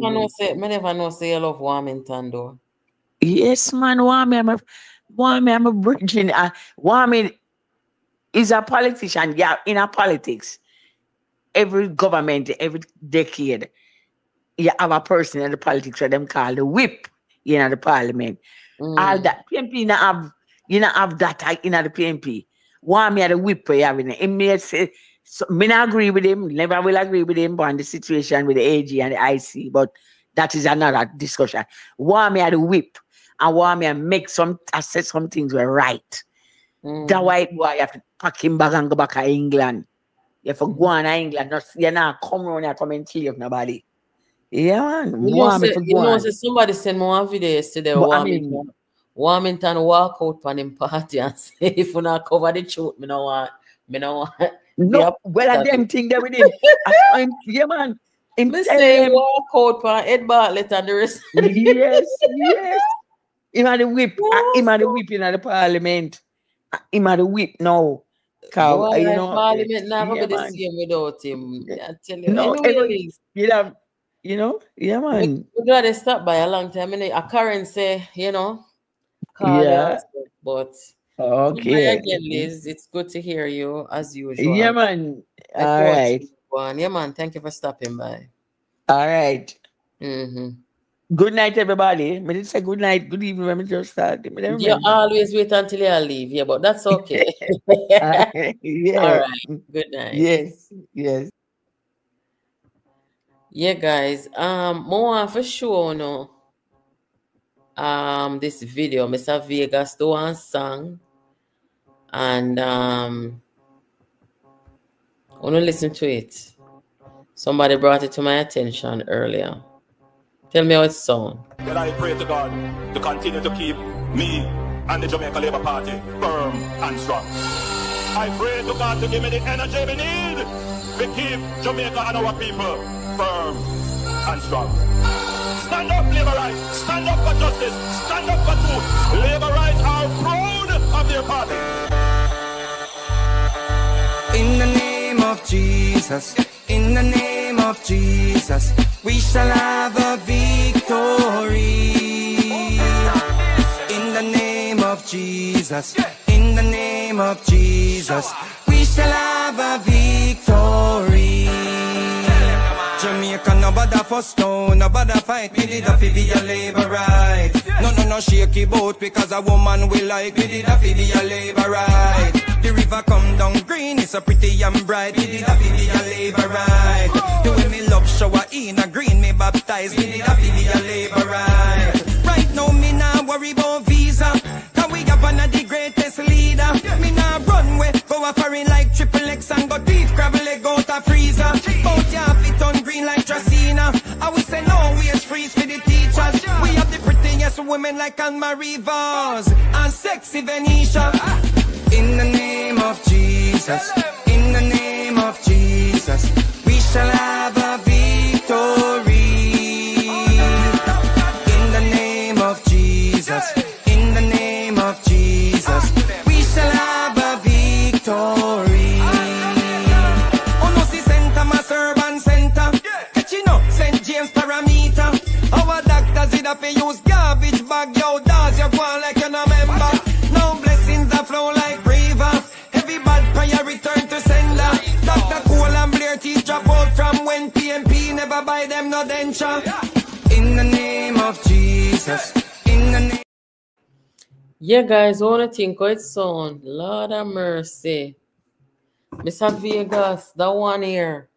never know say you love Warmington though. Yes, man, Wami, I'm a virgin. Wami is a politician. Yeah, in a politics. Every government, every decade, you have a person in the politics that them call the whip in the parliament. All that PNP you not have that in the PNP. Wami are the whip you have in it. It may say so, me not agree with him, never will agree with him on the situation with the AG and the IC, but that is another discussion. Wami are the whip. And want me to make I said some things were right. That why you have to pack him back and go back to England. You have to go on to England. You're not come around here come and slave nobody. Yeah, man. You know, somebody sent me one video yesterday. Warmington walk out on him party and say, if you not cover the truth, me no want. No, well, I them think that with him. Yeah, man. Him say walk out for Ed Bartlett and the rest. Yes. Him had the whip. Him had the whip in the parliament. Him had the whip now. Boy, you know, parliament never be the same without him. I tell you. No, you have, you know, yeah, man. We're glad they stopped by a long time. I mean, a current say, you know, yeah. But okay. Again, Liz, it's good to hear you as usual. Yeah, man. All right. Yeah, man. Thank you for stopping by. All right. Good night, everybody. I didn't say good night, good evening when we just started. You always wait until you leave, yeah, but that's okay. Yeah. All right. Good night. Yes. Yeah, guys. More for sure, no. This video, Mr. Vegas do one song, and want to listen to it. Somebody brought it to my attention earlier. Tell me how it sounds. Well, I pray to God to continue to keep me and the Jamaica Labour Party firm and strong. I pray to God to give me the energy we need to keep Jamaica and our people firm and strong. Stand up, Labour rights. Stand up for justice. Stand up for truth. Labour rights are proud of their party. In the name of Jesus, in the name of Jesus, we shall have a victory. In the name of Jesus, in the name of Jesus, we shall have a victory. Jamaica, no bother fuss, no bother fight. We did a fi be a labor right. No shaky boat because a woman we like. We did a fi be a labor right. The river come down green, it's so pretty and bright. We did a fi be a labor right. The way me love shower in a green, me baptized. We did a fi be a labor right. Right now me nah worry about visa, cause we have one of the greatest leader. Me nah run way, go a foreign like Triple X and go deep crab leg out a freezer. Bout ya fit on green like Tracina. I will say no waste freeze for the teachers. We have the prettiest women like Anne-Marie Vaz and sexy Venetia. In the name of Jesus, in the name of Jesus, we shall have a victory. In the name of Jesus, in the name of Jesus, we shall have a victory. Oh no, see St. Thomas Urban Center, Kachino, St. James Parameter. Our doctors did have to use garbage bag, yo, does you go on like you're not member. No blessings that flow like river. Every bad prayer return to sender. Dr. Cole and Blair teach drop out from no denture. In the name of Jesus. In the name. Yeah, guys, I want to think how it sound. Lord have mercy. Mr. Vegas, that one here.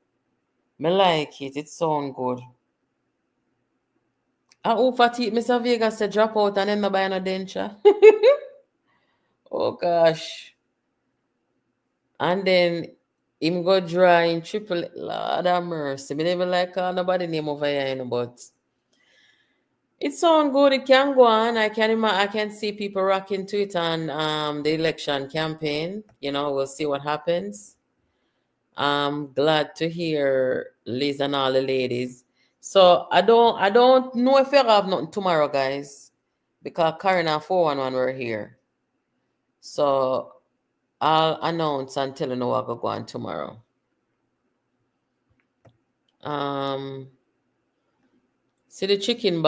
Me like it. It sound good. I hope Mr. Vegas to drop out and then no buy no denture. Oh gosh. And then him go dry in triple. Lord have mercy. Me never like nobody name over here, you know, but it sound good. It can go on. I can see people rocking to it on the election campaign. You know, we'll see what happens. I'm glad to hear Liz and all the ladies. So I don't know if you have nothing tomorrow, guys, because Karen and 411 were here. So I'll announce and tell you know what go on tomorrow. See the chicken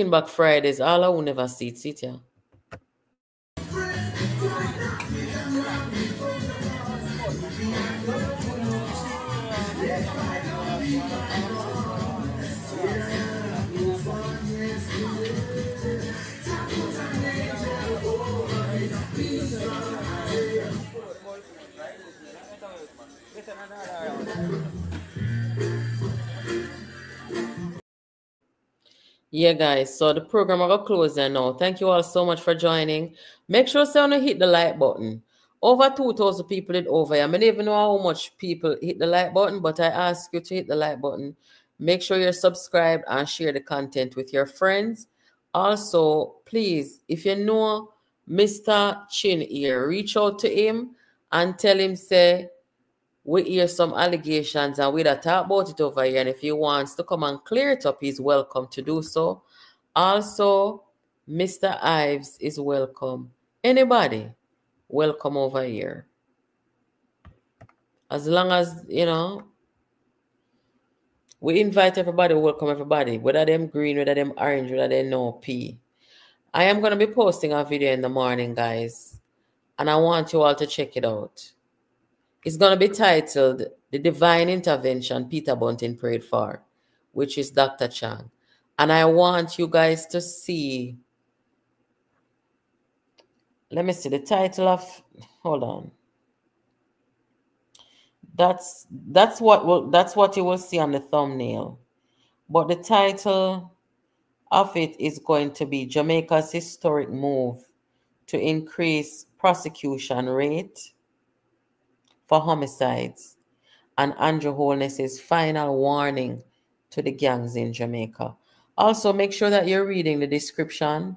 back Fridays. All I will never see it, yeah. Yeah, guys, so the program will close there now. Thank you all so much for joining. Make sure to hit the like button. Over 2,000 people did over here. I don't even know how much people hit the like button, but I ask you to hit the like button. Make sure you're subscribed and share the content with your friends. Also, please, if you know Mr. Chin here, reach out to him and tell him, say, we hear some allegations and we'll talk about it over here. And if he wants to come and clear it up, he's welcome to do so. Also, Mr. Ives is welcome. Anybody, welcome over here. As long as, you know, we invite everybody, welcome everybody, whether them green, whether them orange, whether they no P. I am going to be posting a video in the morning, guys, and I want you all to check it out. It's going to be titled The Divine Intervention Peter Bunting Prayed For, which is Dr. Chang. And I want you guys to see, let me see the title of, hold on. That's what you will see on the thumbnail. But the title of it is going to be Jamaica's Historic Move to Increase Prosecution Rate for Homicides, and Andrew Holness's final warning to the gangs in Jamaica. Also, make sure that you're reading the description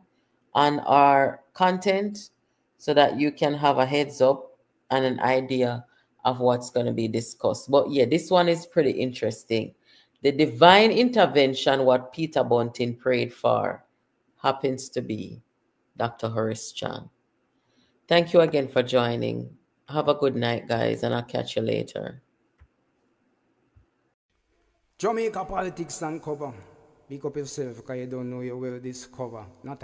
on our content so that you can have a heads up and an idea of what's going to be discussed. But yeah, this one is pretty interesting. The divine intervention, what Peter Bunting prayed for, happens to be Dr. Horace Chang. Thank you again for joining. Have a good night, guys, and I'll catch you later. Jamaica politics and cover. Pick up yourself because you don't know you will discover. Not